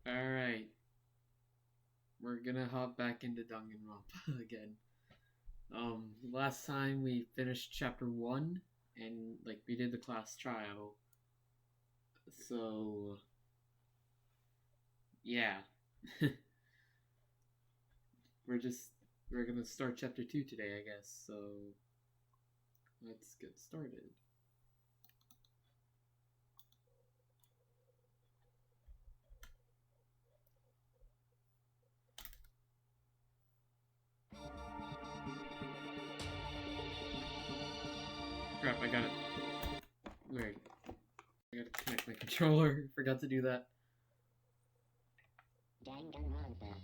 Alright. We're gonna hop back into Danganronpa again. Last time we finished chapter 1 and we did the class trial. So yeah. we're gonna start chapter 2 today, I guess. So let's get started. Crap, I gotta... Wait. I gotta connect my controller. Forgot to do that. Danganronpa.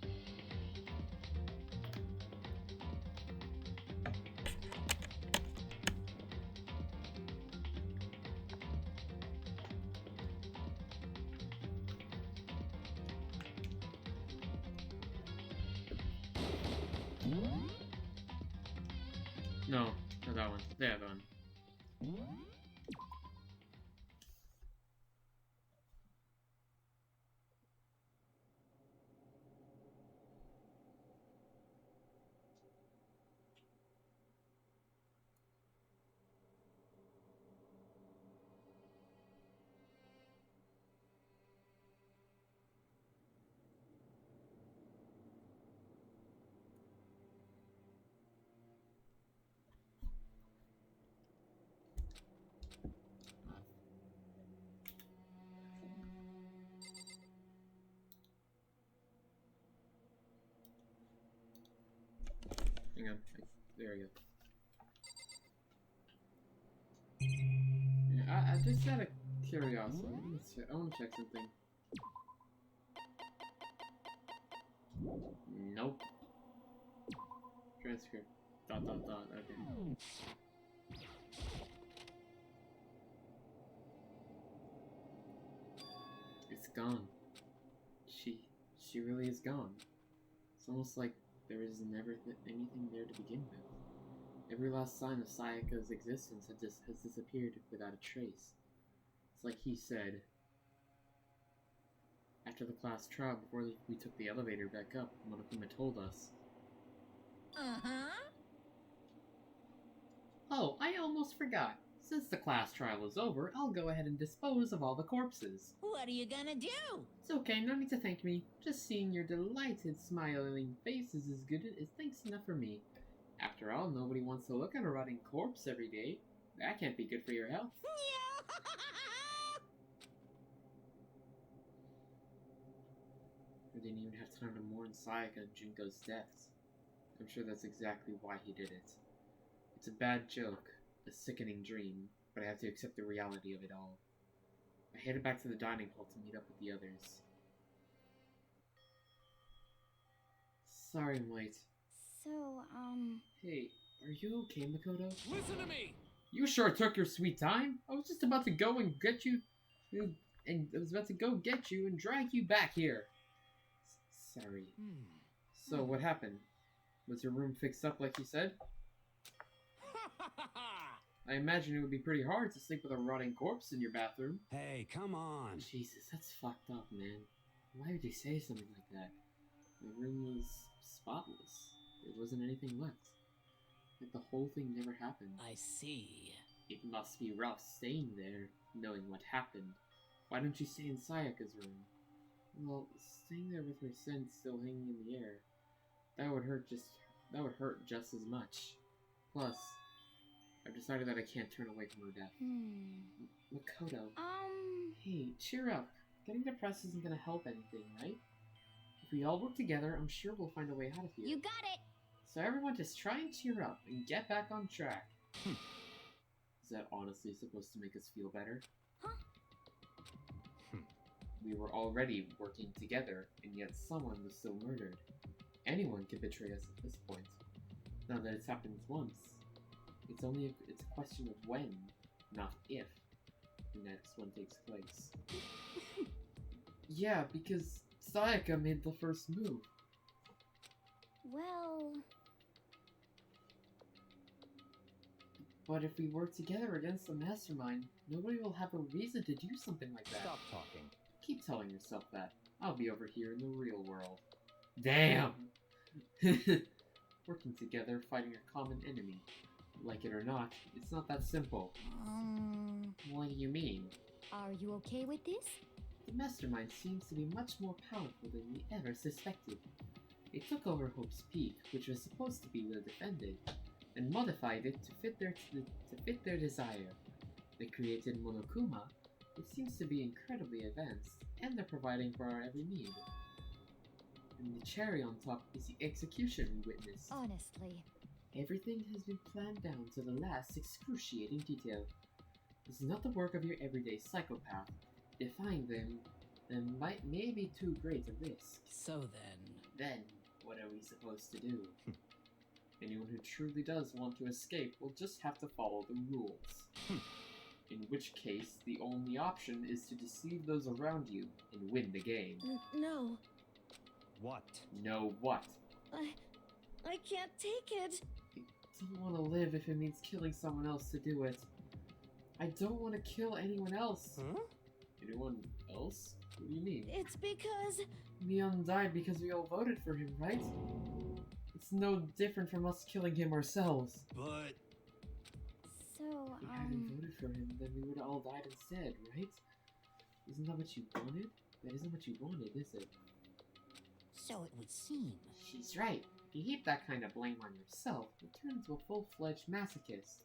No, not that one. The other one. Hang on. There we go. Yeah, I just out of curiosity. I want to check something. Nope. Transcript. ... Okay. It's gone. She really is gone. It's almost like there is never anything there to begin with. Every last sign of Sayaka's existence has disappeared without a trace. It's like he said after the class trial before we took the elevator back up. Monokuma told us. Oh, I almost forgot. Since the class trial is over, I'll go ahead and dispose of all the corpses. What are you gonna do? It's okay, no need to thank me. Just seeing your delighted, smiling faces is good as thanks enough for me. After all, nobody wants to look at a rotting corpse every day. That can't be good for your health. I didn't even have time to mourn Sayaka and Junko's deaths. I'm sure that's exactly why he did it. It's a bad joke, a sickening dream, but I have to accept the reality of it all. I headed back to the dining hall to meet up with the others. Sorry I'm late. So, Hey, are you okay, Makoto? Listen to me! You sure took your sweet time. I was just about to go and get you, and drag you back here. Sorry. So what happened? Was your room fixed up like you said? I imagine it would be pretty hard to sleep with a rotting corpse in your bathroom. Hey, come on. Jesus, that's fucked up, man. Why would you say something like that? My room was spotless. There wasn't anything left. Like the whole thing never happened. I see. It must be rough staying there, knowing what happened. Why don't you stay in Sayaka's room? Well, staying there with her scent still hanging in the air, that would hurt just as much. Plus, I've decided that I can't turn away from her death. Makoto. Hey, cheer up. Getting depressed isn't gonna help anything, right? If we all work together, I'm sure we'll find a way out of here. you got it! So everyone just try and cheer up and get back on track. Is that honestly supposed to make us feel better? Huh? We were already working together, and yet someone was still murdered. Anyone can betray us at this point. Now that it's happened once, it's a question of when, not if, the next one takes place. Yeah, because Sayaka made the first move. Well... But if we work together against the mastermind, nobody will have a reason to do something like that. Stop talking. Keep telling yourself that. I'll be over here in the real world. Damn! Working together, fighting a common enemy. Like it or not, it's not that simple. What do you mean? Are you okay with this? The mastermind seems to be much more powerful than we ever suspected. They took over Hope's Peak, which was supposed to be well defended, and modified it to fit their desire. They created Monokuma, which seems to be incredibly advanced, and they're providing for our every need. And the cherry on top is the execution we witnessed. Honestly. Everything has been planned down to the last excruciating detail. This is not the work of your everyday psychopath. Defying them may be too great a risk. So Then, what are we supposed to do? Anyone who truly does want to escape will just have to follow the rules. In which case, the only option is to deceive those around you and win the game. No. What? Know what? I can't take it. I don't want to live if it means killing someone else to do it. I don't want to kill anyone else. Huh? Anyone else? What do you mean? It's because... Leon died because we all voted for him, right? It's no different from us killing him ourselves. But... So, If we hadn't voted for him, then we would have all died instead, right? Isn't that what you wanted? That isn't what you wanted, is it? it would seem. She's right. If you heap that kind of blame on yourself, you'll turn into a full-fledged masochist.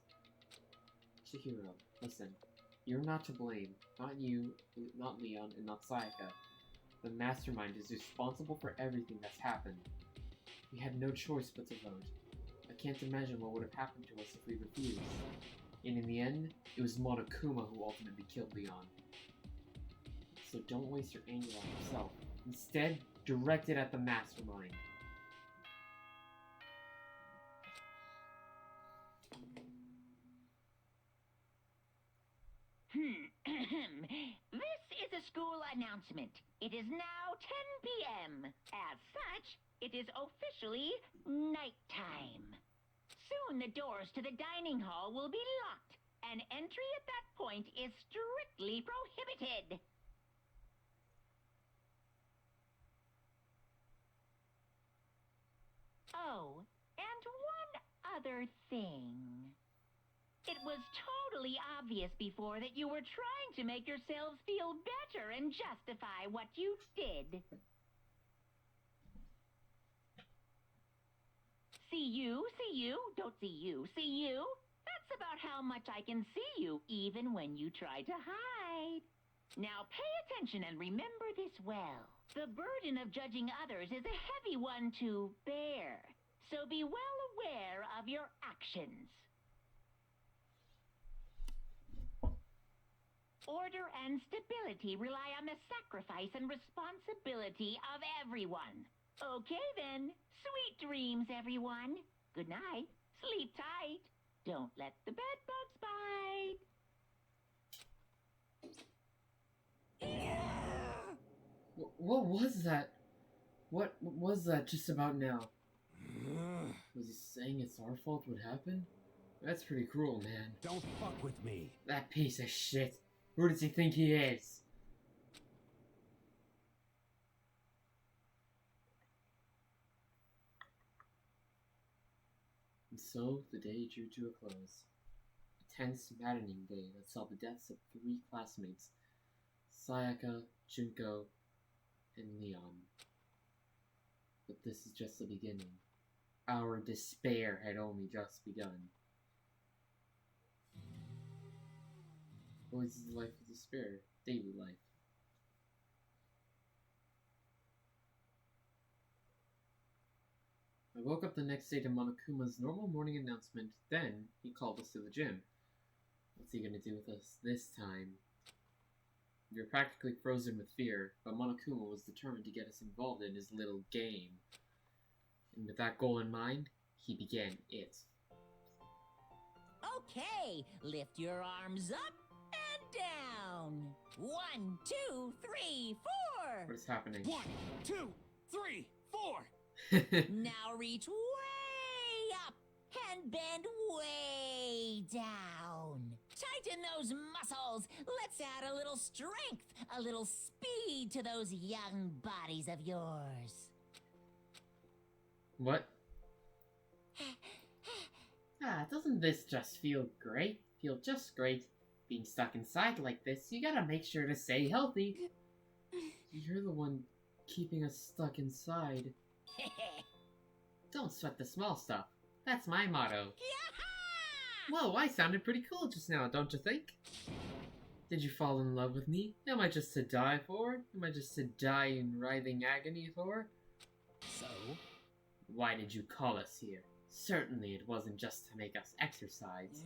Chihiro, listen. You're not to blame. Not you, not Leon, and not Sayaka. The mastermind is responsible for everything that's happened. We had no choice but to vote. I can't imagine what would have happened to us if we refused. And in the end, it was Monokuma who ultimately killed Leon. So don't waste your anger on yourself. Instead, direct it at the mastermind. This is a school announcement. It is now 10 p.m. As such, it is officially nighttime. Soon the doors to the dining hall will be locked, and entry at that point is strictly prohibited. Oh, and one other thing. It was totally obvious before that you were trying to make yourselves feel better and justify what you did. See you, don't see you, see you? That's about how much I can see you, even when you try to hide. Now pay attention and remember this well. The burden of judging others is a heavy one to bear, so be well aware of your actions. Order and stability rely on the sacrifice and responsibility of everyone. Okay then, sweet dreams, everyone. Good night, sleep tight. Don't let the bed bugs bite. What was that? What was that just about now? Was he saying it's our fault what happened? That's pretty cruel, man. Don't fuck with me. That piece of shit. Who does he think he is? And so, the day drew to a close. A tense, maddening day that saw the deaths of 3 classmates, Sayaka, Junko, and Leon. But this is just the beginning. Our despair had only just begun. What is the life of despair? Daily life. I woke up the next day to Monokuma's normal morning announcement. Then, he called us to the gym. What's he gonna do with us this time? We were practically frozen with fear, but Monokuma was determined to get us involved in his little game. And with that goal in mind, he began it. Okay, lift your arms up and down. 1, 2, 3, 4. What is happening? 1, 2, 3, 4. Now reach way up and bend way down. Tighten those muscles. Let's add a little strength, a little speed to those young bodies of yours. What? Doesn't this just feel great? Feel just great. Being stuck inside like this, you gotta make sure to stay healthy. You're the one keeping us stuck inside. Don't sweat the small stuff. That's my motto. Whoa, I sounded pretty cool just now, don't you think? Did you fall in love with me? Am I just to die for? Am I just to die in writhing agony for? So? Why did you call us here? Certainly it wasn't just to make us exercise.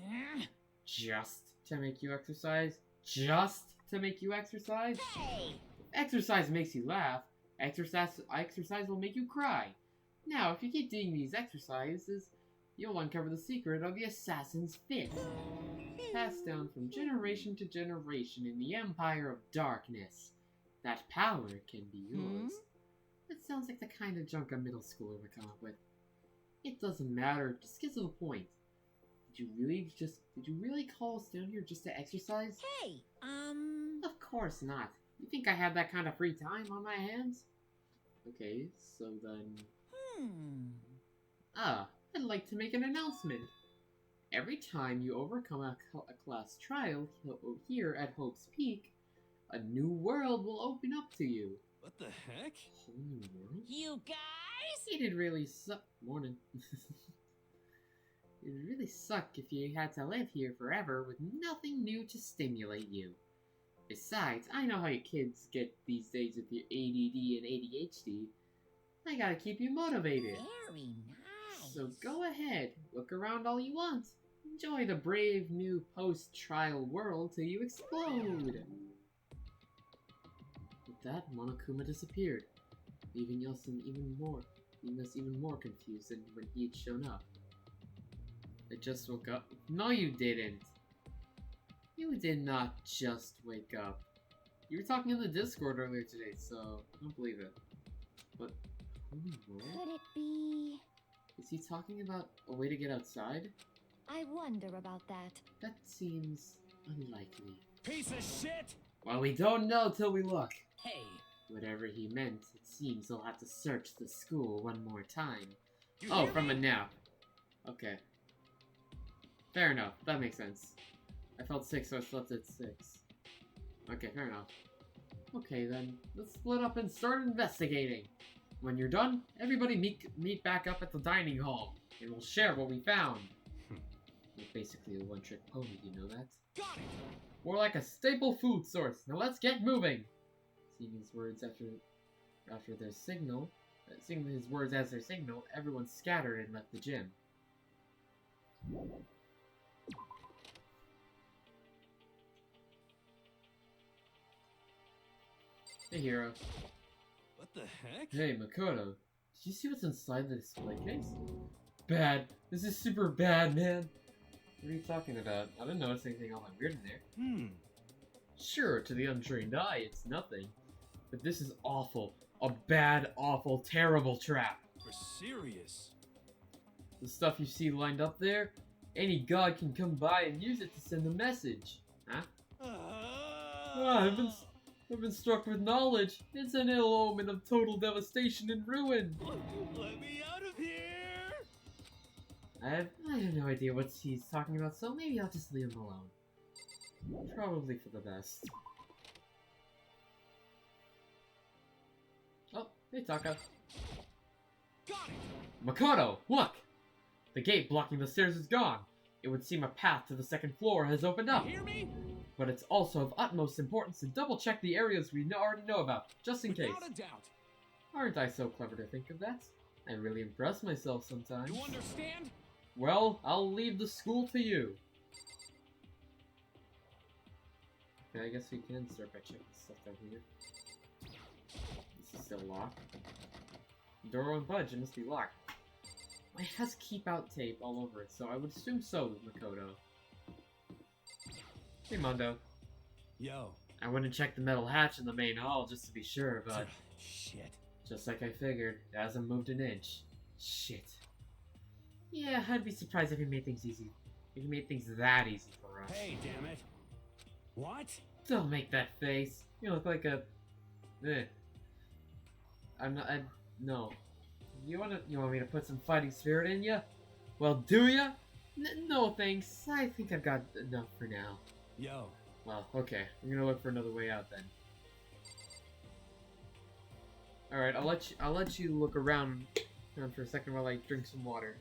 Just to make you exercise? Just to make you exercise? Hey! If exercise makes you laugh, exercise will make you cry. Now, if you keep doing these exercises, you'll uncover the secret of the Assassin's Fist, passed down from generation to generation in the Empire of Darkness. That power can be yours. That sounds like the kind of junk a middle schooler would come up with. It doesn't matter, just get to the point. Did you really call us down here just to exercise? Hey, Of course not. You think I have that kind of free time on my hands? Okay, so then... I'd like to make an announcement. Every time you overcome a class trial here at Hope's Peak, a new world will open up to you. What the heck? Whole new world? You guys? It'd really suck. Morning. It'd really suck if you had to live here forever with nothing new to stimulate you. Besides, I know how you kids get these days with your ADD and ADHD. I gotta keep you motivated. Very nice. So go ahead, look around all you want. Enjoy the brave new post-trial world till you explode. With that, Monokuma disappeared, leaving us even more confused than when he had shown up. I just woke up. No, you didn't. You did not just wake up. You were talking in the Discord earlier today, so I don't believe it. But holy world? Could it be... Is he talking about a way to get outside? I wonder about that. That seems unlikely. Piece of shit! Well, we don't know till we look. Hey! Whatever he meant, it seems he'll have to search the school one more time. You Oh, hear from me? a nap. Okay. Fair enough. That makes sense. I felt sick, so I slept at 6. Okay, fair enough. Okay, then. Let's split up and start investigating. When you're done, everybody meet back up at the dining hall, and we'll share what we found. You're basically a one-trick pony, you know that? Got it! More like a staple food source. Now let's get moving! Seeing his words after their signal, seeing his words as their signal, everyone scattered and left the gym. Hey, Hero. What the heck? Hey, Makoto. Did you see what's inside the display case? Bad. This is super bad, man. What are you talking about? I didn't notice anything all that weird in there. Sure, to the untrained eye, it's nothing. But this is awful. A bad, awful, terrible trap. We're serious. The stuff you see lined up there, any god can come by and use it to send a message. Huh? I've been struck with knowledge. It's an ill omen of total devastation and ruin. Let me out of here! I have no idea what he's talking about, so maybe I'll just leave him alone. Probably for the best. Oh, hey Taka. Got it! Makoto, look! The gate blocking the stairs is gone. It would seem a path to the second floor has opened up. You hear me? But it's also of utmost importance to double-check the areas we already know about, just in case. Without a doubt. Aren't I so clever to think of that? I really impress myself sometimes. You understand? Well, I'll leave the school to you. Okay, I guess we can start by checking stuff down here. This is still locked. The door won't budge, it must be locked. It has keep out tape all over it, so I would assume so with Makoto. Hey Mondo. Yo. I went and checked the metal hatch in the main hall just to be sure, but Shit. just like I figured, it hasn't moved an inch. Shit. Yeah, I'd be surprised if he made things easy. You made things that easy for us. Hey, damn it. What? Don't make that face. You look like a... I'm not... no. You want me to put some fighting spirit in ya? Well, do ya? No thanks. I think I've got enough for now. Yo. Well, okay. I'm gonna look for another way out then. Alright, I'll let you look around for a second while I drink some water.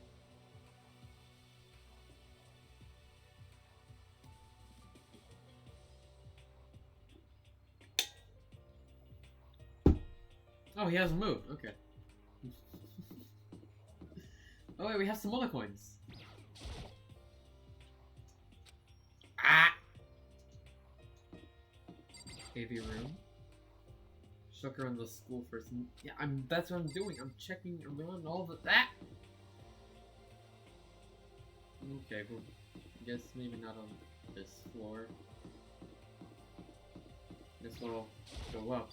Oh, he hasn't moved. Okay. Oh wait, we have some more coins. Ah! AV room. Shook around the school first. Yeah, that's what I'm doing. I'm checking around all the that. Okay, well, I guess maybe not on this floor. Guess we'll go up.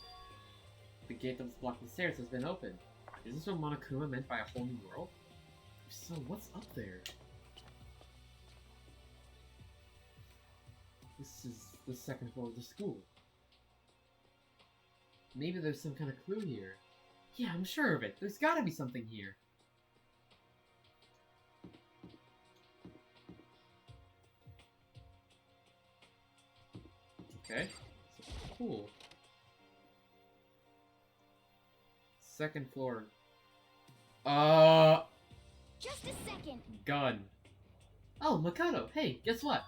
The gate that was blocking the stairs has been opened. Is this what Monokuma meant by a whole new world? If so, what's up there? This is the second floor of the school. Maybe there's some kind of clue here. Yeah, I'm sure of it. There's gotta be something here. Okay. It's a pool. Second floor. Just a second. Gun. Oh, Makoto. Hey, guess what?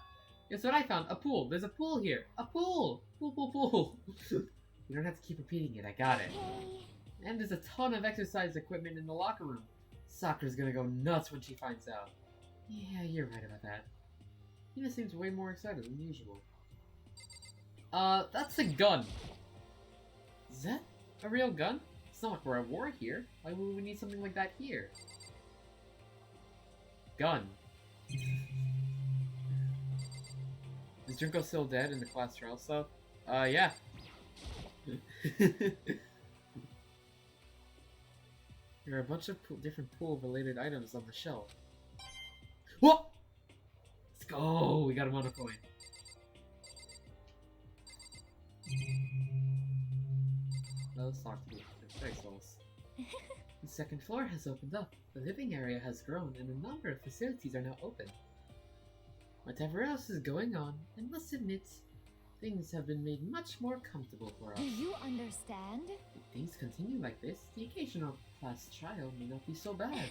Guess what I found? A pool. There's a pool here. A pool. Pool, pool, pool. You don't have to keep repeating it. I got it. Okay. And there's a ton of exercise equipment in the locker room. Sakura's gonna go nuts when she finds out. Yeah, you're right about that. Hina seems way more excited than usual. That's a gun. Is that a real gun? It's not like we're at war here. Why would we need something like that here? Gun. Is Junko still dead in the class trial stuff? Yeah. There are a bunch of different pool-related items on the shelf. Whoa! Let's go! We got a mono coin. Let's talk to the pixels. The second floor has opened up. The living area has grown, and a number of facilities are now open. Whatever else is going on, I must admit, things have been made much more comfortable for us. Do you understand? If things continue like this, the occasional class trial may not be so bad.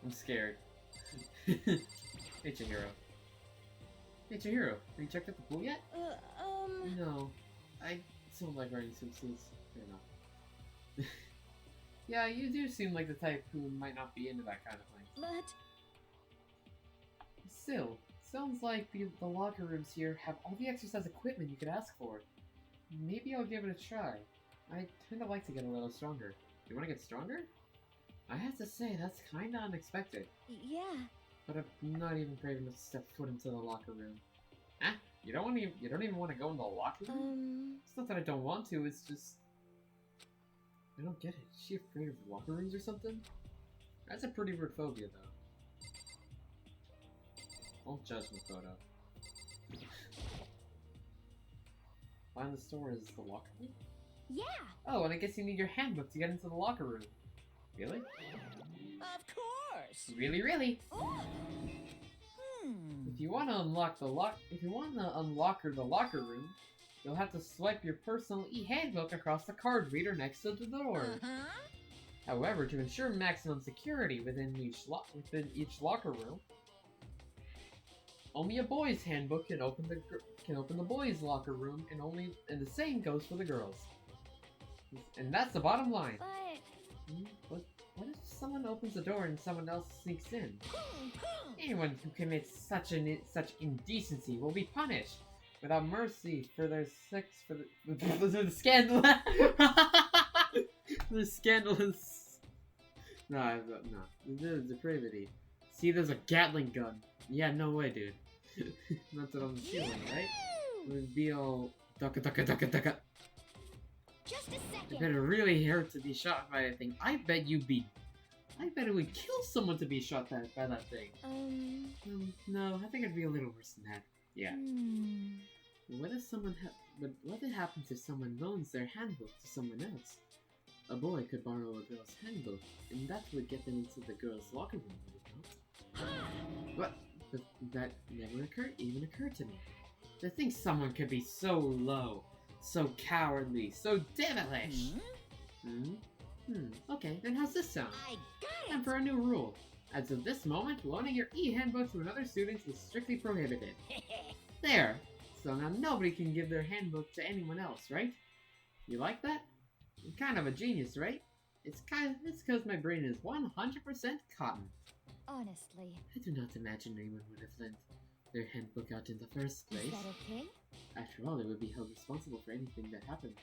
I'm scared. Hey, Chihiro. Hey, Chihiro, have you checked out the pool yet? No. I don't like wearing swimsuits. Fair enough. Yeah, you do seem like the type who might not be into that kind of thing. But Still, sounds like the locker rooms here have all the exercise equipment you could ask for. Maybe I'll give it a try. I kinda like to get a little stronger. You wanna get stronger? I have to say, that's kinda unexpected. yeah. But I'm not even brave enough to step foot into the locker room. Ah, you don't even want to go in the locker room? It's not that I don't want to, it's just... I don't get it. Is she afraid of locker rooms or something? That's a pretty weird phobia, though. Don't judge me, photo. Behind the store is the locker room? Yeah. Oh, and I guess you need your handbook to get into the locker room. Really? Of course. Really, really? If you want to unlock the locker room, you'll have to swipe your personal e-handbook across the card reader next to the door. However, to ensure maximum security within each locker room, only a boy's handbook can open the boys' locker room, and the same goes for the girls. And that's the bottom line. But What if someone opens the door and someone else sneaks in? Anyone who commits such indecency will be punished without mercy for their the scandal. The scandalous. No, the depravity. See, there's a Gatling gun. Yeah, no way, dude. That's it on the ceiling, right? Reveal. Ducka ducka ducka ducka. just a It second. better really hurt to be shot by a thing. I bet you'd be I bet it would kill someone to be shot by that thing. No, I think it'd be a little worse than that. Yeah. What if happens if someone loans their handbook to someone else? A boy could borrow a girl's handbook, and that would get them into the girl's locker room, would it not? What? But that never even occurred to me. To think someone could be so low, so cowardly, so devilish! Okay, then how's this sound? I got Time for a new rule. As of this moment, loaning your e-handbook to another student is strictly prohibited. There! So now nobody can give their handbook to anyone else, right? You like that? I'm kind of a genius, right? It's because my brain is 100% cotton. Honestly. I do not imagine anyone would have lent their handbook out in the first place. Is that okay? After all, they would be held responsible for anything that happened.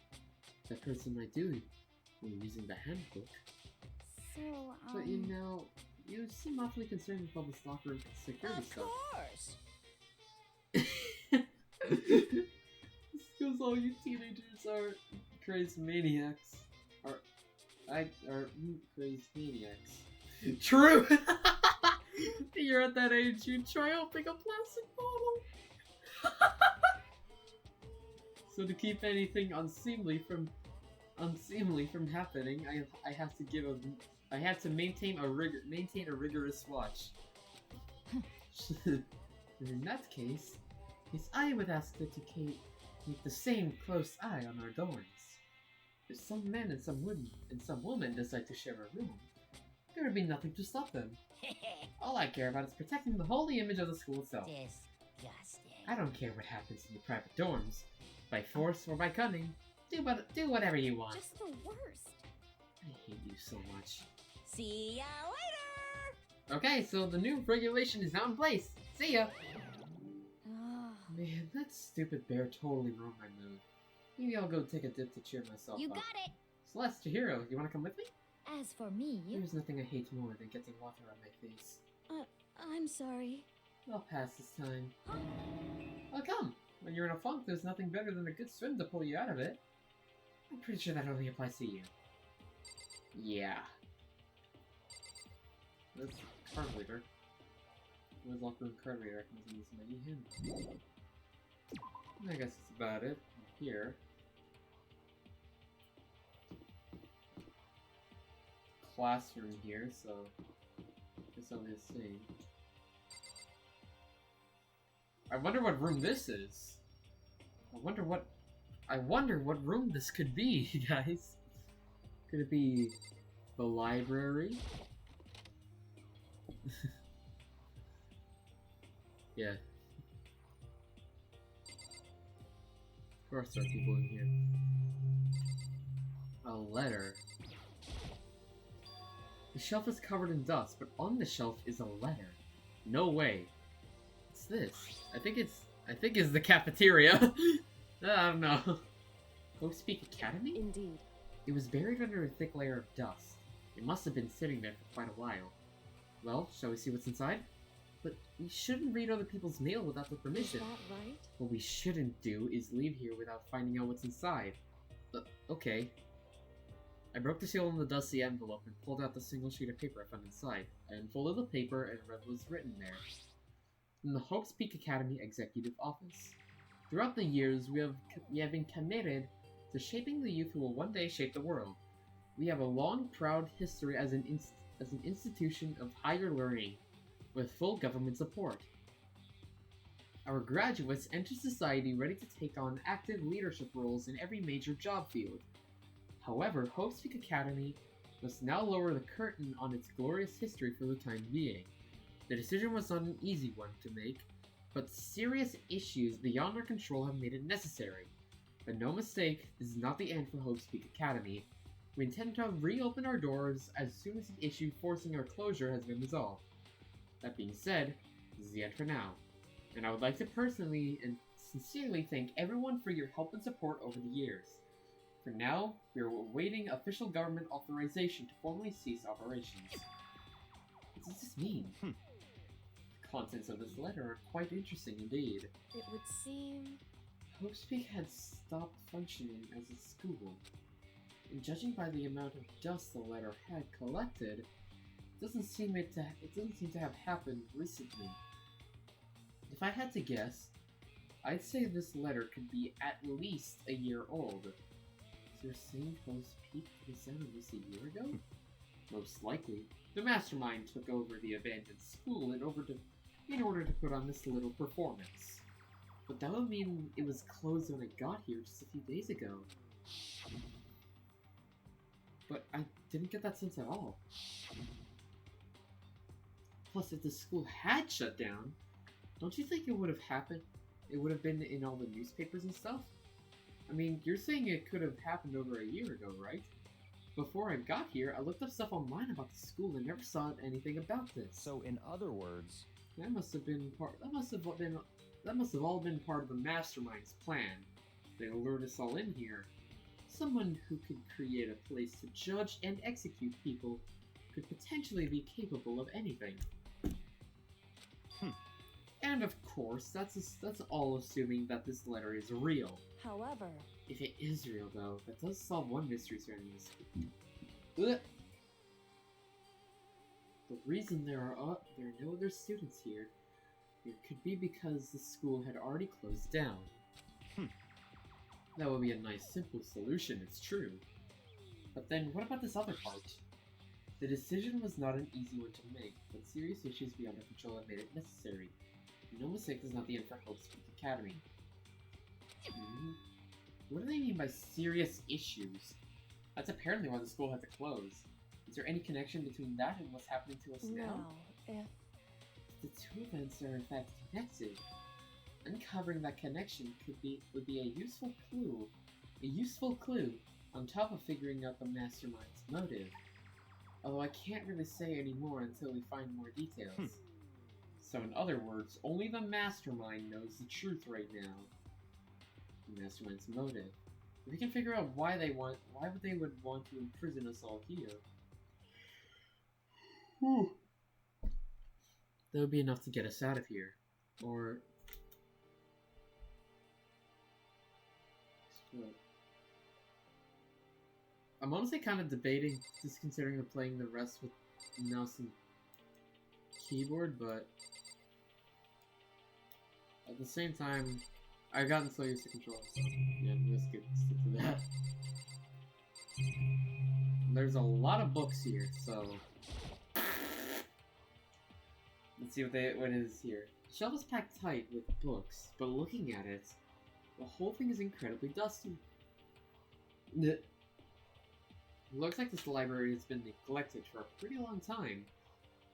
That person might do when using the handbook. So, But you seem awfully concerned with all this locker room security stuff. Of course. Because all you teenagers are crazed maniacs. Crazed maniacs. True! You're at that age, you try opening a plastic bottle! So to keep anything unseemly from happening, I have to maintain a rigorous watch. In that case, I would ask that you keep the same close eye on our doors. If some men and some women decide to share a room, there would be nothing to stop them. All I care about is protecting the holy image of the school itself. Disgusting. I don't care what happens in the private dorms, by force or by cunning. Do whatever you want. Just the worst. I hate you so much. See ya later! Okay, so the new regulation is now in place. See ya! Ah. Man, that stupid bear totally ruined my mood. Maybe I'll go take a dip to cheer myself You up. got it. Celeste, Chihiro, you wanna come with me? As for me, There's nothing I hate more than getting water on my face. I'm sorry. I'll pass this time. Oh, come! When you're in a funk, there's nothing better than a good swim to pull you out of it. I'm pretty sure that only applies to you. Yeah. That's card reader. Where's locker room card reader? I can use my e-hand. I guess that's about it. Here. Classroom here, so it's only the same. I wonder what room this is. I wonder what room this could be, guys. Could it be the library? Yeah. Of course there are people in here. A letter. The shelf is covered in dust, but on the shelf is a letter. No way. What's this? I think it's the cafeteria. I don't know. Go Speak Academy? Indeed. It was buried under a thick layer of dust. It must have been sitting there for quite a while. Well, shall we see what's inside? But we shouldn't read other people's mail without their permission. Is that right? What we shouldn't do is leave here without finding out what's inside. Okay. I broke the seal on the dusty envelope and pulled out the single sheet of paper I found inside. I unfolded the paper and read what was written there. From the Havoc Academy Executive Office. Throughout the years, we have been committed to shaping the youth who will one day shape the world. We have a long, proud history as an institution of higher learning, with full government support. Our graduates enter society ready to take on active leadership roles in every major job field. However, Havoc Academy must now lower the curtain on its glorious history for the time being. The decision was not an easy one to make, but serious issues beyond our control have made it necessary. But no mistake, this is not the end for Havoc Academy. We intend to reopen our doors as soon as the issue forcing our closure has been resolved. That being said, this is the end for now. And I would like to personally and sincerely thank everyone for your help and support over the years. For now, we are awaiting official government authorization to formally cease operations. What does this mean? The contents of this letter are quite interesting indeed. It would seem... Hopespeak had stopped functioning as a school. And judging by the amount of dust the letter had collected, It doesn't seem to have happened recently. If I had to guess, I'd say this letter could be at least a year old. Is your same post peak present at least a year ago? Most likely. The mastermind took over the abandoned school in order to put on this little performance. But that would mean it was closed when I got here just a few days ago. But I didn't get that sense at all. Plus, if the school had shut down, don't you think it would have happened? It would have been in all the newspapers and stuff? I mean, you're saying it could have happened over a year ago, right? Before I got here, I looked up stuff online about the school and never saw anything about this. So, in other words, That must have all been part of the mastermind's plan. They lured us all in here. Someone who could create a place to judge and execute people could potentially be capable of anything. And of course, that's all assuming that this letter is real. However, If it is real, though, that does solve one mystery surrounding this. Ugh. The reason there are no other students here, it could be because the school had already closed down. That would be a nice, simple solution, it's true. But then, what about this other part? The decision was not an easy one to make, but serious issues beyond our control have made it necessary. No mistake is not the end for Hope Speak Academy. What do they mean by serious issues? That's apparently why the school had to close. Is there any connection between that and what's happening to us now? if The two events are in fact connected. Uncovering that connection would be a useful clue. A useful clue on top of figuring out the mastermind's motive. Although I can't really say any more until we find more details. So in other words, only the mastermind knows the truth right now. The mastermind's motive. If we can figure out why they would want to imprison us all here. That would be enough to get us out of here. Or... I'm honestly kind of debating, just considering playing the rest with mouse and keyboard, but... At the same time, I've gotten so used to controls, so yeah, let's stick to that. There's a lot of books here, so... Let's see what it is here. The shelf is packed tight with books, but looking at it, the whole thing is incredibly dusty. It looks like this library has been neglected for a pretty long time.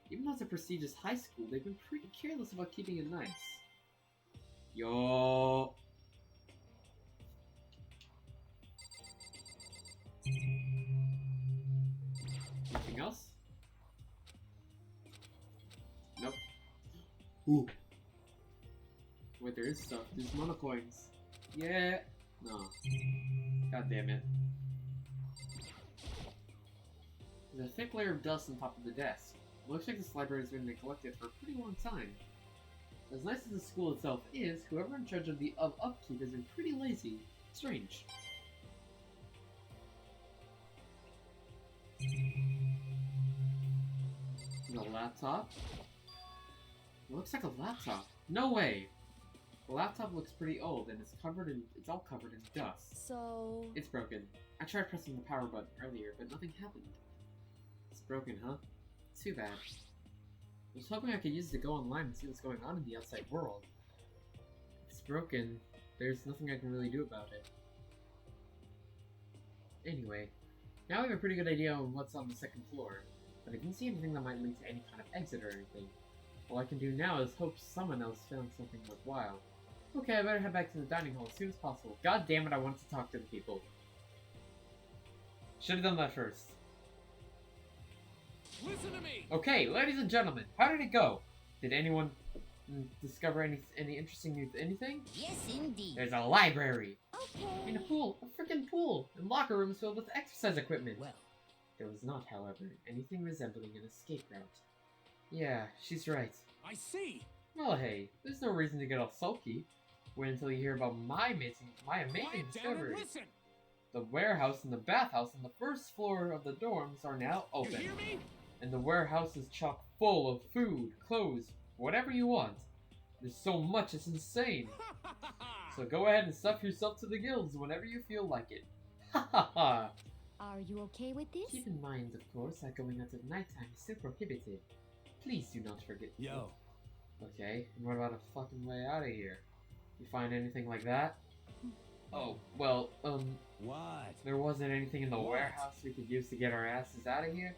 Even though it's a prestigious high school, they've been pretty careless about keeping it nice. Yo. Anything else? Nope. Ooh. Wait, there is stuff. There's monocoins. Yeah. No. God damn it. There's a thick layer of dust on top of the desk. It looks like this library has been neglected for a pretty long time. As nice as the school itself is, whoever in charge of upkeep has been pretty lazy. Strange. The laptop? It looks like a laptop. No way! The laptop looks pretty old and it's all covered in dust. so... It's broken. I tried pressing the power button earlier, but nothing happened. It's broken, huh? Too bad. I was hoping I could use it to go online and see what's going on in the outside world. If it's broken, there's nothing I can really do about it. Anyway, now we have a pretty good idea on what's on the second floor, but I didn't see anything that might lead to any kind of exit or anything. All I can do now is hope someone else found something worthwhile. Okay, I better head back to the dining hall as soon as possible. God damn it, I wanted to talk to the people. Should have done that first. Listen to me! Okay, ladies and gentlemen, how did it go? Did anyone discover any interesting news? Anything? Yes, indeed. There's a library! Okay. And a pool! A freaking pool! And locker rooms filled with exercise equipment! Well, There was not, however, anything resembling an escape route. Yeah, she's right. I see! Well, hey, there's no reason to get all sulky. Wait until you hear about my amazing Quiet down and discovery. listen! The warehouse and the bathhouse on the first floor of the dorms are now You open. hear me? And the warehouse is chock full of food, clothes, whatever you want. There's so much, it's insane. So go ahead and stuff yourself to the gills whenever you feel like it. Ha ha ha! Are you okay with this? Keep in mind, of course, that going out at nighttime is still prohibited. Please do not forget. Yo. Okay, and what about a fucking way out of here? You find anything like that? Oh, well, What? there wasn't anything in the What? warehouse we could use to get our asses out of here?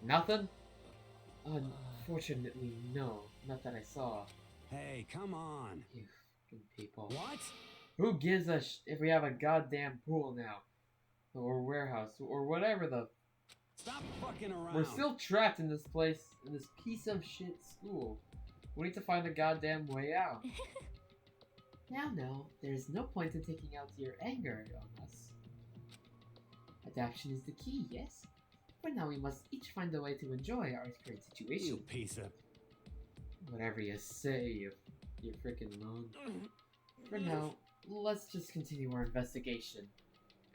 Nothing? Unfortunately, no. Not that I saw. Hey, come on. You fucking people. What? Who gives a if we have a goddamn pool now? Or warehouse, or whatever the... Stop fucking around. We're still trapped in this place, in this piece of shit school. We need to find a goddamn way out. Now, there's no point in taking out your anger on us. Adaptation is the key, yes? For now, we must each find a way to enjoy our current situation. You piece of... Whatever you say, you freaking moan. For now, let's just continue our investigation.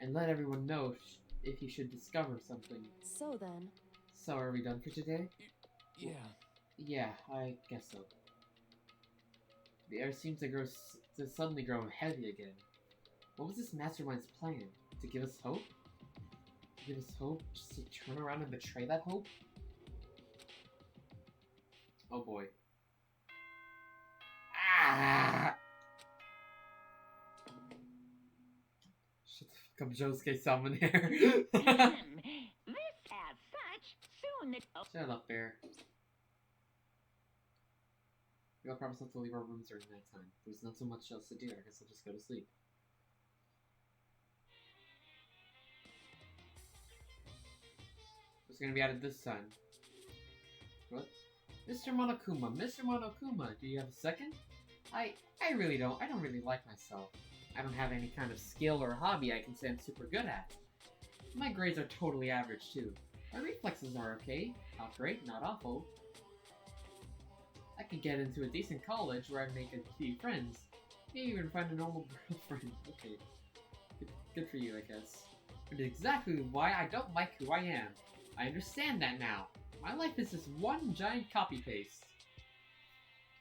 And let everyone know if you should discover something. So then. So, are we done for today? Yeah. Yeah, I guess so. The air seems to suddenly grow heavy again. What was this mastermind's plan? To give us hope? To give us hope? Just to turn around and betray that hope? Oh boy. Ah! Shut the fuck up, Josuke Salmon here. This as such, soon the... Oh, Shut up, Bear. We all promise not to leave our rooms during nighttime. There's not so much else to do. I guess I'll just go to sleep. What's gonna be added this time? What? Mr. Monokuma, Mr. Monokuma, do you have a second? I really don't. I don't really like myself. I don't have any kind of skill or hobby I can say I'm super good at. My grades are totally average too. My reflexes are okay. Not great, not awful. I could get into a decent college where I make a few friends. Maybe even find a normal girlfriend. Okay. Good for you, I guess. But exactly why I don't like who I am. I understand that now. My life is just one giant copy-paste.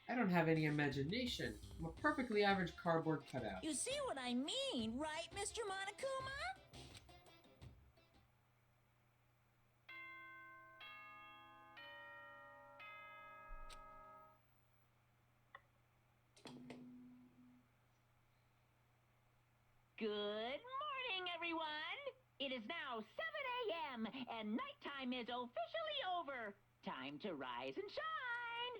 I don't have any imagination. I'm a perfectly average cardboard cutout. You see what I mean, right, Mr. Monokuma? Good morning, everyone! It is now 7 a.m. and nighttime is officially over. Time to rise and shine!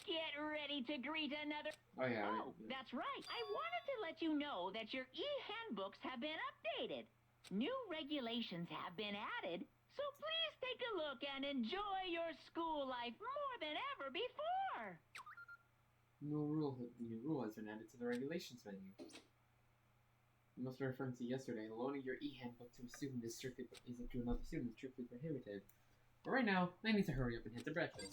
Get ready to greet another... Oh yeah. Oh, that's right. I wanted to let you know that your e-handbooks have been updated. New regulations have been added, so please take a look and enjoy your school life more than ever before. New rule has been added to the regulations menu. You must be referring to yesterday. Loaning your e-handbook to a student is strictly to another student is strictly prohibited. But right now, I need to hurry up and head to breakfast.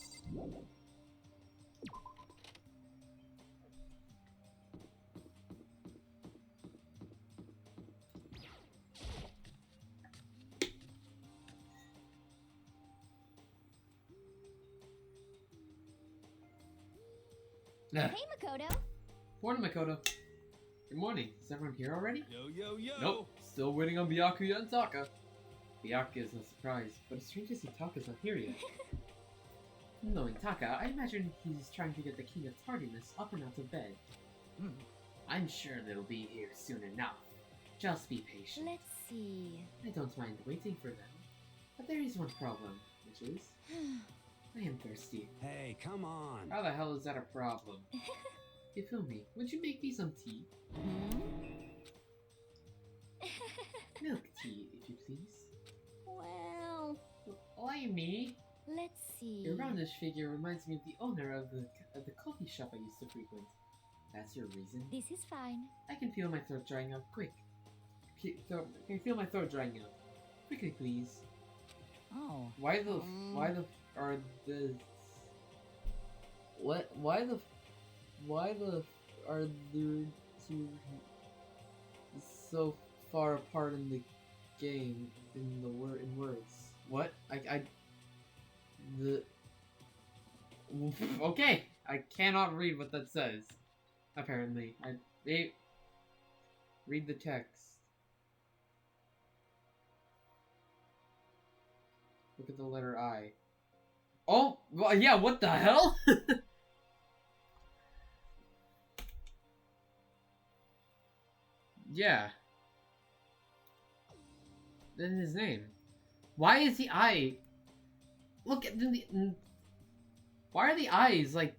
Hey, Makoto. Morning, Makoto. Good morning. Is everyone here already? Yo. Nope. Still waiting on Byakuya and Taka. Byakuya is no surprise, but it's strange to see Taka's not here yet. Knowing Taka, I imagine he's trying to get the King of Tardiness up and out of bed. I'm sure they'll be here soon enough. Just be patient. Let's see. I don't mind waiting for them. But there is one problem, which is... I am thirsty. Hey, come on. How the hell is that a problem? Ifumi, would you make me some tea? Milk tea, if you please. Well, Why me? let's see. Your roundish figure reminds me of the owner of the coffee shop I used to frequent. That's your reason? This is fine. I can feel my throat drying out quick. I can feel my throat drying out. Quickly, please. Oh. Why the are there two so far apart in the game in words? What? The... Okay, I cannot read what that says. Apparently, read the text. Look at the letter I. Oh, well, yeah. What the hell? Yeah. Then his name. Why is the I? Look at the. Why are the eyes like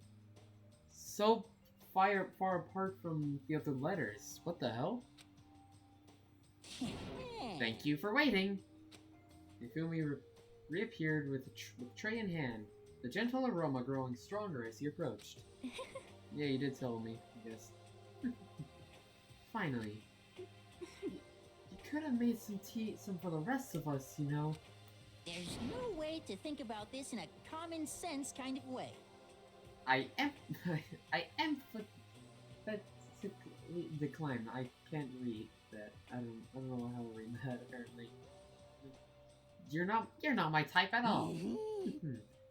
so far apart from the other letters? What the hell? Thank you for waiting. Ifumi reappeared with tray in hand, the gentle aroma growing stronger as he approached. Yeah, you did tell me, I guess. Finally. You could have made some for the rest of us, you know. There's no way to think about this in a common sense kind of way. I emphatically decline. I can't read that. I don't know how to read that apparently. You're not my type at all.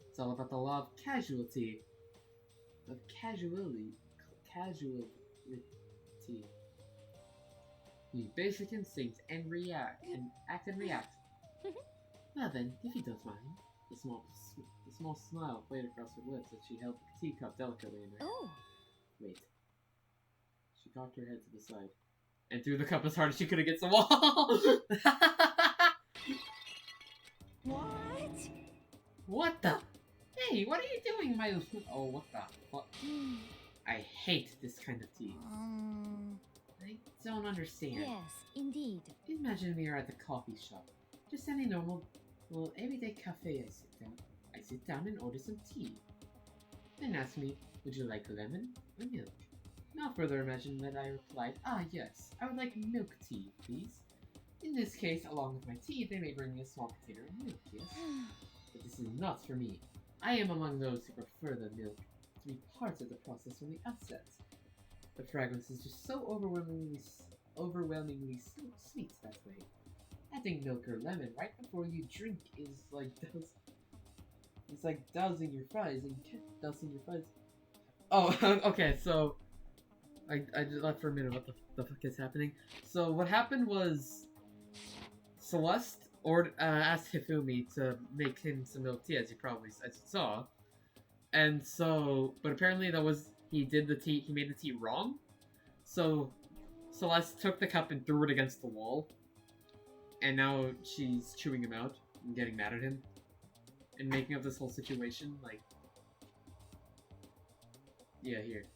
It's all about the law of casualty. Of casuality. The basic instincts and act and react. Well then, if you don't mind. The small smile played across her lips as she held the teacup delicately in her hand. Oh. Wait. She cocked her head to the side and threw the cup as hard as she could against the wall. What? What the? Hey, what are you doing, my... Oh, what the fuck? I hate this kind of tea. I don't understand. Yes, indeed. Imagine we are at the coffee shop. Just any normal, well, everyday cafe I sit down and order some tea. Then ask me, would you like lemon or milk? Now further imagine that I replied, ah yes, I would like milk tea, please. In this case, along with my tea, they may bring me a small container of milk, yes? But this is not for me. I am among those who prefer the milk to be part of the process from the outset. The fragrance is just so overwhelmingly sweet that way. Adding milk or lemon right before you drink is like dousing your fries, and you can't dousing your fries. Oh, okay, so I just left for a minute. What the fuck is happening? So what happened was Celeste asked Hifumi to make him some milk tea, as you saw, and so, but apparently he made the tea wrong. So Celeste took the cup and threw it against the wall, and now she's chewing him out and getting mad at him and making up this whole situation. Like, yeah, here.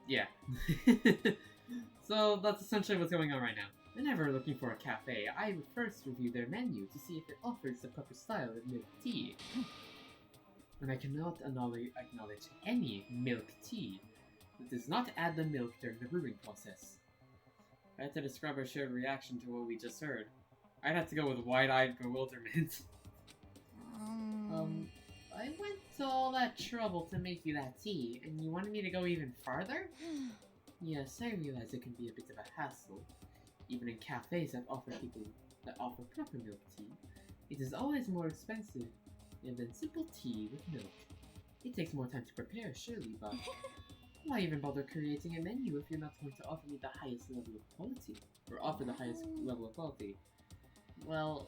Yeah. So that's essentially what's going on right now. Whenever looking for a cafe, I would first review their menu to see if it offers the proper style of milk tea. When I cannot acknowledge any milk tea, it does not add the milk during the brewing process. If I had to describe our shared reaction to what we just heard, I'd have to go with wide-eyed bewilderment. I went to all that trouble to make you that tea, and you wanted me to go even farther? Yes, I realize it can be a bit of a hassle, even in cafes that offer proper milk tea. It is always more expensive than simple tea with milk. It takes more time to prepare, surely, but why even bother creating a menu if you're not going to offer me the highest level of quality? Or offer the highest level of quality? Well,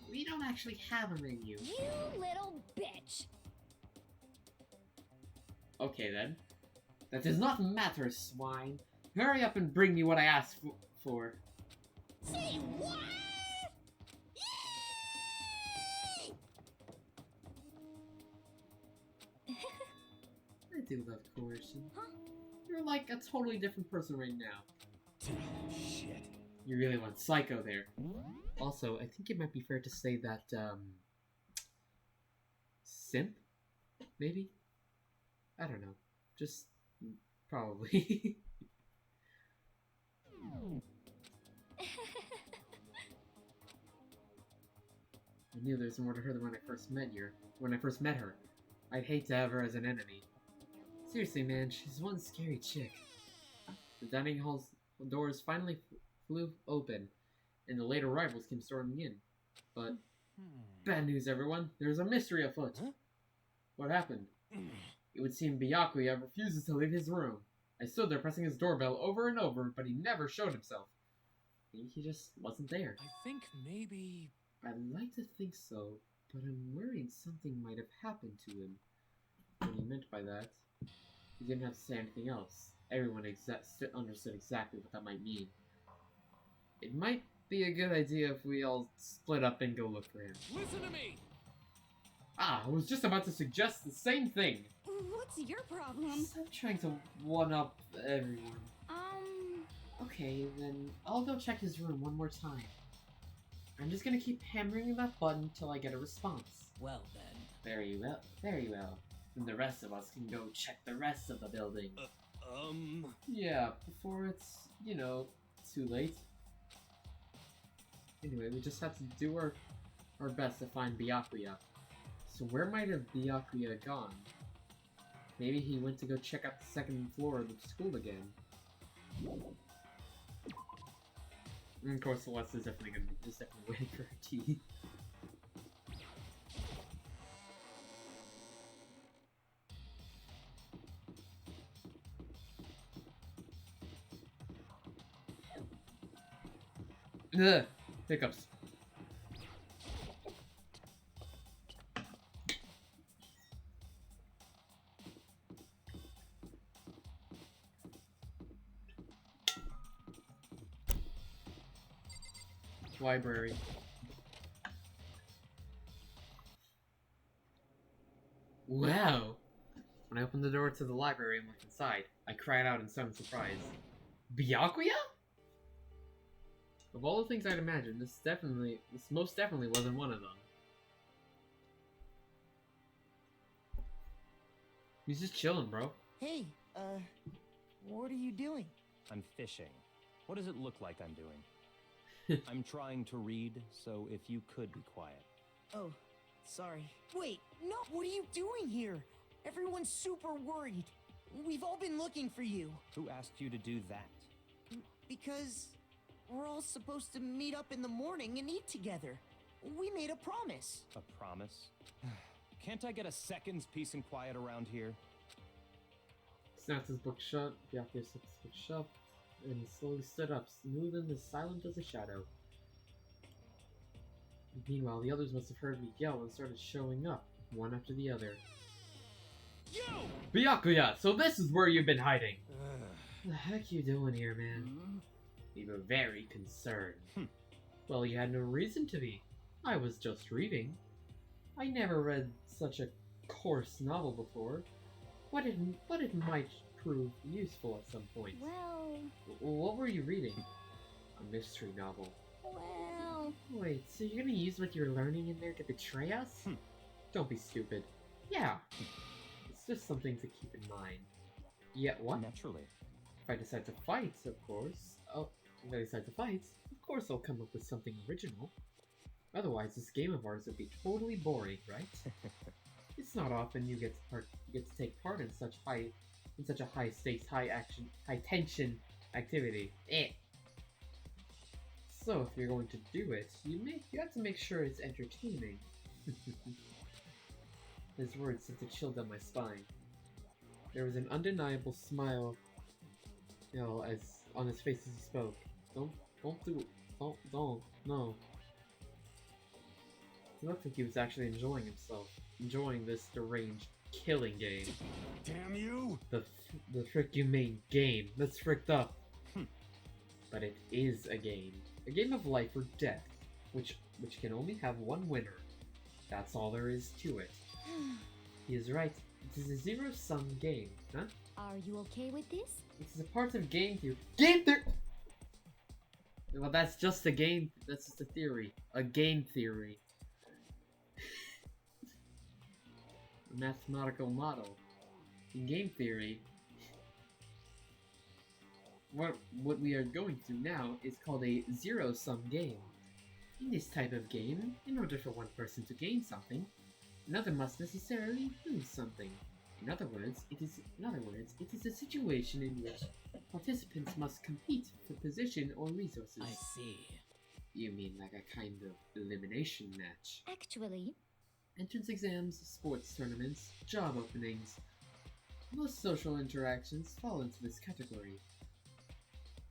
we don't actually have a menu. You little bitch! Okay then. That does not matter, swine. Hurry up and bring me what I asked for. Say what? I do love coercion. Huh? You're like a totally different person right now. Shit. You really went psycho there. Also, I think it might be fair to say that, simp? Maybe? I don't know. Just, probably. I knew there was more to her than when I first met her. I'd hate to have her as an enemy. Seriously, man, she's one scary chick. The dining hall's doors finally flew open, and the late arrivals came storming in. But, bad news, everyone. There's a mystery afoot. Huh? What happened? It would seem Byakuya refuses to leave his room. I stood there pressing his doorbell over and over, but he never showed himself. Maybe he just wasn't there. I think maybe... I'd like to think so, but I'm worried something might have happened to him. What he meant by that, he didn't have to say anything else. Everyone understood exactly what that might mean. It might be a good idea if we all split up and go look for him. Listen to me! Ah, I was just about to suggest the same thing. What's your problem? Stop trying to one-up everyone. Okay, then I'll go check his room one more time. I'm just gonna keep hammering that button till I get a response. Well then. Very well, very well. Then the rest of us can go check the rest of the building. Yeah, before it's, you know, too late. Anyway, we just have to do our best to find Byakuya. So where might have Byakuya gone? Maybe he went to go check out the second floor of the school again. And of course, Celeste is definitely waiting for her tea. Ugh, hiccups. Library. Wow! When I opened the door to the library and looked inside, I cried out in sudden surprise. Byakuya? Of all the things I'd imagined, this most definitely wasn't one of them. He's just chilling, bro. Hey, what are you doing? I'm fishing. What does it look like I'm doing? I'm trying to read, so if you could be quiet. Oh, sorry. Wait, no, what are you doing here? Everyone's super worried. We've all been looking for you. Who asked you to do that? Because we're all supposed to meet up in the morning and eat together. We made a promise. A promise? Can't I get a second's peace and quiet around here? Snapped his book shut, Byakuya snapped his book shut, and he slowly stood up, smooth and as silent as a shadow. Meanwhile, the others must have heard me yell and started showing up, one after the other. You! Byakuya, so this is where you've been hiding! What the heck you doing here, man? We were very concerned. Well, you had no reason to be. I was just reading. I never read such a coarse novel before. But it might prove useful at some point. Well... What were you reading? A mystery novel. Well... Wait, so you're gonna use what you're learning in there to betray us? Don't be stupid. Yeah. It's just something to keep in mind. Yeah, what? Naturally. If I decide to fight, of course. Oh, if I decide to fight, of course I'll come up with something original. Otherwise, this game of ours would be totally boring, right? It's not often you get to take part in such a high stakes, high action, high tension activity. So if you're going to do it, you have to make sure it's entertaining. His words sent a chill down my spine. There was an undeniable smile, as on his face as he spoke. Don't do it. Don't, no. He looked like he was actually enjoying himself, enjoying this deranged killing game. Damn you! The frick you mean game? That's fricked up. But it is a game of life or death, which can only have one winner. That's all there is to it. He is right. It is a zero-sum game, huh? Are you okay with this? It is a part of game theory. Game theory! Well, that's just a game. That's just a theory. A game theory. A mathematical model. In game theory, what we are going through now is called a zero-sum game. In this type of game, in order for one person to gain something, another must necessarily lose something. In other words, it is a situation in which participants must compete for position or resources. I see. You mean like a kind of elimination match? Actually, Entrance exams, sports tournaments, job openings. Most social interactions fall into this category.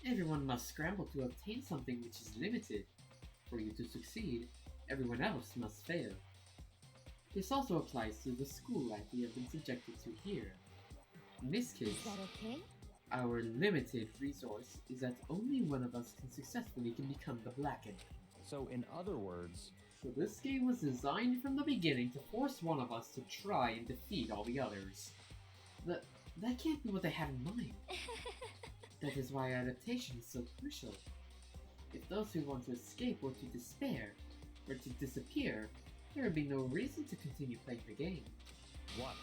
Everyone must scramble to obtain something which is limited. For you to succeed, everyone else must fail. This also applies to the school life we have been subjected to here. In this case, is that okay? our limited resource is that only one of us can become the Blackened. So, in other words, So this game was designed from the beginning to force one of us to try and defeat all the others. That can't be what they had in mind. That is why adaptation is so crucial. If those who want to escape were to despair, or to disappear, there would be no reason to continue playing the game. what?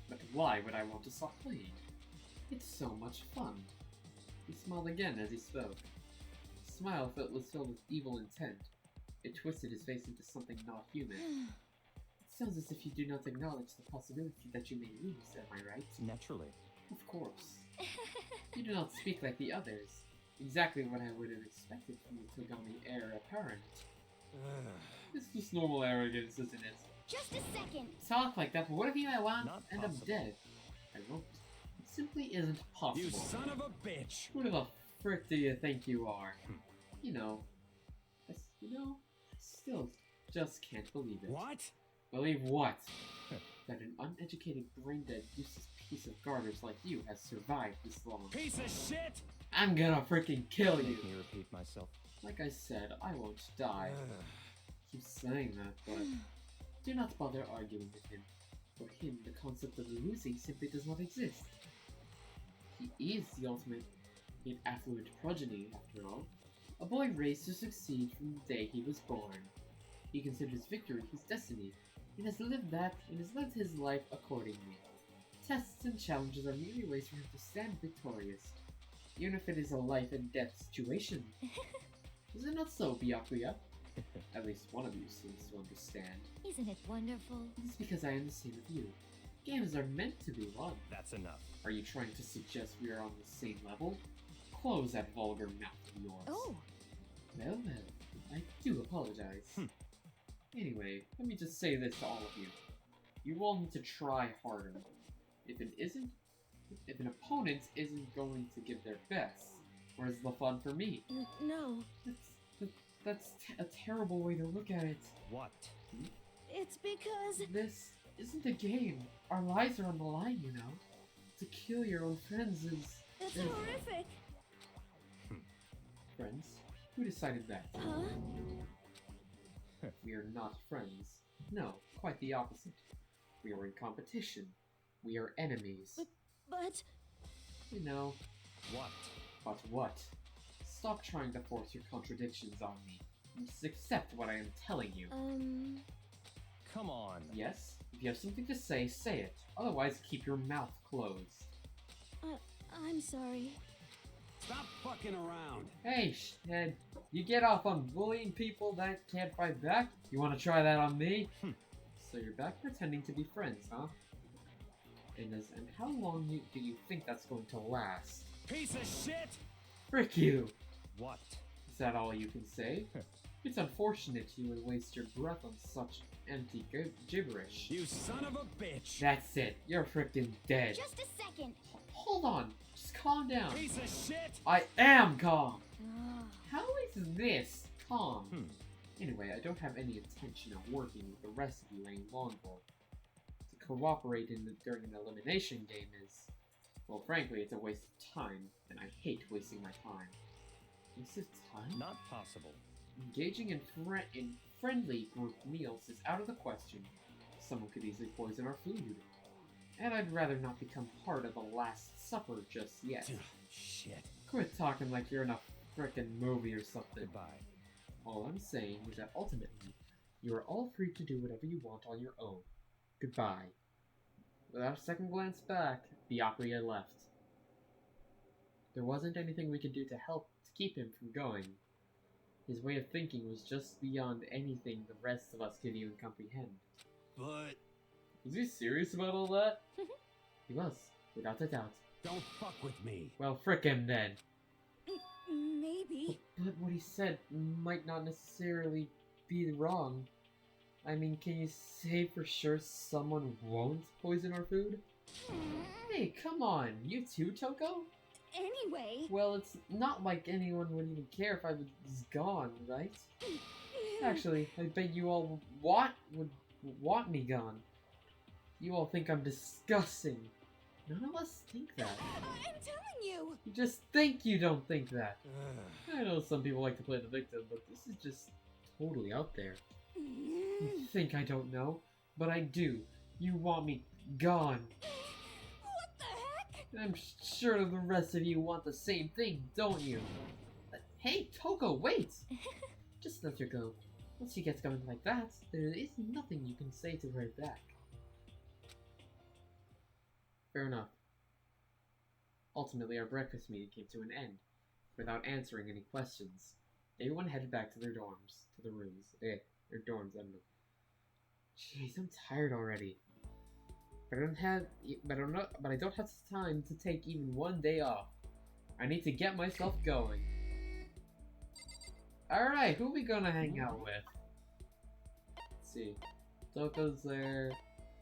But why would I want to stop playing? It's so much fun. He smiled again as he spoke. His smile was filled with evil intent. It twisted his face into something not human. It sounds as if you do not acknowledge the possibility that you may lose, am I right? Naturally. Of course. You do not speak like the others. Exactly what I would have expected from the Togami heir apparent. It's just normal arrogance, isn't it? Just a second. Talk like that, but what if you want Not end up possible. dead? I won't. It simply isn't possible. You son of a bitch! Who the frick do you think you are? You know, I still just can't believe it. What? Believe what? That an uneducated, brain-dead, useless piece of garbage like you has survived this long. Piece of shit! I'm gonna freaking kill you! Make me repeat myself. Like I said, I won't die. Keep saying that, but do not bother arguing with him. For him, the concept of losing simply does not exist. He is the ultimate in affluent progeny, after all. A boy raised to succeed from the day he was born. He considers victory his destiny, and has lived his life accordingly. Tests and challenges are merely ways for him to stand victorious, even if it is a life and death situation. Is it not so, Byakuya? At least one of you seems to understand. Isn't it wonderful? It is because I am the same with you. Games are meant to be won. That's enough. Are you trying to suggest we are on the same level? Close that vulgar mouth of yours. Oh, Well, I do apologize. Anyway, let me just say this to all of you. You all need to try harder. If an opponent isn't going to give their best, where's the fun for me? no. That's a terrible way to look at it. What? It's because... This isn't a game. Our lives are on the line, you know. To kill your own friends is... It's is- horrific. Friends? Who decided that? Huh? We are not friends. No, quite the opposite. We are in competition. We are enemies. But... You know, What? but what? Stop trying to force your contradictions on me. Just accept what I am telling you. Come on. Yes? If you have something to say, say it. Otherwise, keep your mouth closed. I'm sorry. Stop fucking around! Hey, shithead. You get off on bullying people that can't fight back? You want to try that on me? So you're back pretending to be friends, huh? And how long do you think that's going to last? Piece of shit! Frick you! What? Is that all you can say? It's unfortunate you would waste your breath on such empty gibberish. You son of a bitch! That's it. You're frickin' dead. Just a second. Hold on. Just calm down. Piece of shit! I am calm. Ah, How is this calm? Hmm. Anyway, I don't have any intention of working with the rest of you any longer. To cooperate during an elimination game is, well, frankly, it's a waste of time, and I hate wasting my time. Waste of time? Not possible. Engaging in friendly group meals is out of the question. Someone could easily poison our food. And I'd rather not become part of the Last Supper just yet. Shit. Quit talking like you're in a frickin' movie or something. Goodbye. All I'm saying is that ultimately, you are all free to do whatever you want on your own. Goodbye. Without a second glance back, Byakuya left. There wasn't anything we could do to help to keep him from going. His way of thinking was just beyond anything the rest of us could even comprehend. But Was he serious about all that? He was, without a doubt. Don't fuck with me. Well, frick him then. Maybe. But what he said might not necessarily be wrong. I mean, can you say for sure someone won't poison our food? Hey, come on, you too, Toko? Anyway. Well, it's not like anyone would even care if I was gone, right? Actually, I bet you all would want me gone. You all think I'm disgusting. None of us think that. I'm telling you. You just think you don't think that. I know some people like to play the victim, but this is just totally out there. You think I don't know, but I do. You want me gone. What the heck? I'm sure the rest of you want the same thing, don't you? Hey, Toko, wait! Just let her go. Once she gets going like that, there is nothing you can say to her back. Fair enough. Ultimately, our breakfast meeting came to an end, without answering any questions. Everyone headed back to their dorms, to their rooms. Their dorms, I don't know. Jeez, I'm tired already. But I don't have time to take even one day off. I need to get myself going. Alright, who are we gonna hang out with? Let's see. Toko's there.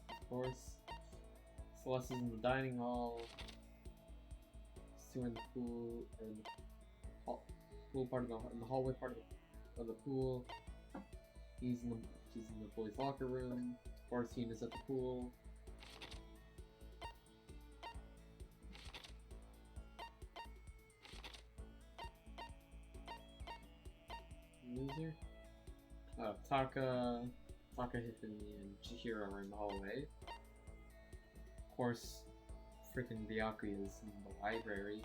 Of course. Celeste is in the dining hall. Stu in the pool, or in the pool part of in the hallway part of the pool. She's in the boys' locker room. Fortune is at the pool. Loser. Oh, Taka, Hifumi, and Chihiro are in the hallway. Of course, freaking Byakuya is in the library.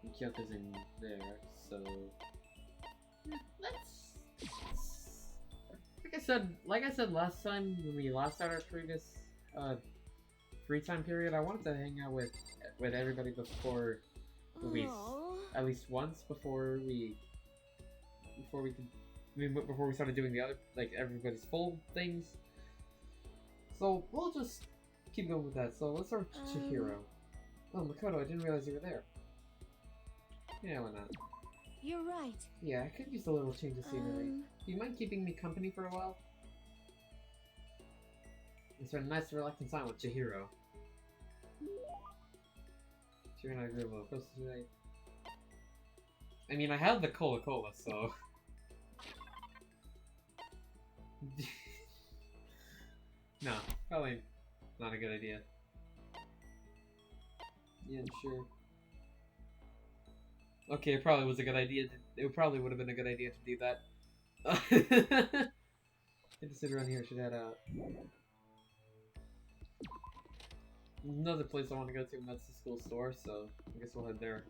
And Kyoko's in there, so let's like I said last time when we last had our previous free time period, I wanted to hang out with everybody before we at least once before we started doing the other, like, everybody's full things. So we'll just keep going with that. So let's start with Chihiro. Oh, Makoto, I didn't realize you were there. Yeah, why not? You're right. Yeah, I could use a little change of scenery. Do you mind keeping me company for a while? It's been nice to relax in time with Chihiro. Chihiro and I grew a little closer today. I mean, I had the Cola-Cola, so... No, probably not a good idea. Yeah, I'm sure. Okay, it probably was a good idea. It probably would have been a good idea to do that. I just sit around here. Should have another place I want to go to, and that's the school store. So I guess we'll head there.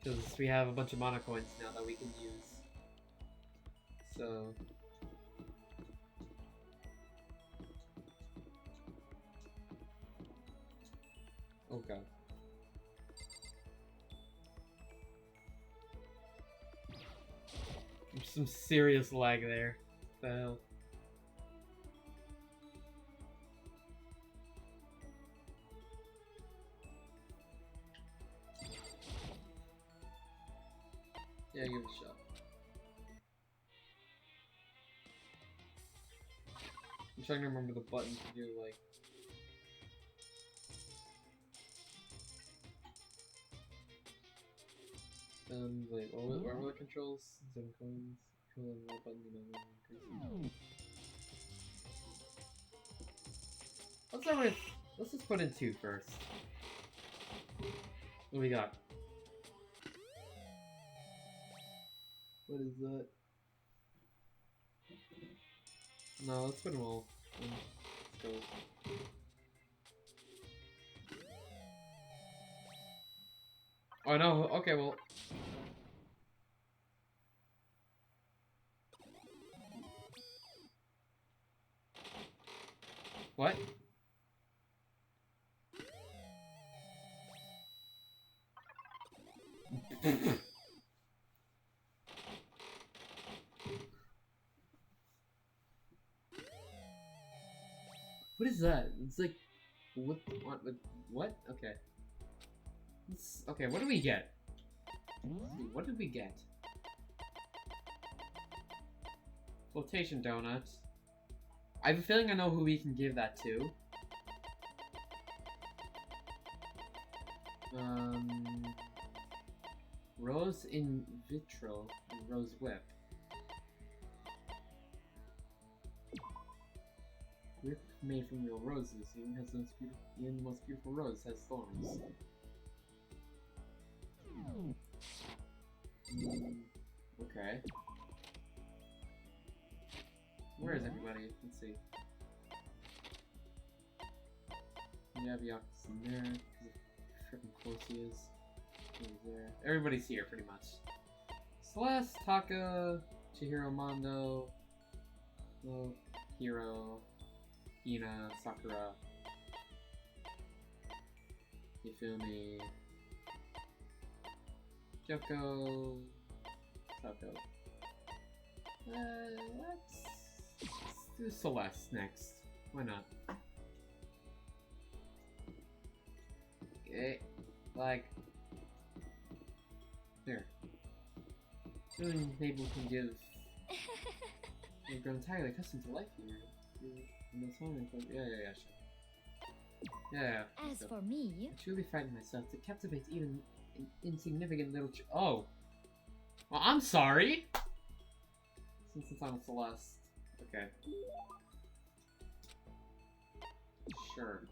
Because we have a bunch of mana coins now that we can use. So... Oh god. There's some serious lag there. What the hell? Yeah, give it a shot. I'm trying to remember the button to do, like... wait, what were the controls? Some coins, control and that button, increase. Let's start with, let's just put in 2 first. What do we got? What is that? No, let's put them all in. Let's go. Oh no, okay, well... What? What is that? It's like, what? Okay. Okay, what do we get? Let's see, what did we get? Flotation donuts. I have a feeling I know who we can give that to. Rose in vitro and Rose whip. Whip made from real roses. Even has those beautiful, even the most beautiful rose has thorns. Okay. Where is everybody? Let's see. Yeah, Byaku's in there. Freaking course he is. He's there. Everybody's here, pretty much. Celeste, Taka, Chihiro, Mondo, Hiro, Hina, Sakura, Hifumi, Kyoko, Sako. Let's do Celeste next. Why not? Okay, like, there. Feeling maybe we can give. We've grown entirely accustomed to life here. In this moment, yeah, sure. Yeah. As for me, I truly frightened myself to captivate even an insignificant little oh. Well, I'm sorry! Since it's on a Celeste. Okay. Sure.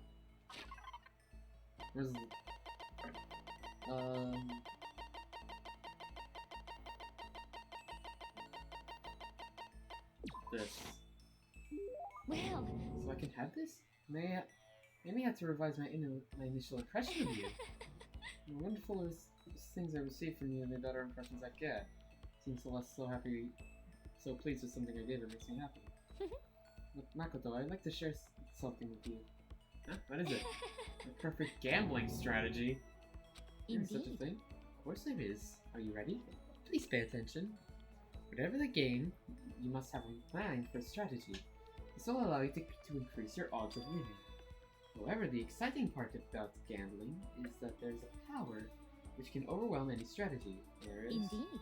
Where's the... This. well, So I can have this? May I have to revise my initial impression of you. The wonderful things I receive from you, the better impressions I get. Seems Celeste so happy, so pleased with something I did, it makes me happy. Look, Makoto, I'd like to share something with you. Huh? What is it? A perfect gambling strategy. There's such a thing? Of course there is. Are you ready? Please pay attention. Whatever the game, you must have a mind for strategy. This will allow you to increase your odds of winning. However, the exciting part about gambling is that there's a power which can overwhelm any strategy. indeed.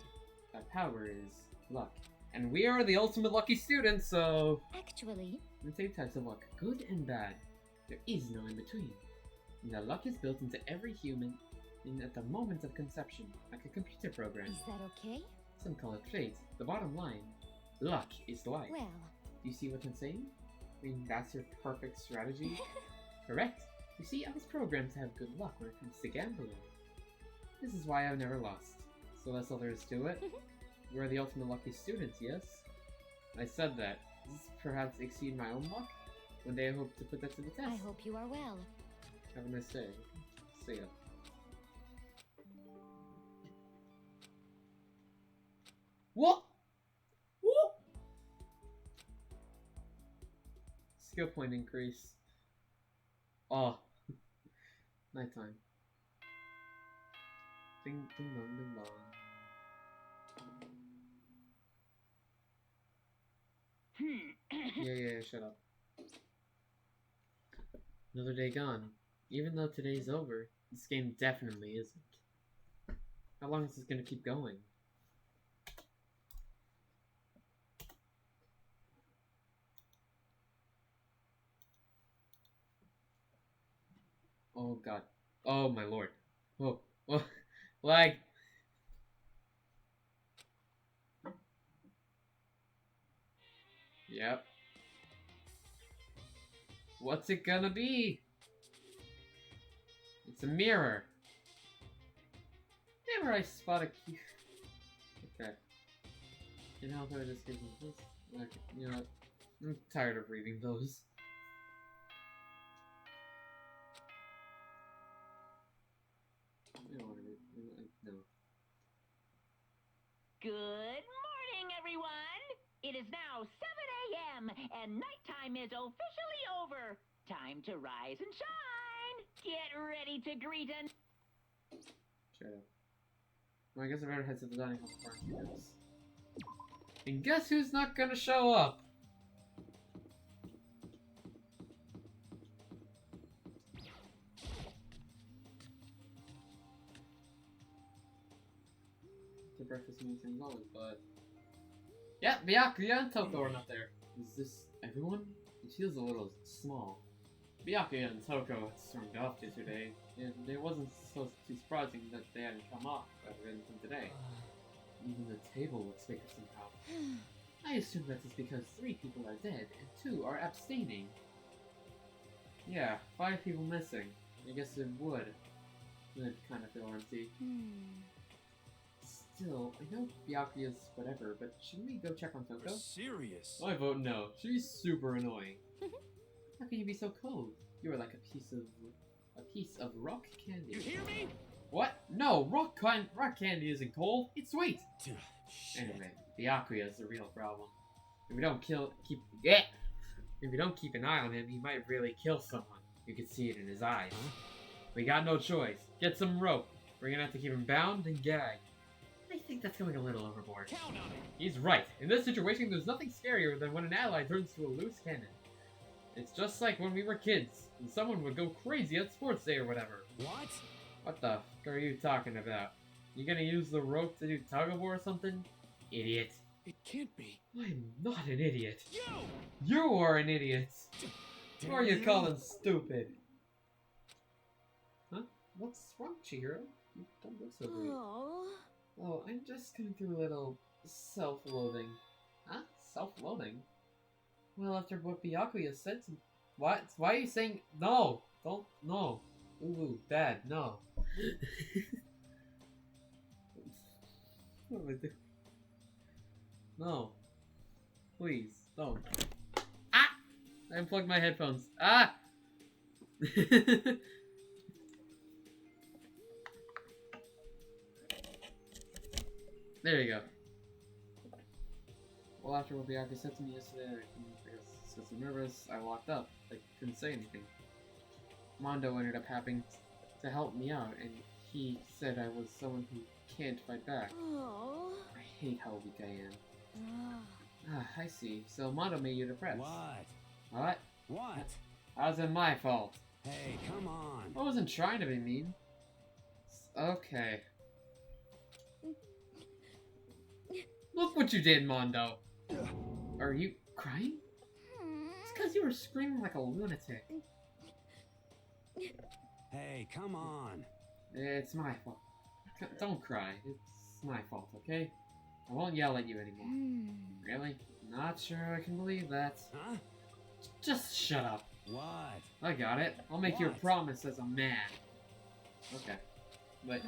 That power is luck. And we are the ultimate lucky students, so... Actually, There are two types of luck, good and bad. There is no in between. And that luck is built into every human at the moment of conception, like a computer program. is that okay? Some call it fate. The bottom line, luck is life. Well, Do you see what I'm saying? I mean, that's your perfect strategy? Correct. You see, I was programmed to have good luck when it comes to gambling. This is why I've never lost. So that's all there is to it. You are the ultimate lucky students, yes? I said that. Does this perhaps exceed my own luck? One day I hope to put that to the test. I hope you are well. Have a nice day. See ya. What? What? Skill point increase. Oh. Nighttime. Ding ding dong ding dong. Yeah, shut up. Another day gone. Even though today's over, this game definitely isn't. How long is this gonna keep going? Oh god. Oh my lord. Whoa. Whoa. Lag. Yep. What's it gonna be? It's a mirror. Never I spot a key. Okay. You know if I just give them this? Okay, you know what? I'm tired of reading those. I don't want to read. No. Good morning, everyone! It is now 7 a.m. and nighttime is officially over. Time to rise and shine! Get ready to greet an... Shut up. Well, I guess I better head to the dining hall before I forget. And guess who's not gonna show up? the breakfast meeting as always, but... Yeah, Byakuya and Toko are not there. Is this everyone? It feels a little small. Byakuya and Toko had stormed off yesterday, and it wasn't so too surprising that they hadn't come off until today. Even the table looks bigger somehow. I assume that is because 3 people are dead, and 2 are abstaining. Yeah, 5 people missing. I guess it would kind of feel empty. Still, I know Byakuya's whatever, but shouldn't we go check on Toko? You're serious? I vote no. She's super annoying. How can you be so cold? You are like a piece of rock candy. You hear me? What? No, rock candy isn't cold. It's sweet. Shit. Anyway, Byakuya is the real problem. If we don't keep an eye on him, he might really kill someone. You can see it in his eyes. We got no choice. Get some rope. We're gonna have to keep him bound and gagged. I think that's going a little overboard. Count on it. He's right. In this situation, there's nothing scarier than when an ally turns to a loose cannon. It's just like when we were kids, and someone would go crazy at sports day or whatever. What? What the f are you talking about? You gonna use the rope to do tug-of-war or something? Idiot. It can't be. I'm not an idiot. You! You are an idiot! Who are you calling stupid? Huh? What's wrong, Chihiro? You don't look so great. Oh, I'm just going through a little self-loathing. Huh? Self-loathing? Well, after what Byakuya said to... What? Why are you saying... No! Don't... No. Ooh, bad. No. What am I doing? No. Please, don't. Ah! I unplugged my headphones. Ah! There you go. Well, after what Byakuya said to me yesterday, I was so nervous, I locked up. I couldn't say anything. Mondo ended up having to help me out, and he said I was someone who can't fight back. I hate how weak I am. Ah, I see. So Mondo made you depressed. What? What? What? How's it my fault? Hey, come on. I wasn't trying to be mean. Okay. Look what you did, Mondo. Are you crying? It's because you were screaming like a lunatic. Hey, come on. It's my fault. Don't cry. It's my fault, okay? I won't yell at you anymore. Really? Not sure I can believe that. Huh? Just shut up. What? I got it. I'll make you a What? promise as a man. Okay. Wait,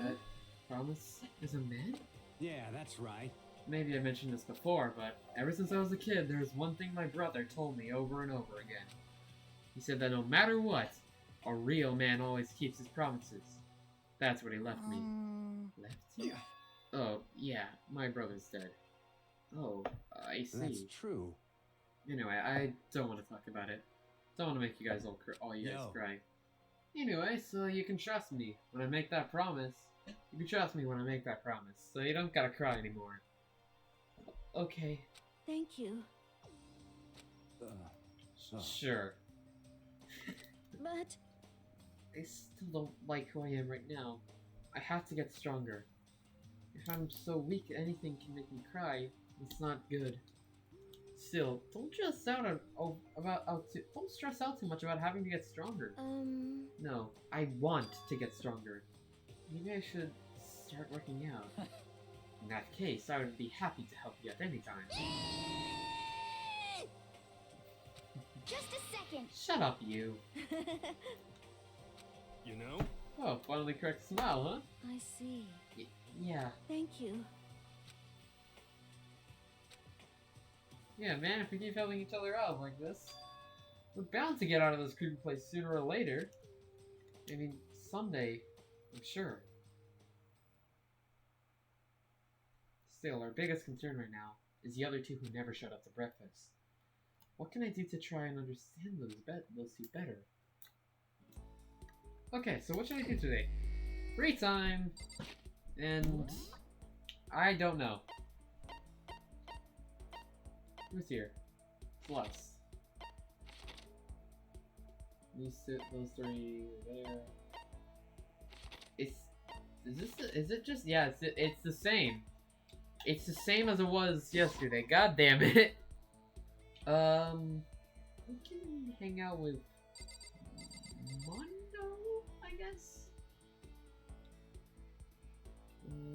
promise as a man? Yeah, that's right. Maybe I mentioned this before, but ever since I was a kid, there's one thing my brother told me over and over again. He said that no matter what, a real man always keeps his promises. That's what he left me. Left you? Oh, yeah, my brother's dead. Oh, I see. That's true. Anyway, I don't want to talk about it. Don't want to make you guys all you guys cry. Anyway, so you can trust me when I make that promise. You can trust me when I make that promise, so you don't gotta cry anymore. Okay. Thank you. Sure. But I still don't like who I am right now. I have to get stronger. If I'm so weak anything can make me cry, it's not good. Still, don't stress out too much about having to get stronger. No, I want to get stronger. Maybe I should start working out. In that case, I would be happy to help you at any time. just a second. Shut up, you. You know? Oh, finally correct smile, huh? I see. Yeah. Thank you. Yeah, man, if we keep helping each other out like this, we're bound to get out of this creepy place sooner or later. I mean, someday, I'm sure. Still, our biggest concern right now is the other 2 who never showed up to breakfast. What can I do to try and understand those 2 better? Okay, so what should I do today? Free time! And I don't know. Who's here? Plus. Those 3 there. Is it just? Yeah, it's the same. It's the same as it was yesterday. God damn it. We can hang out with Mondo, I guess.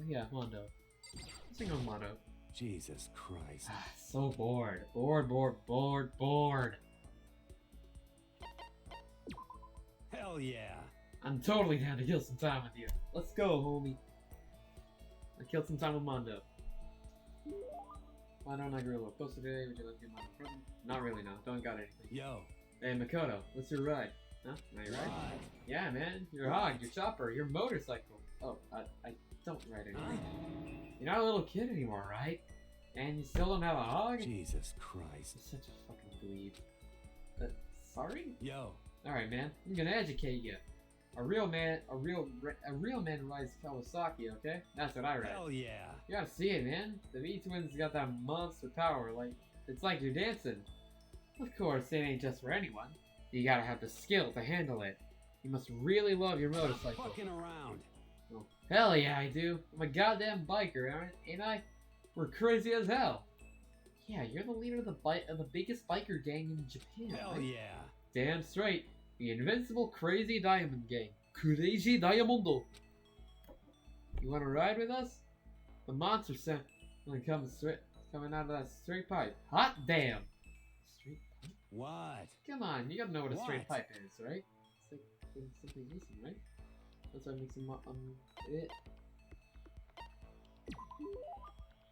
Yeah, Mondo. Let's hang out with Mondo. Jesus Christ. So bored. Bored. Hell yeah. I'm totally down to kill some time with you. Let's go, homie. I killed some time with Mondo. Why don't I grow a little closer today? Would you like to get Mondo a present? Not really, no. Don't got anything. Yo. Hey, Makoto, what's your ride? Huh? Am I right? What? Yeah, man. Your hog, your chopper, your motorcycle. Oh, I don't ride anymore. You're not a little kid anymore, right? And you still don't have a hog? Jesus Christ. You're such a fucking dweeb. Sorry? Yo. Alright, man. I'm gonna educate you. A real man rides Kawasaki, okay? That's what I ride. Hell yeah. You gotta see it, man. The V-Twins got that monster power, like, it's like you're dancing. Of course, it ain't just for anyone. You gotta have the skill to handle it. You must really love your Stop motorcycle. fucking around. Oh, hell yeah, I do. I'm a goddamn biker, ain't I? We're crazy as hell. Yeah, you're the leader of the biggest biker gang in Japan, Hell right? yeah. Damn straight. The invincible crazy diamond gang. Crazy Diamondo. You wanna ride with us? The monster scent coming out of that straight pipe. Hot damn! Straight pipe? What? Come on, you gotta know what a straight What? pipe is, right? It's like something decent, right? That's why it makes them it.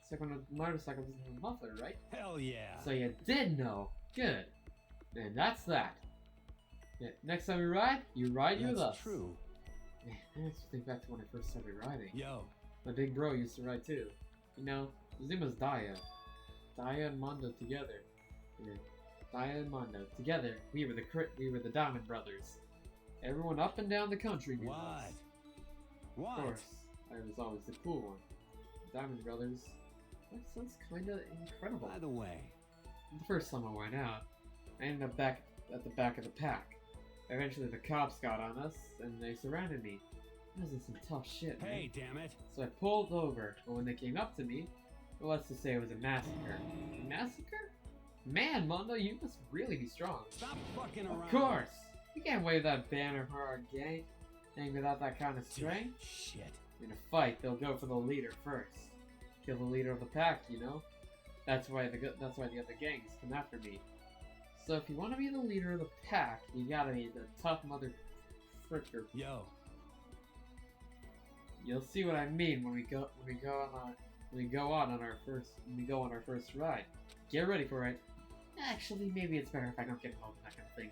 It's like when a motorcycle doesn't have a muffler, right? Hell yeah. So you did know. Good. And that's that. Yeah, next time you ride with us. That's true. Man, that makes me think back to when I first started riding. Yo. My big bro used to ride too. You know, his name was Daya. Daya and Mondo together. Yeah. Daya and Mondo together. We were the Diamond Brothers. Everyone up and down the country knew What? us. What? Of course, I was always the cool one. Diamond Brothers. That sounds kinda incredible. By the way. The first time I went out, I ended up back at the back of the pack. Eventually the cops got on us, and they surrounded me. I was in some tough shit, man. Hey, damn it. So I pulled over, but when they came up to me, well, let's just say it was a massacre. A massacre? Man, Mondo, you must really be strong. Stop fucking around. Of course! You can't wave that banner for our gang without that kind of strength. Shit. In a fight, they'll go for the leader first. Kill the leader of the pack, you know? That's why the other gangs come after me. So if you want to be the leader of the pack, you gotta be the tough mother fricker. Yo. You'll see what I mean when we go on our first ride. Get ready for it. Actually, maybe it's better if I don't get involved in that kind of thing.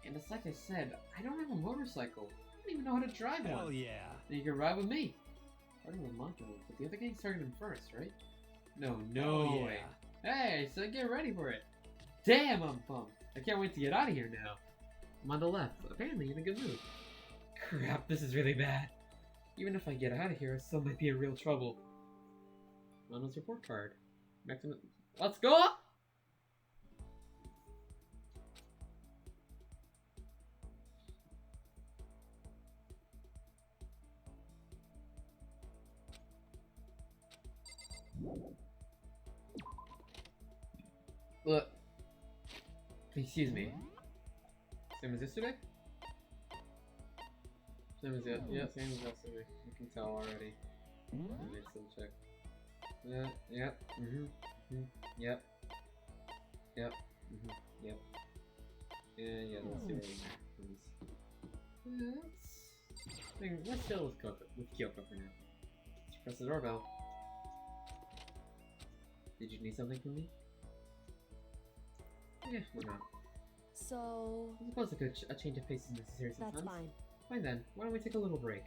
And it's like I said, I don't have a motorcycle. I don't even know how to drive Hell one. yeah. Then you can ride with me. Riding with Mondo, but the other gangs targeted him first, right? No Hell yeah. way. Hey, so get ready for it. Damn, I'm pumped. I can't wait to get out of here now. Mondo left, apparently in a good mood. Crap, this is really bad. Even if I get out of here, I still might be in real trouble. Mondo's report card. Let's go! Look. Excuse me. Same as yesterday? Same as yeah, same as yesterday. You can tell already. Let me still check. Yep. Yep. Yep. Yep. Yeah, let's see what we have. Let's chill with Kyoko for now. Let's press the doorbell. Did you need something from me? Yeah, why not? So, I suppose a change of pace is necessary sometimes. that's fine. Fine then, why don't we take a little break?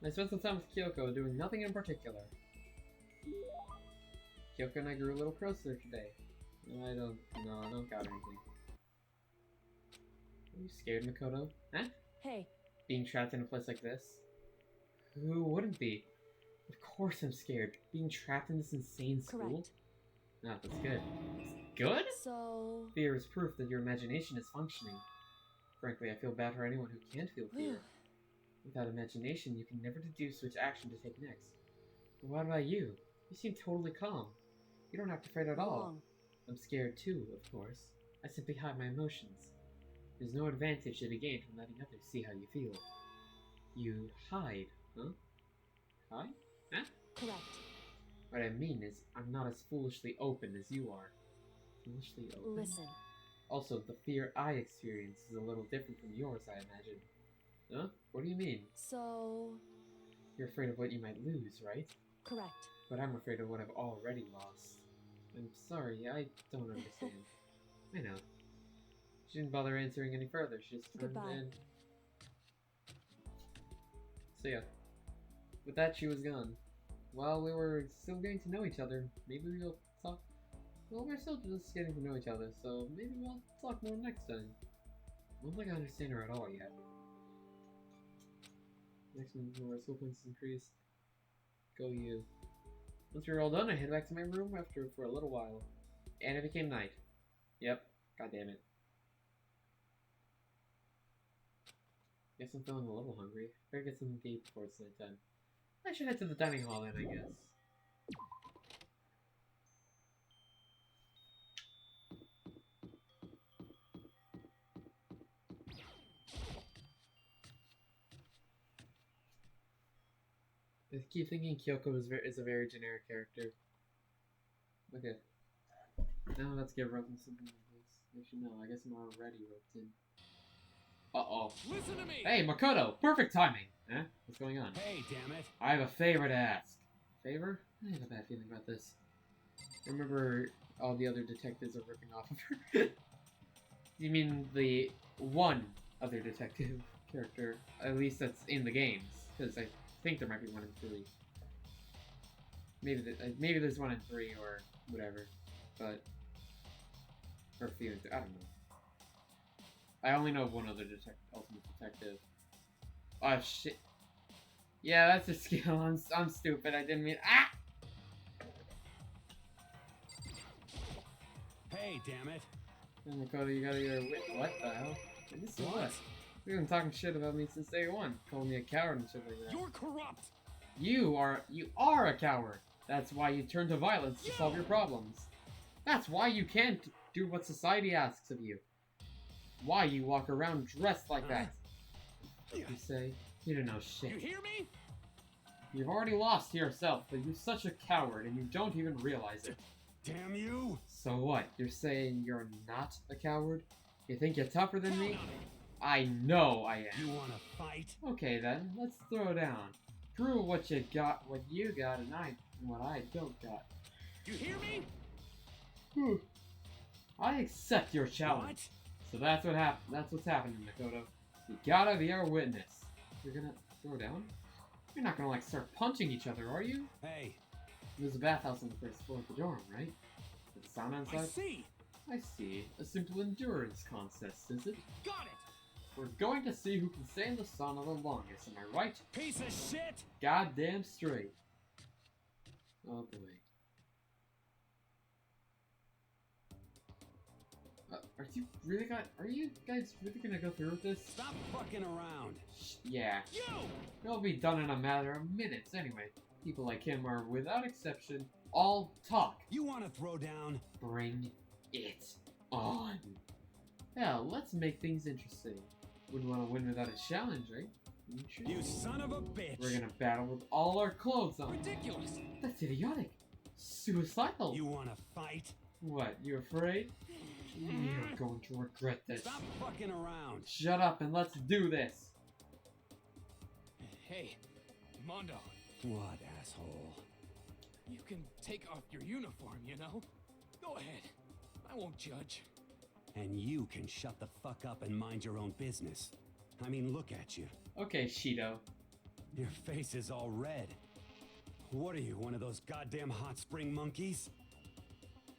I spent some time with Kyoko doing nothing in particular. Kyoko and I grew a little closer today. I don't got anything. Are you scared, Makoto? Huh? Hey, Being trapped in a place like this? Who wouldn't be? Of course I'm scared. Being trapped in this insane school? correct. Ah, that's good. Good? So, Fear is proof that your imagination is functioning. Frankly, I feel bad for anyone who can't feel fear. Without imagination, you can never deduce which action to take next. What about you? You seem totally calm. You don't have to fight at all. Wrong. I'm scared too, of course. I simply hide my emotions. There's no advantage to be gained from letting others see how you feel. You hide, huh? Hide? Huh? Correct. What I mean is, I'm not as foolishly open as you are. Foolishly open? Listen. Also, the fear I experience is a little different from yours, I imagine. Huh? What do you mean? So... You're afraid of what you might lose, right? Correct. But I'm afraid of what I've already lost. I'm sorry, I don't understand. I know. She didn't bother answering any further. She just turned Goodbye. in. So yeah. With that, she was gone. While we were still getting to know each other, maybe we'll talk. Well, we're still just getting to know each other, so maybe we'll talk more next time. I don't think I understand her at all yet. Next one, our skill points increased. Go you. Once we were all done, I headed back to my room for a little while. And it became night. Yep. God damn it. Guess I'm feeling a little hungry. Better get something to eat before it's nighttime. I should head to the dining hall then, I guess. I keep thinking Kyoko is a very generic character. Okay. Now let's get roped in something like this. Actually, no, I guess I'm already roped in. Uh-oh. Listen to me! Hey, Makoto! Perfect timing! Huh? What's going on? Hey, damn it. I have a favor to ask. Favor? I have a bad feeling about this. Remember all the other detectives are ripping off of her? You mean the one other detective character, at least that's in the games? Because I think there might be 1 in 3. Maybe there's 1 in 3 or whatever, but or a few. I don't know. I only know of 1 other ultimate detective. Oh shit! Yeah, that's a skill. I'm stupid. I didn't mean. Ah! Hey, damn it. Oh, Makoto, you gotta get a what the hell? This is what? You've been talking shit about me since day 1, calling me a coward and shit like that. You're corrupt! You are a coward. That's why you turn to violence to solve your problems. That's why you can't do what society asks of you. Why you walk around dressed like that. You say, you don't know shit. You hear me? You've already lost to yourself, but you're such a coward and you don't even realize it. Damn you! So what? You're saying you're not a coward? You think you're tougher than me? I know I am. You wanna fight? Okay then, let's throw down. Prove what you got, and what I don't got. You hear me? Whew. I accept your challenge. What? So that's what happened. That's what's happening, Makoto. You gotta be our witness. You're gonna throw down? You're not gonna like start punching each other, are you? Hey, There's a bathhouse on the first floor of the dorm, right? With a sauna I inside? see! I see. A simple endurance contest, is it? Got it! We're going to see who can stay in the sauna the longest, am I right? piece of shit! Goddamn straight. Oh boy. Are you guys really gonna go through with this? Stop fucking around. Yeah. You! It'll be done in a matter of minutes anyway. People like him are, without exception, all talk. You wanna throw down? Bring it on. Hell, let's make things interesting. Wouldn't want to win without a challenge, right? You son of a bitch! We're gonna battle with all our clothes on. Ridiculous! That's idiotic. Suicidal. You wanna fight? What, you afraid? You're going to regret this. Stop fucking around. Shut up and let's do this. Hey, Mondo, What, asshole? you can take off your uniform, you know? Go ahead. I won't judge. And you can shut the fuck up and mind your own business. I mean, look at you. Okay, Shido. Your face is all red. What are you, one of those goddamn hot spring monkeys?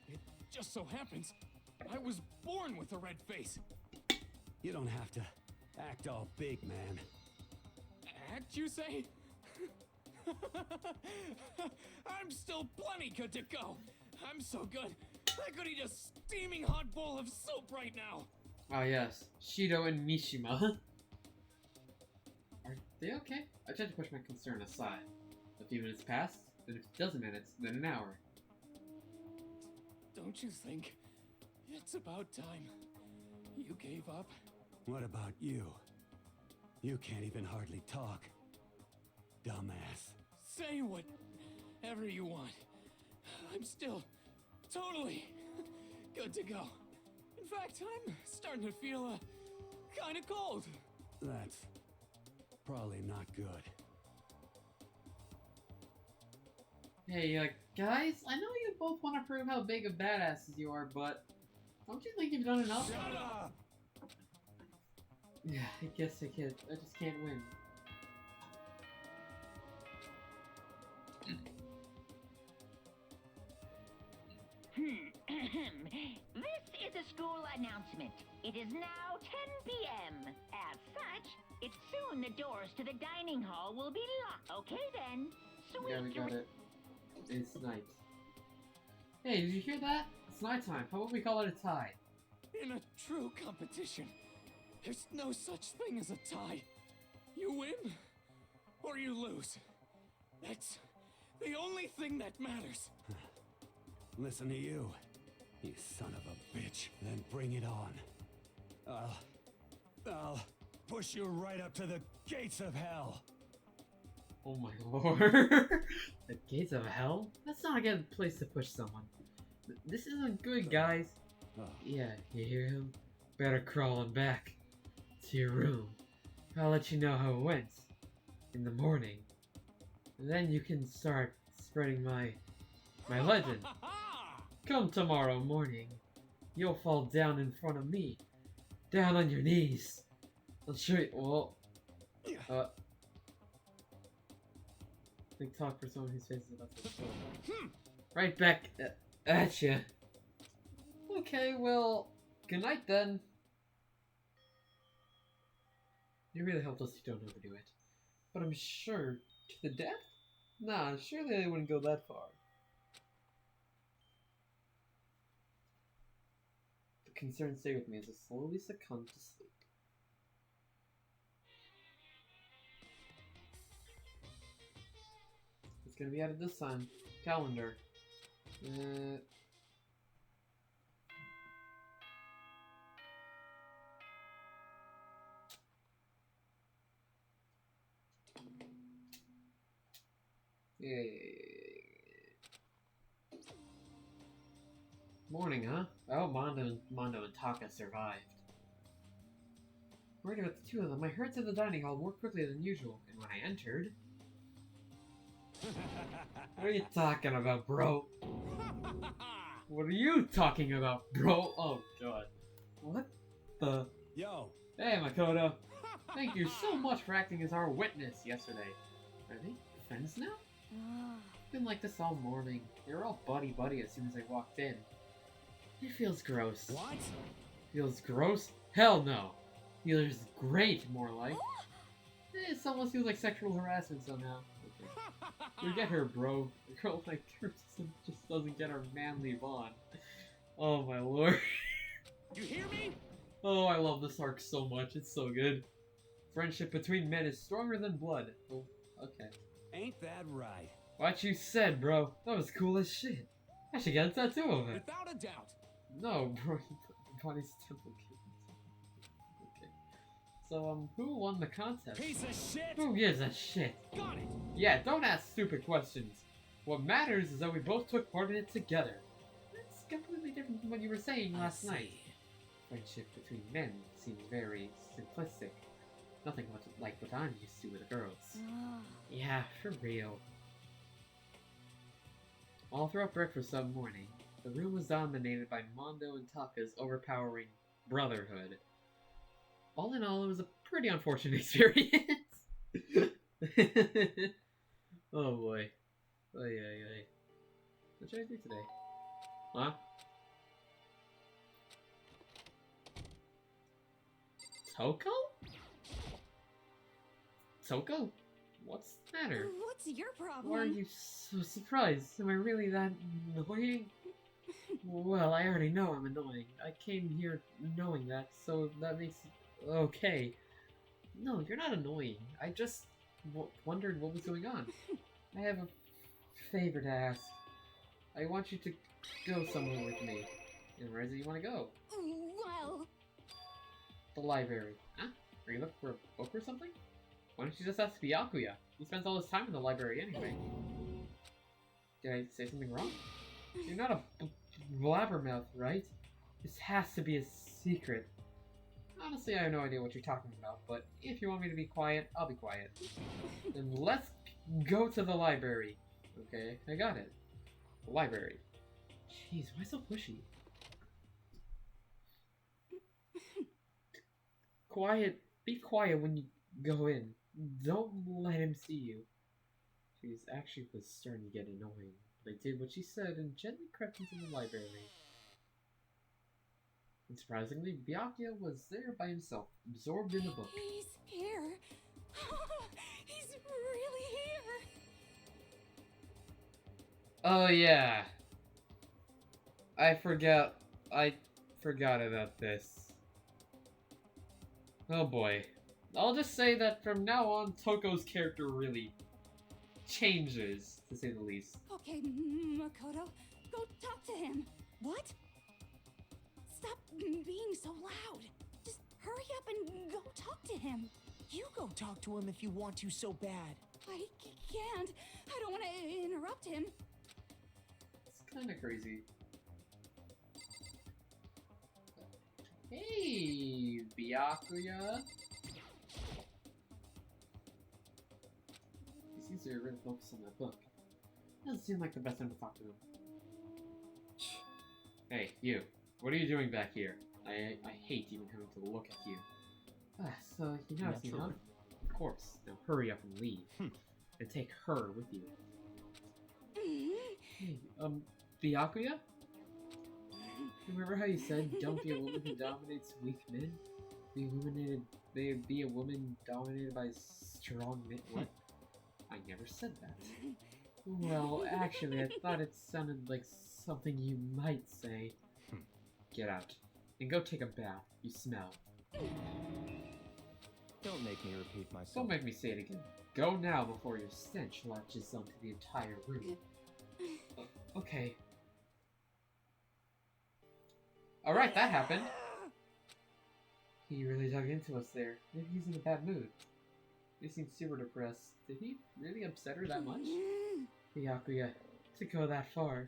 It just so happens I was born with a red face. You don't have to act all big, man. Act, you say? I'm still plenty good to go. I'm so good, I could eat a steaming hot bowl of soup right now. Oh yes, Shido and Mishima. Are they okay? I tried to push my concern aside. A few minutes passed, Then if it's a dozen minutes, then an hour. Don't you think it's about time you gave up? What about you? You can't even hardly talk. Dumbass. Say whatever you want. I'm still totally good to go. In fact, I'm starting to feel kind of cold. That's probably not good. Hey, guys, I know you both want to prove how big of badasses you are, but don't you think you've done enough? Shut up! Yeah, I guess I just can't win. This is a school announcement. It is now 10 p.m. As such, it's soon the doors to the dining hall will be locked. Okay then. Sweet Yeah, we got it. It's night. Hey, did you hear that? It's nighttime. How about we call it a tie? In a true competition, there's no such thing as a tie. You win or you lose. That's the only thing that matters. Listen to you, you son of a bitch. Then bring it on. I'll push you right up to the gates of hell. Oh my lord. The gates of hell? That's not a good place to push someone. This isn't good, guys. Oh. Yeah, you hear him? Better crawl on back to your room. I'll let you know how it went in the morning. And then you can start spreading my legend. Come tomorrow morning. You'll fall down in front of me. Down on your knees. I'll show you. Well, big talk for someone whose face is about to explode. Right back at you. Okay, well, good night then. You really helped us if you don't overdo it. But I'm sure to the death? Nah, surely they wouldn't go that far. The concern stay with me as I slowly succumb to sleep. It's gonna be added this time. Calendar. Morning, huh? Oh, Mondo and Taka survived. Worried about the two of them, I heard to the dining hall more quickly than usual, and when I entered... What are you talking about, bro? What are you talking about, bro? Oh, God. What the... Yo! Hey, Makoto. Thank you so much for acting as our witness yesterday. Are they friends now? Been like this all morning. They were all buddy-buddy as soon as I walked in. It feels gross. What? Feels gross? Hell no. Feels great, more like. It almost feels like sexual harassment somehow. Okay. Forget her, bro. A girl like her just doesn't get her manly bond. Oh my lord. You hear me? Oh, I love this arc so much. It's so good. Friendship between men is stronger than blood. Oh, okay. Ain't that right? What you said, bro. That was cool as shit. I should get a tattoo of it. Without a doubt. No, bro. Body's temple kid. Okay. So, who won the contest? Piece of shit! Who gives a shit? Got it. Yeah, don't ask stupid questions. What matters is that we both took part in it together. That's completely different from what you were saying last night. Friendship between men seems very simplistic. Nothing much like what I'm used to with girls. Yeah, for real. All throughout breakfast that morning, the room was dominated by Mondo and Taka's overpowering brotherhood. All in all, it was a pretty unfortunate experience. Oh boy. Ay, ay, ay. What should I do today? Huh? Toko? Toko? What's the matter? What's your problem? Why are you so surprised? Am I really that annoying? Well, I already know I'm annoying. I came here knowing that, so that makes it okay. No, you're not annoying. I just wondered what was going on. I have a favor to ask. I want you to go somewhere with me. And where is it you want to go? Well, The library. Huh? Are you looking for a book or something? Why don't you just ask Byakuya? He spends all his time in the library anyway. Did I say something wrong? You're not a blabbermouth, right? This has to be a secret. Honestly, I have no idea what you're talking about, but if you want me to be quiet, I'll be quiet. Then let's go to the library. Okay, I got it. The library. Jeez, why so pushy? Quiet. Be quiet when you go in. Don't let him see you. She actually was starting to get annoying. But I did what she said and gently crept into the library. And surprisingly, Byakuya was there by himself, absorbed in the book. he's here. He's really here. Oh yeah. I forgot about this. Oh boy. I'll just say that from now on, Toko's character really changes, to say the least. Okay, Makoto, go talk to him. What? Stop being so loud. Just hurry up and go talk to him. You go talk to him if you want to so bad. I can't. I don't want to interrupt him. It's kind of crazy. Hey, Byakuya. He seems to be really focused on that book. Doesn't seem like the best time to talk to him. Hey, you. What are you doing back here? I hate even having to look at you. So you know it's not. Of course. Now hurry up and leave. And take her with you. Hey, Byakuya? Remember how you said, don't be a woman who dominates weak men? Be a woman dominated by strong men? What? I never said that. Well, actually, I thought it sounded like something you might say. Get out. And go take a bath. You smell. Don't make me repeat myself. Don't make me say it again. Go now before your stench latches onto the entire room. Okay. Alright, that happened. He really dug into us there. Maybe he's in a bad mood. He seems super depressed. Did he really upset her that much? Byakuya, to go that far.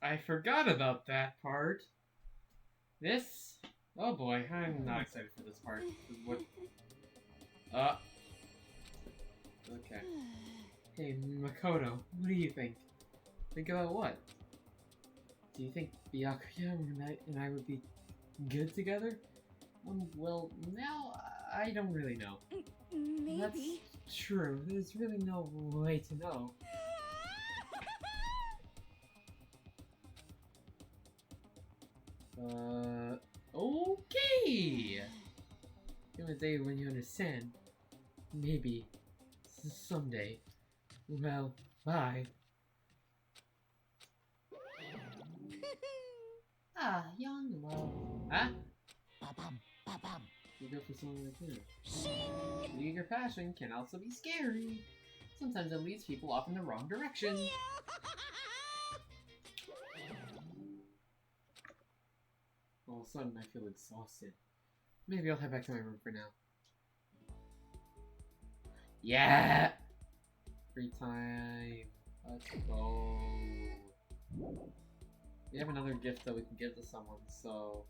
I forgot about that part. This... Oh boy, I'm not excited for this part. What... Okay. Hey, Makoto, what do you think? Think about what? Do you think Byakuya and I would be good together? Well, now, I don't really know. Maybe. That's true. There's really no way to know. Okay! In a day when you understand. Maybe. Someday. Well, bye. Ah, young love. Huh? Ba-bum, ba-bum. You go for something like this. Eager passion can also be scary. Sometimes it leads people off in the wrong direction. All of a sudden, I feel exhausted. Maybe I'll head back to my room for now. Yeah! Free time. Let's go. We have another gift that we can give to someone, so...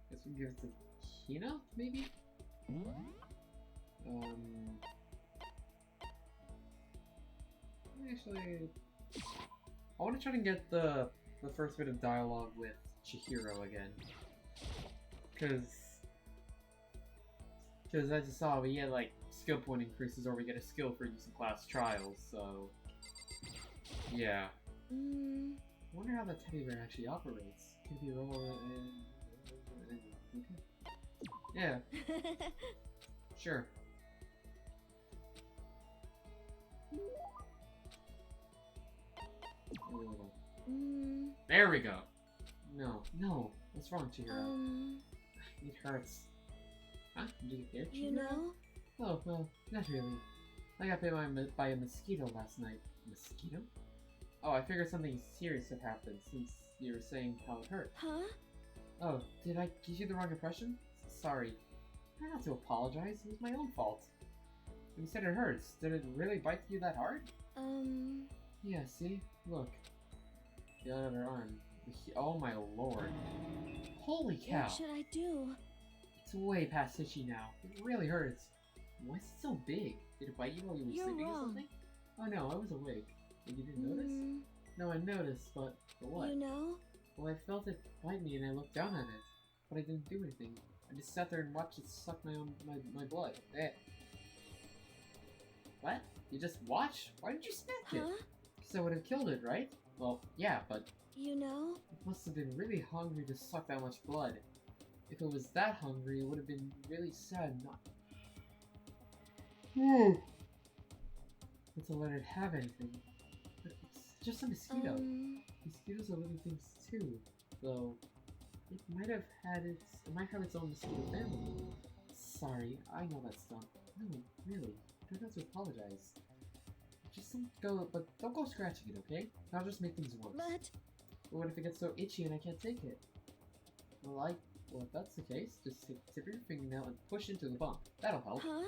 I guess we can give it to Hina, maybe? Actually... I want to try to get the first bit of dialogue with Chihiro again. Because I just saw we get like skill point increases or we get a skill for using class trials, so yeah. I wonder how the teddy bear actually operates. Could you roll it in? Yeah. Sure. There we go. No. What's wrong, Chihiro? It hurts. Huh? Did you get You know? Oh, well, not really. I got bit by a mosquito last night. Mosquito? Oh, I figured something serious had happened since you were saying how it hurt. Huh? Oh, did I give you the wrong impression? Sorry. Try not to apologize. It was my own fault. You said it hurts. Did it really bite you that hard? Yeah, see? Look. The other arm. Oh my lord. Holy cow. What should I do? It's way past itchy now. It really hurts. Why is it so big? Did it bite you while you were You're sleeping or wrong. something? Oh no, I was awake. You didn't notice? No, I noticed, but what? You know? Well, I felt it bite me and I looked down at it. But I didn't do anything. I just sat there and watched it suck my blood. Eh. What? You just watched? Why didn't you smack it? Huh? Because I would have killed it, right? Well, yeah, but You know? it must have been really hungry to suck that much blood. If it was that hungry, it would have been really sad not to let it have anything. But it's just a mosquito. Mosquitoes are living things too, though it might have its own mosquito family. Sorry, I know that's dumb. No, really, don't have to apologize. Just don't go scratching it, okay? That'll just make things worse. But But what if it gets so itchy and I can't take it? Well, if that's the case, just tip your fingernail and push into the bump. That'll help. huh?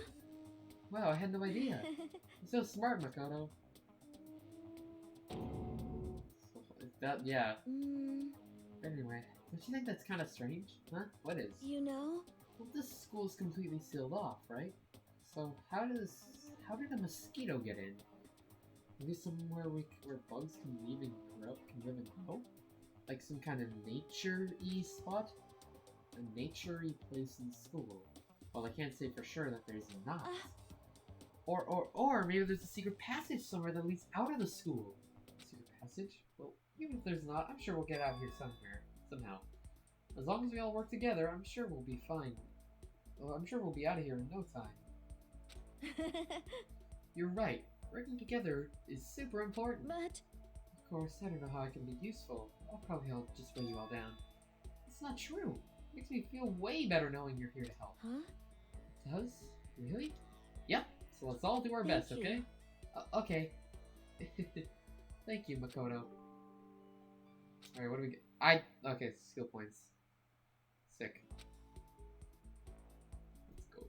Wow, I had no idea. You're so smart, Makoto. Yeah. Anyway, don't you think that's kind of strange? Huh? What is? You know? Well, this school's completely sealed off, right? So how did a mosquito get in? Maybe somewhere where bugs can live and grow? Like some kind of nature-y spot? A nature-y place in school. Well, I can't say for sure that there's not. Or maybe there's a secret passage somewhere that leads out of the school. Secret passage? Well, even if there's not, I'm sure we'll get out of here somehow. As long as we all work together, I'm sure we'll be fine. Well, I'm sure we'll be out of here in no time. You're right. Working together is super important. But Of course, I don't know how I can be useful. I'll probably help just weigh you all down. It's not true. It makes me feel way better knowing you're here to help. huh? It does? Really? Yep. So let's all do our Thank best, you. okay? Okay. Thank you, Makoto. Alright, what do we get? Okay, skill points. Sick. Let's go.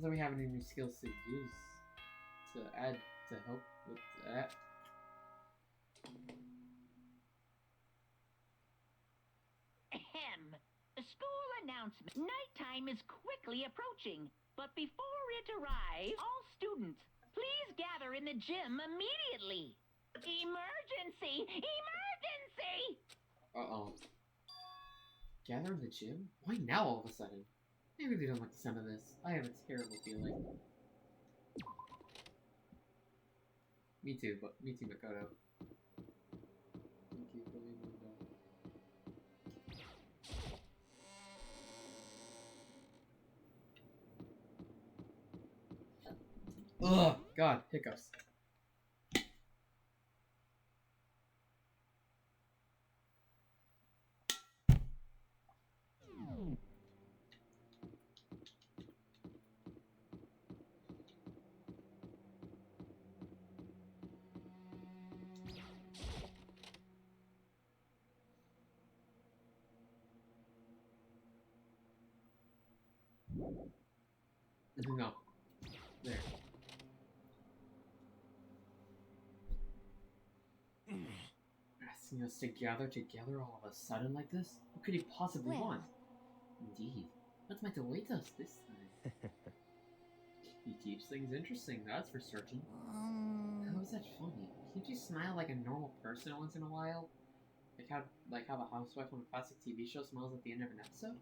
So we have any new skills to use to add to help with that? Ahem. The school announcement. Nighttime is quickly approaching. But before it arrives, all students, please gather in the gym immediately. Emergency! Emergency! Uh-oh. Gather in the gym? Why now all of a sudden? I really don't like the sound of this. I have a terrible feeling. Me too, Makoto. Thank you for leaving that. Ugh! God, hiccups. No. There. Asking us to gather together all of a sudden like this? What could he possibly Well. want? Indeed. What might await us this time? He keeps things interesting, that's for certain. How is that funny? Can't you smile like a normal person once in a while? Like how the housewife on a classic TV show smiles at the end of an episode?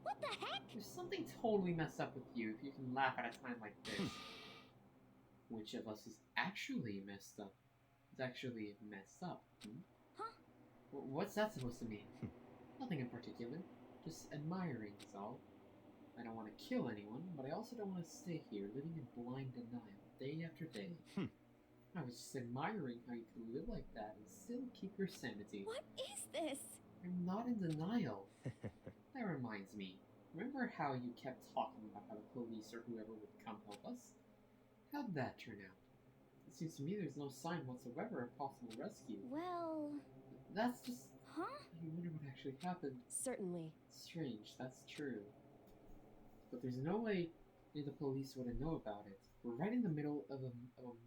What the heck? There's something totally messed up with you if you can laugh at a time like this. Which of us is actually messed up? Is actually messed up? Huh? What's that supposed to mean? Nothing in particular. Just admiring is all. I don't want to kill anyone, but I also don't want to stay here living in blind denial day after day. I was just admiring how you could live like that and still keep your sanity. What is this? I'm not in denial. That reminds me. Remember how you kept talking about how the police or whoever would come help us? How'd that turn out? It seems to me there's no sign whatsoever of possible rescue. Well... That's just... Huh? I wonder what actually happened. Certainly. Strange, that's true. But there's no way the police wouldn't know about it. We're right in the middle of a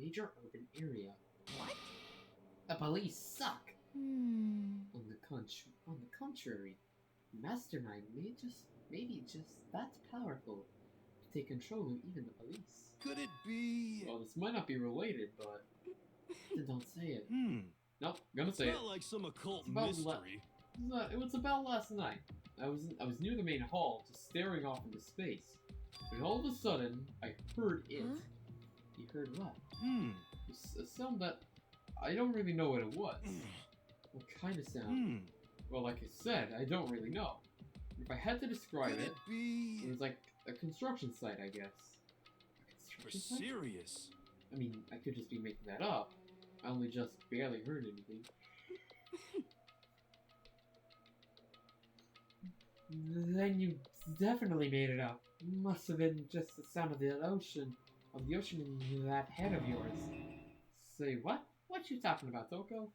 major urban area. What? The police suck! Hmm... On the contrary, Mastermind maybe just that powerful to take control of even the police. Could it be? Well, this might not be related, but don't say it. Nope, gonna It's say it. not like some occult It's about mystery. It was about last night. I was near the main hall, just staring off into space. And all of a sudden, I heard it. Huh? You heard what? It's A sound that I don't really know what it was. What kind of sound? Well, like I said, I don't really know. If I had to describe Could it, it be? it was like a construction site, I guess. A You're construction site? serious? I mean, I could just be making that up. I only just barely heard anything. Then you definitely made it up. Must have been just the sound of the ocean in that head of yours. Say what? What you talking about, Toko?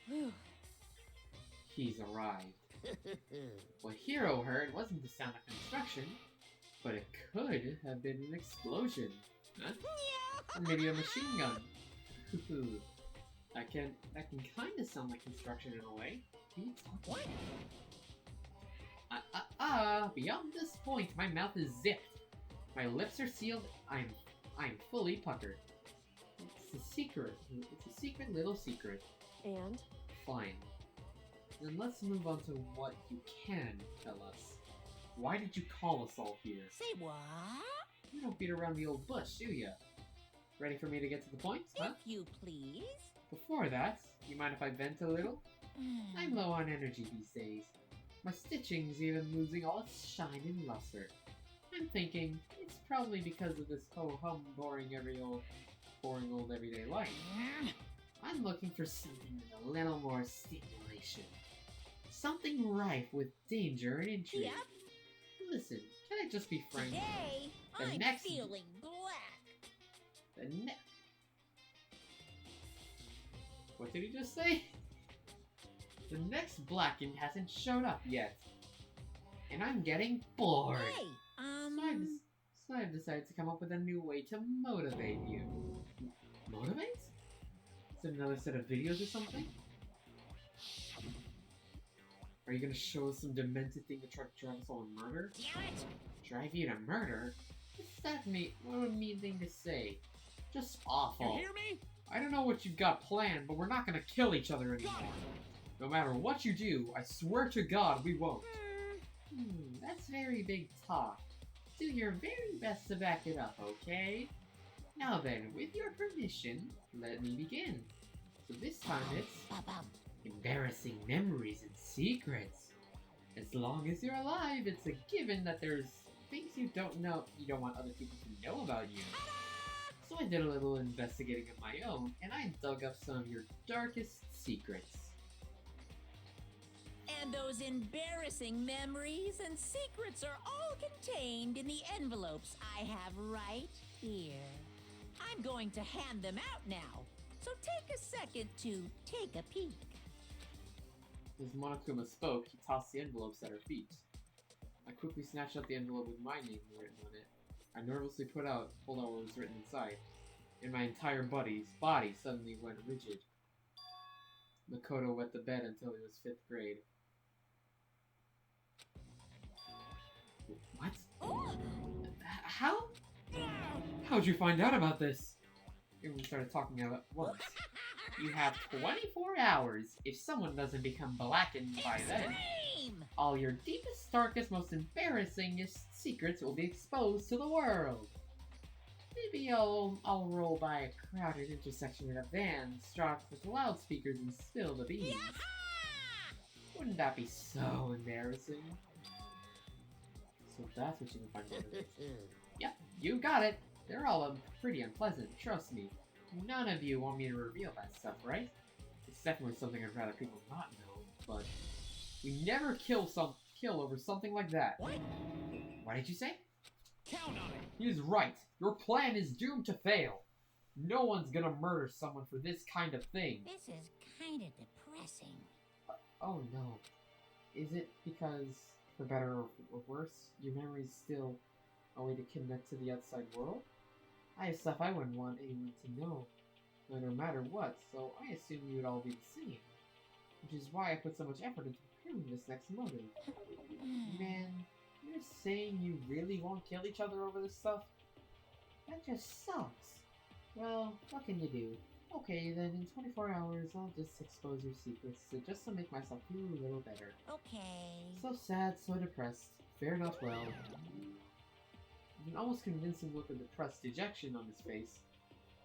Whew. He's arrived. What Hero heard wasn't the sound of construction, but it could have been an explosion. Huh? Or maybe a machine gun. that can kind of sound like construction in a way. What are you talking about? Beyond this point, my mouth is zipped. My lips are sealed. I'm fully puckered. It's a secret. It's a secret little secret. And? Fine. Then let's move on to what you can tell us. Why did you call us all here? Say what? You don't beat around the old bush, do ya? Ready for me to get to the point, huh? If you please. Before that, you mind if I vent a little? I'm low on energy these days. My stitching's even losing all its shine and luster. I'm thinking it's probably because of this ho-hum boring old everyday life. I'm looking for something with a little more stimulation. Something rife with danger and intrigue. Yep. Listen, can I just be frank? Today, The I'm next- feeling black. What did he just say? The next Blackened hasn't showed up yet. And I'm getting bored. Hey, So I've decided to come up with a new way to motivate you. Motivate? Is it another set of videos or something? Are you gonna show us some demented thing to try to drive us all to murder? damn it! Drive you to murder? What's that mean? What a mean thing to say. Just awful. You hear me? I don't know what you've got planned, but we're not gonna kill each other anymore. Got it. No matter what you do, I swear to God we won't. That's very big talk. Do your very best to back it up, okay? Now then, with your permission, let me begin. So this time it's Ba-bum. embarrassing memories and secrets. As long as you're alive, it's a given that there's things you don't want other people to know about you. So I did a little investigating of my own, and I dug up some of your darkest secrets. And those embarrassing memories and secrets are all contained in the envelopes I have right here. I'm going to hand them out now, so take a second to take a peek. As Monokuma spoke, he tossed the envelopes at her feet. I quickly snatched up the envelope with my name written on it. I nervously pulled out what was written inside, and my entire body suddenly went rigid. Makoto wet the bed until he was 5th grade. What? How? How'd you find out about this? Everyone started talking about it at once. You have 24 hours. If someone doesn't become blackened by then, all your deepest, darkest, most embarrassingest secrets will be exposed to the world. Maybe I'll roll by a crowded intersection in a van, strapped with loudspeakers, and spill the beans. Wouldn't that be so embarrassing? So that's what you can find out of it. Yeah, you got it. They're all pretty unpleasant, trust me. None of you want me to reveal that stuff, right? It's definitely something I'd rather people not know, but we never kill over something like that. What? What did you say? Count on it. He's right. Your plan is doomed to fail. No one's gonna murder someone for this kind of thing. This is kind of depressing. Oh no. Is it because, for better or worse, your memory's still a way to connect to the outside world? I have stuff I wouldn't want anyone to know, no matter what, so I assumed you would all be the same. Which is why I put so much effort into preparing this next motive. Man, you're saying you really won't kill each other over this stuff? That just sucks. Well, what can you do? Okay, then in 24 hours, I'll just expose your secrets just to make myself feel a little better. Okay. So sad, so depressed. Fare not well. With an almost convincing look of depressed dejection on his face,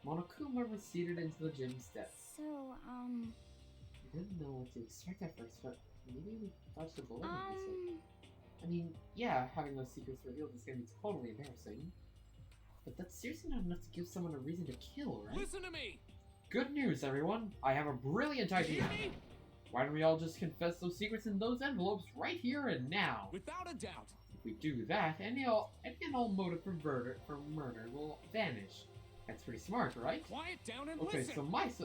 Monokuma receded into the gym steps. So, I didn't know what to expect at first, but maybe we dodged a bullet. I mean, yeah, having those secrets revealed is gonna be totally embarrassing. But that's seriously not enough to give someone a reason to kill, right? Listen to me. Good news, everyone! I have a brilliant idea! Why don't we all just confess those secrets in those envelopes right here and now? Without a doubt. If we do that, any all motive for murder will vanish. That's pretty smart, right? Quiet down and Okay, listen. so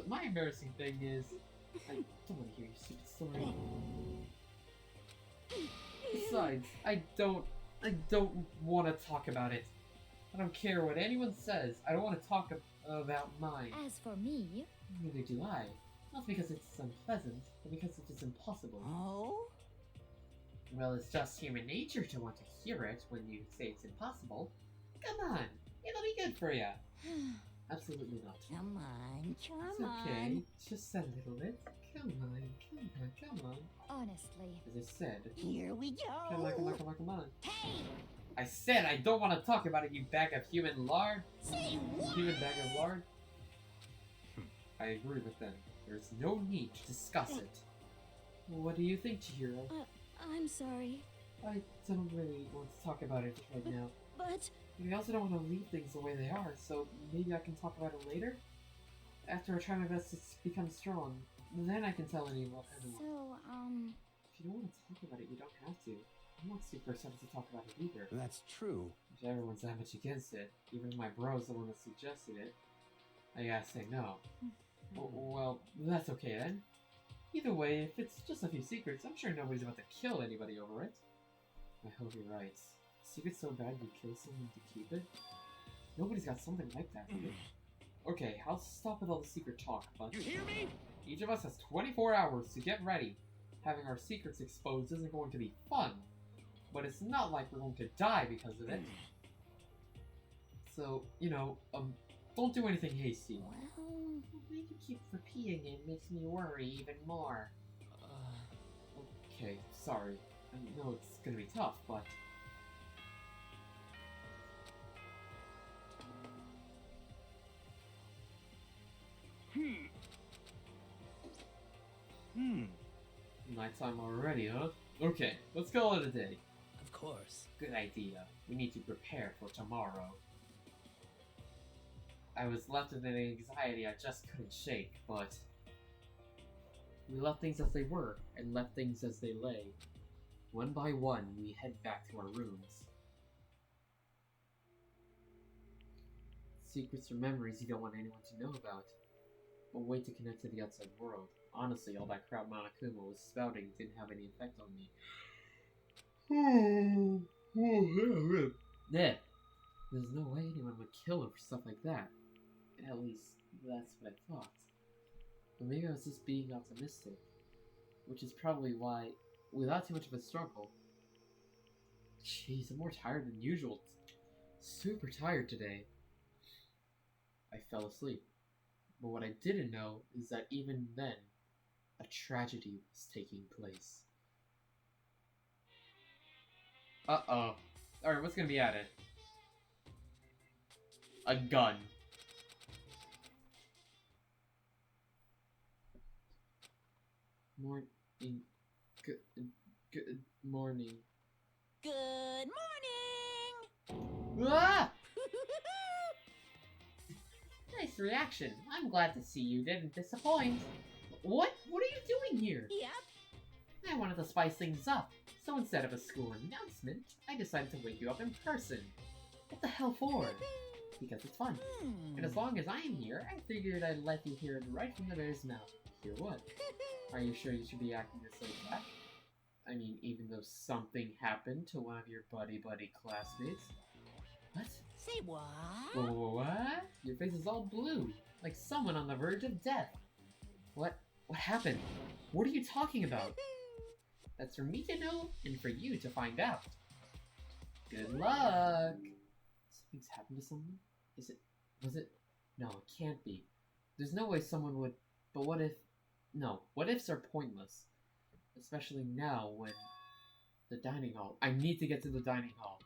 my embarrassing thing is, I don't want to hear your stupid story. Besides, I don't want to talk about it. I don't care what anyone says. I don't want to talk about mine. as for me, Neither do I. Not because it's unpleasant, but because it is impossible. Oh? Well, it's just human nature to want to hear it when you say it's impossible. Come on, it'll be good for you. Absolutely not. Come on. It's okay, just a little bit. Come on. honestly. As I said, Here we go. come on. Hey! I said I don't want to talk about it, you bag of human lard. Say what? Human bag of lard. I agree with them. There's no need to discuss it. What do you think, Chihiro? I'm sorry, I don't really want to talk about it right now. but We also don't want to leave things the way they are, so maybe I can talk about it later? After I try my best to become strong, then I can tell anyone. so, If you don't want to talk about it, you don't have to. I'm not super excited to talk about it either. That's true. If everyone's that much against it, even my bro's the one that suggested it, I gotta say no. Well, that's okay then. Either way, if it's just a few secrets, I'm sure nobody's about to kill anybody over it. I hope you're right. Secret's so bad you kill someone to keep it? Nobody's got something like that, right? Okay, I'll stop with all the secret talk, but You hear me? each of us has 24 hours to get ready. Having our secrets exposed isn't going to be fun, but it's not like we're going to die because of it. So, don't do anything hasty. well, Why you keep repeating it makes me worry even more. Okay, sorry. I know it's gonna be tough, but... Nighttime already, huh? Okay, let's call it a day. Of course. Good idea. We need to prepare for tomorrow. I was left with an anxiety I just couldn't shake, but... We left things as they were, and left things as they lay. One by one, we head back to our rooms. Secrets or memories you don't want anyone to know about. A way to connect to the outside world. Honestly, all that crap Monokuma was spouting didn't have any effect on me. Yeah. There's no way anyone would kill her for stuff like that. At least, that's what I thought. But maybe I was just being optimistic. Which is probably why, without too much of a struggle... Jeez, I'm more tired than usual. Super tired today. I fell asleep. But what I didn't know is that even then, a tragedy was taking place. Uh-oh. Alright, what's gonna be added? A gun. Good morning. Good morning! Ah! Nice reaction. I'm glad to see you didn't disappoint. What? What are you doing here? Yep. I wanted to spice things up, so instead of a school announcement, I decided to wake you up in person. What the hell for? Because it's fun. And as long as I am here, I figured I'd let you hear it right from the bear's mouth. Hear what? Are you sure you should be acting this way back? I mean, even though something happened to one of your buddy classmates? What? Say what? What? Your face is all blue, like someone on the verge of death. What happened? What are you talking about? That's for me to know, and for you to find out. Good luck! Something's happened to someone? Was it? No, it can't be. There's no way someone would, but what if? No, what ifs are pointless. Especially now when the dining hall. I need to get to the dining hall.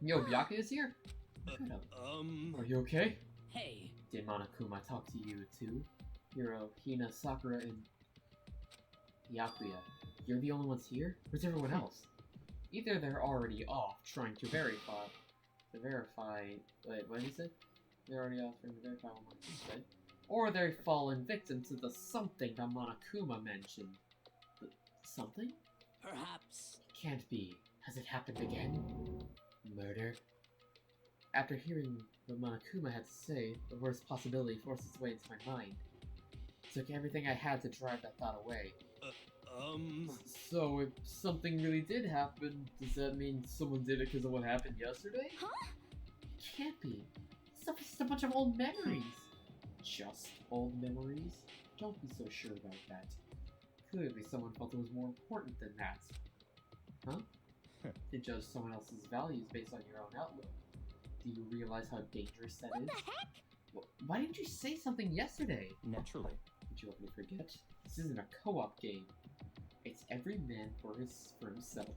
Yo, Byakuya is here? Are you okay? Hey. Did Monokuma talk to you too? Hiro, Hina, Sakura, and Byakuya. You're the only ones here? Where's everyone else? Either they're already off trying to verify... Wait, what did he say? They're already off trying to verify what Monokuma said. Or they've fallen victim to the something that Monokuma mentioned. The something? Perhaps. It can't be. Has it happened again? Murder? After hearing what Monokuma had to say, the worst possibility forced its way into my mind. It took everything I had to drive that thought away. So, if something really did happen, does that mean someone did it because of what happened yesterday? Huh? It can't be. Stuff is just a bunch of old memories. Just old memories? Don't be so sure about that. Clearly someone felt it was more important than that. Huh? To judge someone else's values based on your own outlook. Do you realize how dangerous that is? What the heck? Why didn't you say something yesterday? Naturally. Did you want me to forget? This isn't a co-op game. It's every man for himself.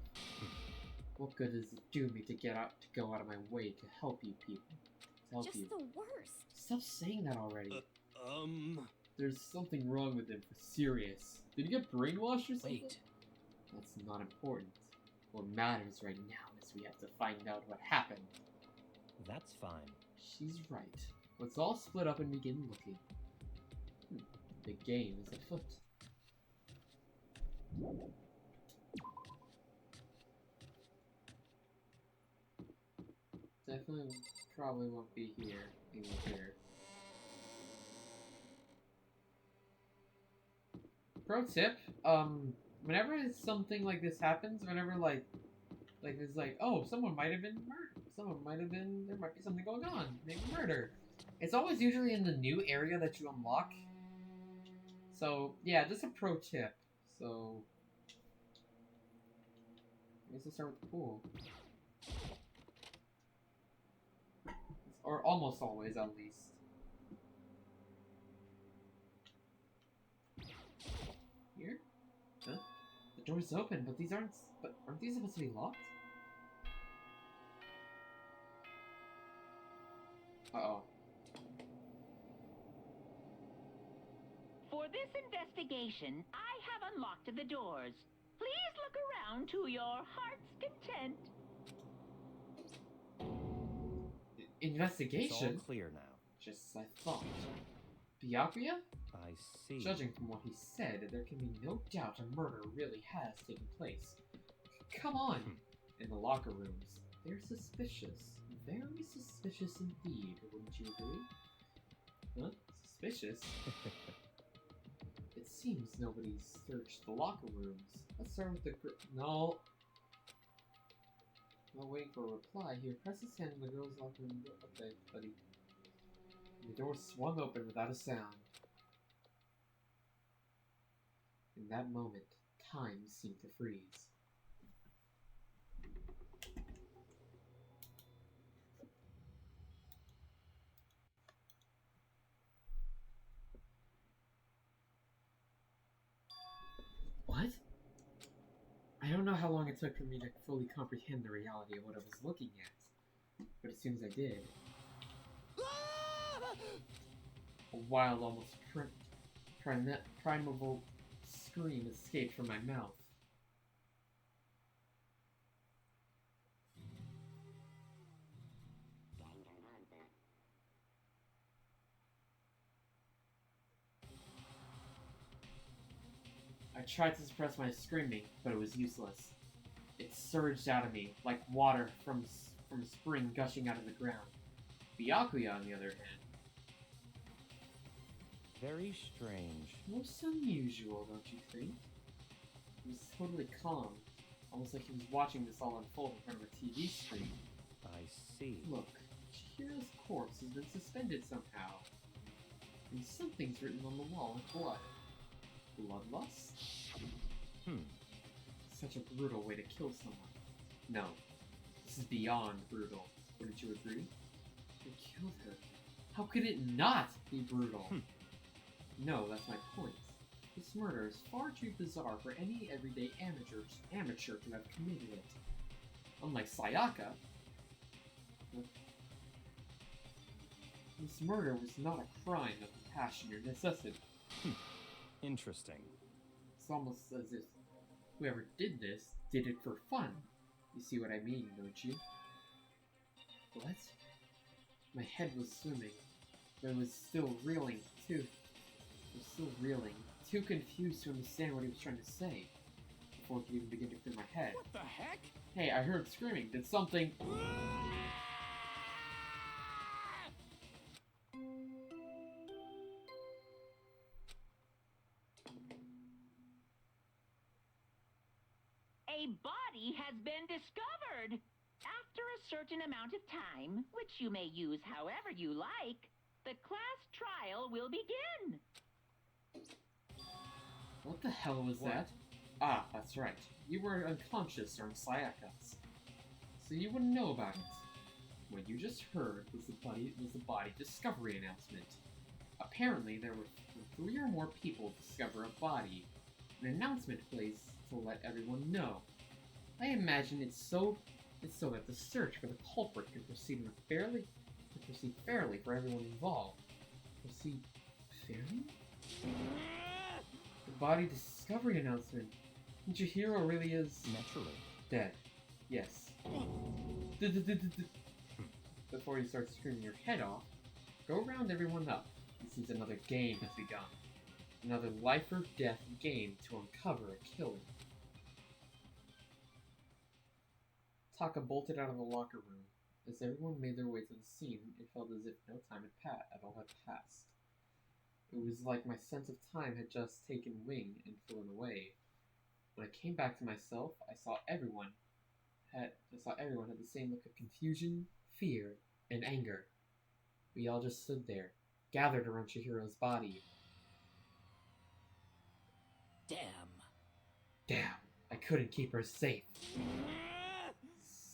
What good does it do me to go out of my way to help you people? To help Just you. the worst. Stop saying that already. There's something wrong with him for serious. Did he get brainwashed or something? Wait. That's not important. What matters right now is we have to find out what happened. That's fine. She's right. Let's all split up and begin looking. The game is afoot. Definitely probably won't be here. Even here. Pro tip, whenever something like this happens, whenever like it's like, oh, someone might have been murdered, there might be something going on, maybe murder. It's always usually in the new area that you unlock. So, yeah, just a pro tip. So, I guess let's start with the pool. Or almost always, at least. Here? Huh? The door's open, but aren't these supposed to be locked? Uh-oh. For this investigation, I have unlocked the doors. Please look around to your heart's content. It's all Investigation? clear now. Just as I thought. Byakuya? I see. Judging from what he said, there can be no doubt a murder really has taken place. Come on! In the locker rooms, they're suspicious. Very suspicious indeed, wouldn't you agree? Huh? Suspicious? It seems nobody's searched the locker rooms. Let's start with the No! While waiting for a reply, he pressed his hand in the girl's locker room. Okay, buddy. The door swung open without a sound. In that moment, time seemed to freeze. What? I don't know how long it took for me to fully comprehend the reality of what I was looking at, but as soon as I did, a wild, almost primeval scream escaped from my mouth. I tried to suppress my screaming, but it was useless. It surged out of me, like water from a spring gushing out of the ground. Byakuya, on the other hand, very strange. most unusual, don't you think? He was totally calm, almost like he was watching this all unfold in front of a TV screen. I see. Look, Chihiro's corpse has been suspended somehow, and something's written on the wall with blood. Bloodlust? Such a brutal way to kill someone. No, this is beyond brutal. Wouldn't you agree? They killed her. How could it not be brutal? No, that's my point. This murder is far too bizarre for any everyday amateur to have committed it. Unlike Sayaka, this murder was not a crime of passion or necessity. Interesting. It's almost as if whoever did this did it for fun. You see what I mean, don't you? What? My head was swimming, but it was still reeling, too. I was still reeling, too confused to understand what he was trying to say, before it could even begin to clear my head. What the heck? Hey, I heard screaming. Did something... A body has been discovered. After a certain amount of time, which you may use however you like, the class trial will begin. What the hell was that? Ah, that's right. You were unconscious during Sayaka's, so you wouldn't know about it. What you just heard was the body discovery announcement. Apparently, there were 3 or more people discover a body. An announcement plays to let everyone know. I imagine it's so that the search for the culprit can proceed fairly for everyone involved. Proceed fairly? The body discovery announcement. Chihiro really is Naturally. dead. Yes. Before you start screaming your head off, go round everyone up. It seems another game has begun. Another life or death game to uncover a killer. Taka bolted out of the locker room. As everyone made their way to the scene, it felt as if no time at all had passed. It was like my sense of time had just taken wing and flown away. When I came back to myself, I saw everyone had the same look of confusion, fear, and anger. We all just stood there, gathered around Chihiro's body. Damn, I couldn't keep her safe.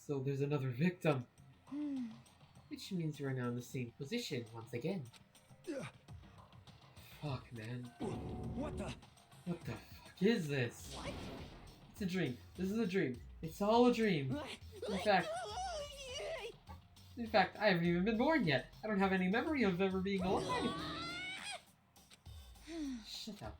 So there's another victim. Which means we're now in the same position once again. Fuck, man. What the? What the fuck is this? What? It's a dream. This is a dream. It's all a dream. In fact, I haven't even been born yet. I don't have any memory of ever being alive. Shut up.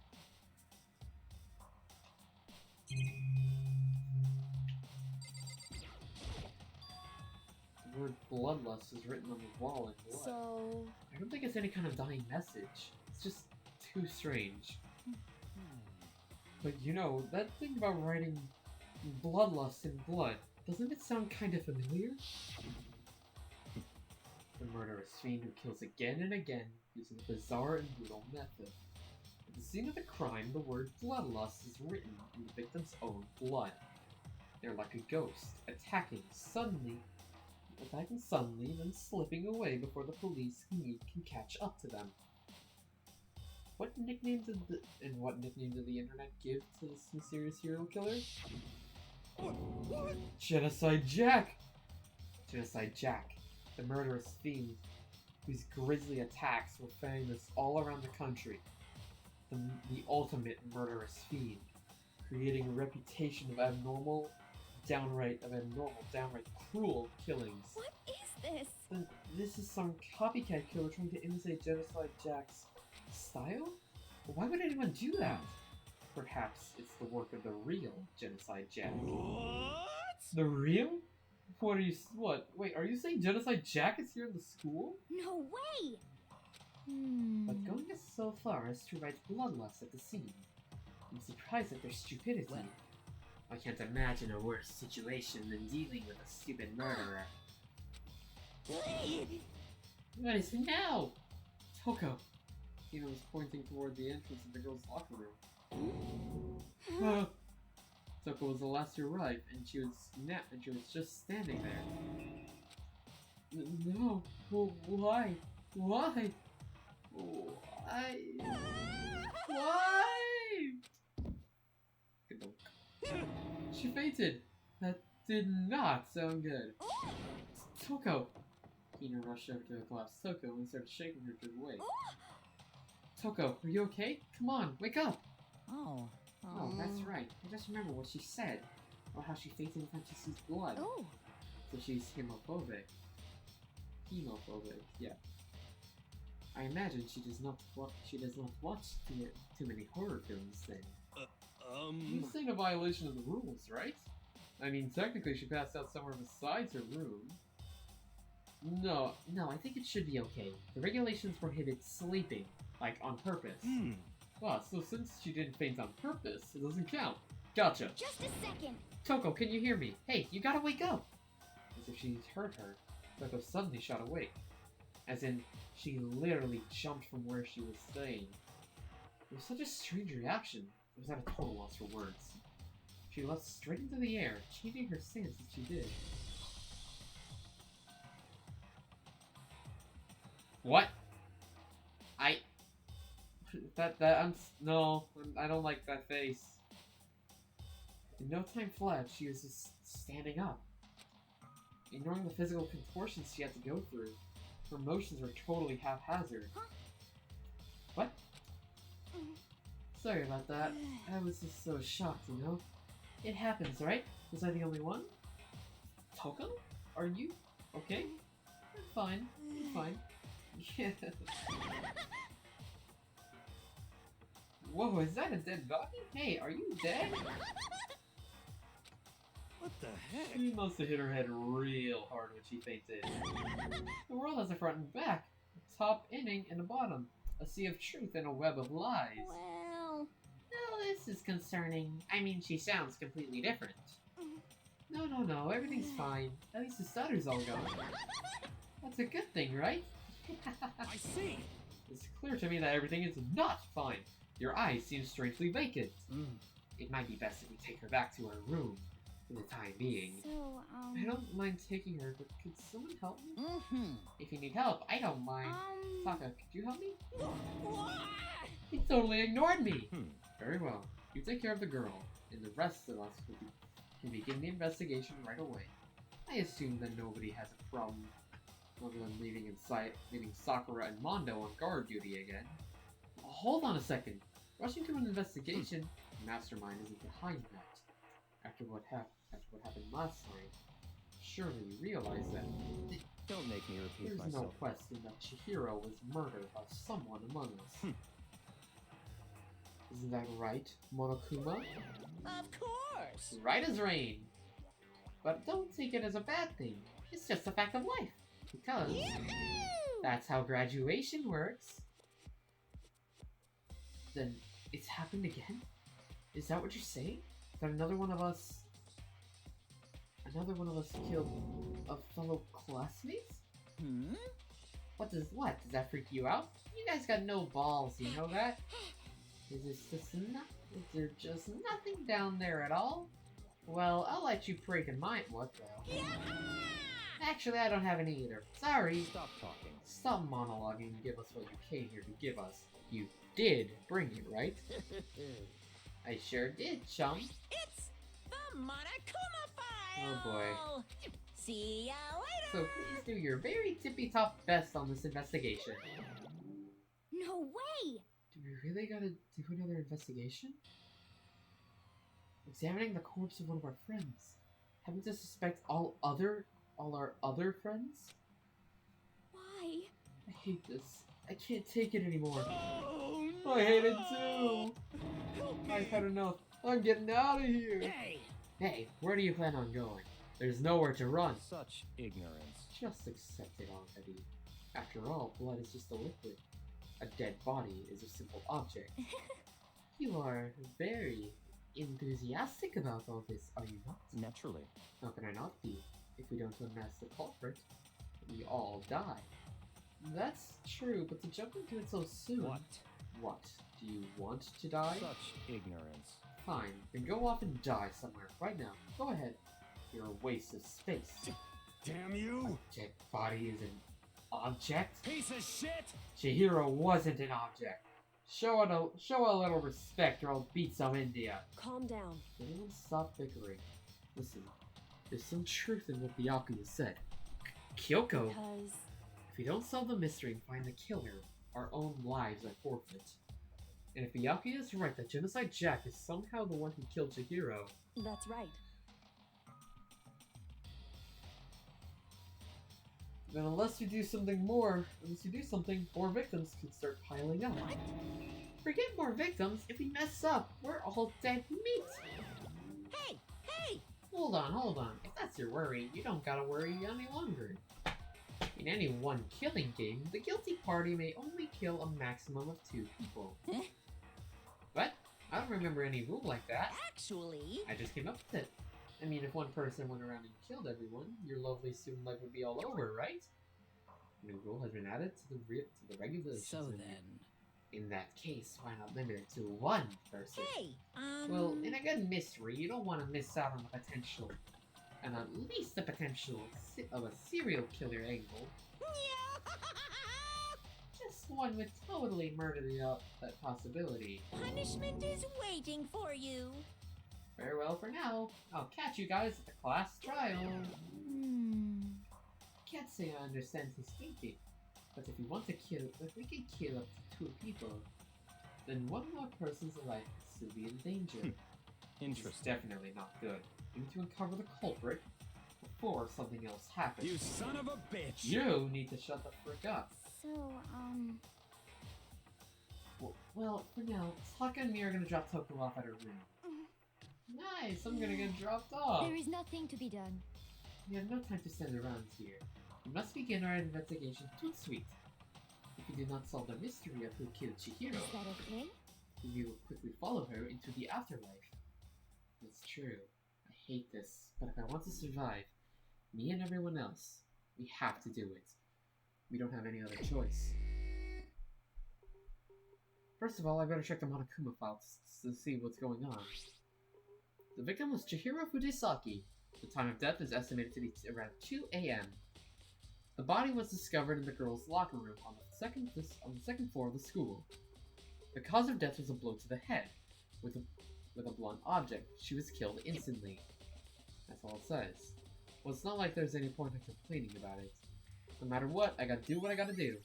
word bloodlust is written on the wall in blood. So... I don't think it's any kind of dying message. It's just too strange. But you know, that thing about writing bloodlust in blood, doesn't it sound kind of familiar? The murderous fiend who kills again and again using a bizarre and brutal method. At the scene of the crime, the word bloodlust is written in the victim's own blood. They're like a ghost, attacking suddenly, then slipping away before the police can catch up to them. What nickname did the internet give to this mysterious serial killer? What? Genocide Jack! Genocide Jack, the murderous fiend whose grisly attacks were famous all around the country. The ultimate murderous fiend, creating a reputation of downright cruel killings. What is this? Then this is some copycat killer trying to imitate Genocide Jack's style? Why would anyone do that? Perhaps it's the work of the real Genocide Jack. What? The real? Wait, are you saying Genocide Jack is here in the school? No way! But going so far as to write bloodlust at the scene. I'm surprised at their stupidity. Well. I can't imagine a worse situation than dealing with a stupid murderer. What is it now? Toko! Tina was pointing toward the entrance of the girls' locker room. Toko was the last to arrive, and she was just standing there. No, why? Why? Why? She fainted. That did not sound good. Toko! Tina rushed over to the collapsed Toko and started shaking her to awake. Toko, are you okay? Come on, wake up! Oh. Oh, that's right. I just remember what she said. Or how she fainted when she sees blood. Oh. So she's hemophobic. Hemophobic, yeah. I imagine she does not watch too many horror films then. This ain't a violation of the rules, right? I mean, technically she passed out somewhere besides her room. No, I think it should be okay. The regulations prohibit sleeping, like on purpose. Well, so since she didn't faint on purpose, it doesn't count. Gotcha. Just a second. Toko, can you hear me? Hey, you gotta wake up! As if she heard her, Toko suddenly shot awake. As in, she literally jumped from where she was staying. It was such a strange reaction. I was at a total loss for words. She leapt straight into the air, changing her stance as she did. What? No, I don't like that face. In no time flat, she was just standing up. Ignoring the physical contortions she had to go through, her motions were totally haphazard. Huh? What? Sorry about that. I was just so shocked, you know? It happens, right? Was I the only one? Toko? Are you okay? I'm fine. I'm fine. Yeah. Whoa, is that a dead body? Hey, are you dead? What the heck? She must have hit her head real hard when she fainted. The world has a front and back, a top inning and a bottom, a sea of truth and a web of lies. Well... No, this is concerning. I mean, she sounds completely different. No, everything's fine. At least the stutter's all gone. That's a good thing, right? I see. It's clear to me that everything is not fine. Your eyes seem strangely vacant. It might be best if we take her back to her room for the time being. So, I don't mind taking her, but could someone help me? If you need help, I don't mind. Taka, could you help me? He totally ignored me! Very well. You take care of the girl, and the rest of us can begin the investigation right away. I assume that nobody has a problem other than leaving Sakura and Mondo on guard duty again. Hold on a second. Rushing to an investigation, the mastermind isn't behind that. After what happened last time, surely you realize that Don't make me repeat there's myself. no question that Chihiro was murdered by someone among us. Isn't that right, Monokuma? Of course! Right as rain. But don't take it as a bad thing. It's just a fact of life. Because that's how graduation works. Then it's happened again? Is that what you're saying? That another one of us killed a fellow classmate? Hmm? What? Does that freak you out? You guys got no balls, you know that? Is there just nothing down there at all? Well, I'll let you break in mine. What the hell? Actually, I don't have any either. Sorry. Stop talking. Stop monologuing and give us what you came here to give us. You did bring it, right? I sure did, chum. It's the Monokuma File! Oh boy. See ya later! So please do your very tippy-top best on this investigation. No way! Do we really gotta do another investigation? Examining the corpse of one of our friends. Having to suspect all our other friends? Why? I hate this. I can't take it anymore. Oh, I hate it too! Help me. I've had enough. I'm getting out of here! Hey! Hey, where do you plan on going? There's nowhere to run. Such ignorance. Just accept it already. After all, blood is just a liquid. A dead body is a simple object. You are very enthusiastic about all this, are you not? Naturally. How can I not be? If we don't unmask the culprit, we all die. That's true, but to jump into it so soon... What? What? Do you want to die? Such ignorance. Fine, then go off and die somewhere, right now. Go ahead. You're a waste of space. Damn you! A dead body is an object? Piece of shit! Chihiro wasn't an object. Show a little respect or I'll beat some India. Calm down. Everyone stop bickering. Listen, there's some truth in what Byakuya said. Kyoko, Because if we don't solve the mystery and find the killer, our own lives are forfeit. And if Byakuya is right that Genocide Jack is somehow the one who killed Chihiro, that's right. then unless you do something, more victims could start piling up. Forget more victims, if we mess up, we're all dead meat! Hey! Hey! Hold on. If that's your worry, you don't gotta worry any longer. In any one killing game, the guilty party may only kill a maximum of 2 people. Eh? What? I don't remember any rule like that. Actually... I just came up with it. I mean, if one person went around and killed everyone, your lovely student life would be all over, right? A new rule has been added to the regulations. So then... In that case, why not limit it to 1 person? Hey! Well, in a good mystery, you don't want to miss out on the potential, and at least the potential of a serial killer angle. Just one would totally murder that possibility. Punishment is waiting for you. Farewell for now. I'll catch you guys at the class trial. Can't say I understand his thinking, but if we can kill up to 2 people, then one more person's life could still be in danger. It's Interesting. definitely not good. We need to uncover the culprit before something else happens. You son of a bitch! You need to shut the frick up. So, Well, for now, Taka and me are gonna drop Toko off at her room. Nice, I'm gonna get dropped off. there is nothing to be done. We have no time to stand around here. We must begin our investigation sweet. If we do not solve the mystery of who killed Chihiro, Is that okay? we will quickly follow her into the afterlife. It's true. I hate this, but if I want to survive, me and everyone else, we have to do it. We don't have any other choice. First of all, I better check the Monokuma file to see what's going on. The victim was Chihiro Fudesaki. The time of death is estimated to be around 2 a.m. The body was discovered in the girls' locker room on the second floor of the school. The cause of death was a blow to the head with a blunt object. She was killed instantly. That's all it says. Well, it's not like there's any point in complaining about it. No matter what, I gotta do what I gotta do.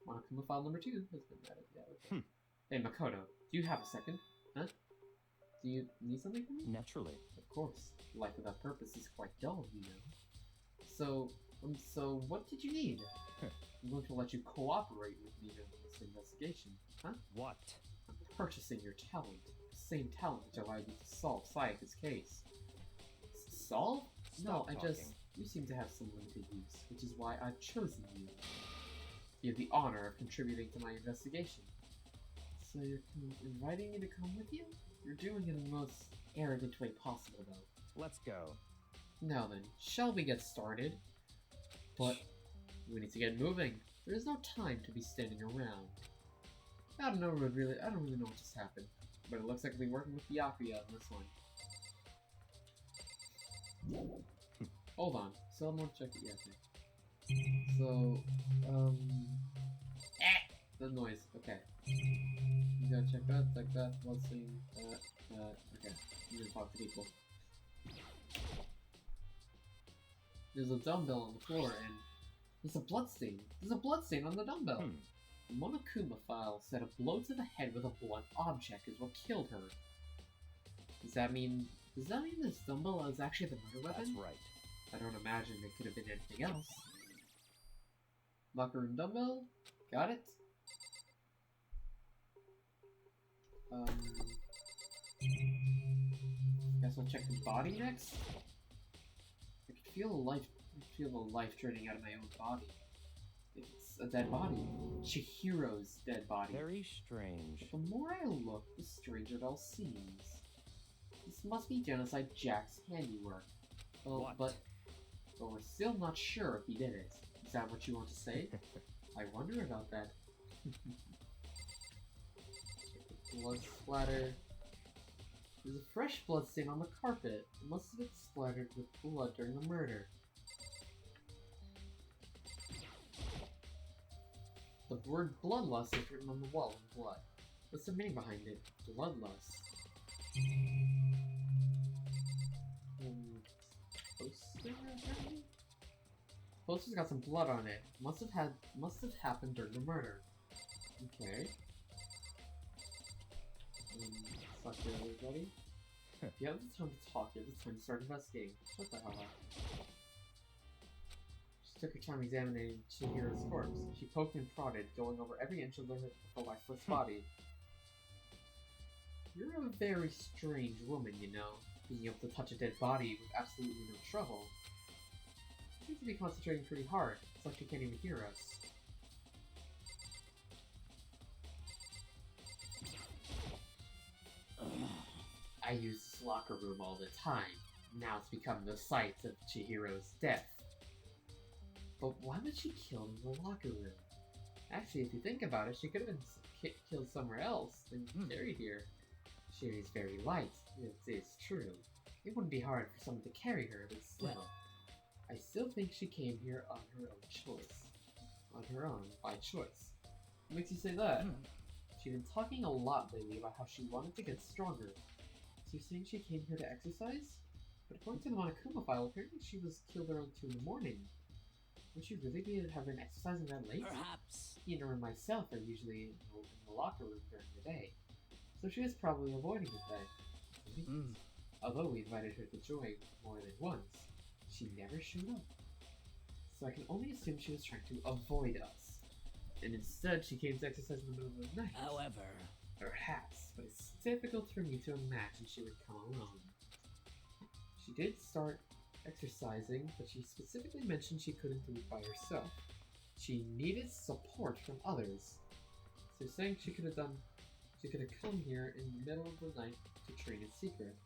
Monokuma file number 2 has been added. Yeah, okay. Hey, Makoto, do you have a second? Huh? Do you need something from me? Naturally. Of course. Life without purpose is quite dull, you know. So what did you need? I'm going to let you cooperate with me in this investigation. Huh? What? I'm purchasing your talent. The same talent which allowed you to solve Sayaka's case. Solve? No, Stop I talking. just... You seem to have some limited use, which is why I've chosen you. You have the honor of contributing to my investigation. So you're inviting me to come with you? You're doing it in the most arrogant way possible, though. Let's go. Now then, shall we get started? But we need to get moving. There is no time to be standing around. I don't really know what just happened, but it looks like we're working with Byakuya on this one. Hold on, so I'm gonna check it. Yeah, okay. So, the noise. Okay. You gotta check that, like that, let's see, okay. I'm gonna talk to people. There's a dumbbell on the floor, and there's a bloodstain. There's a bloodstain on the dumbbell. The Monokuma file said a blow to the head with a blunt object is what killed her. Does that mean this dumbbell is actually the murder weapon? That's right. I don't imagine it could have been anything else. Locker room dumbbell? Got it? Guess I'll check the body next? I can feel the life draining out of my own body. It's a dead body. Chihiro's dead body. Very strange. But the more I look, the stranger it all seems. This must be Genocide Jack's handiwork. Well, but we're still not sure if he did it. Is that what you want to say? I wonder about that. Blood splatter. There's a fresh blood stain on the carpet. It must have been splattered with blood during the murder. The word bloodlust is written on the wall in blood. What's the meaning behind it? Bloodlust. Poster, apparently? Poster's got some blood on it. Must have happened during the murder. Okay. Suck it, everybody. If you have the time to talk, you have the time to start investigating. Shut the hell up. She took her time examining Chihiro's corpse. She poked and prodded, going over every inch of the lifeless body. You're a very strange woman, you know, being able to touch a dead body with absolutely no trouble. You seem to be concentrating pretty hard. It's like you can't even hear us. I use this locker room all the time. Now it's become the site of Chihiro's death. But why was she killed in the locker room? Actually, if you think about it, she could have been killed somewhere else than carried here. She is very light, it is true. It wouldn't be hard for someone to carry her, but still. I still think she came here on her own choice. On her own, by choice. What makes you say that? She's been talking a lot lately about how she wanted to get stronger. So you're saying she came here to exercise? But according to the Monokuma file, apparently she was killed around 2 in the morning. Would she really have been exercising that late? Perhaps. Ina and myself are usually in the locker room during the day. So she was probably avoiding it then. Although we invited her to join more than once, she never showed up. So I can only assume she was trying to avoid us. And instead she came to exercise in the middle of the night. However... Perhaps, but it's difficult for me to imagine she would come alone. She did start exercising, but she specifically mentioned she couldn't do it by herself. She needed support from others. So you're saying she could have come here in the middle of the night to train in secret.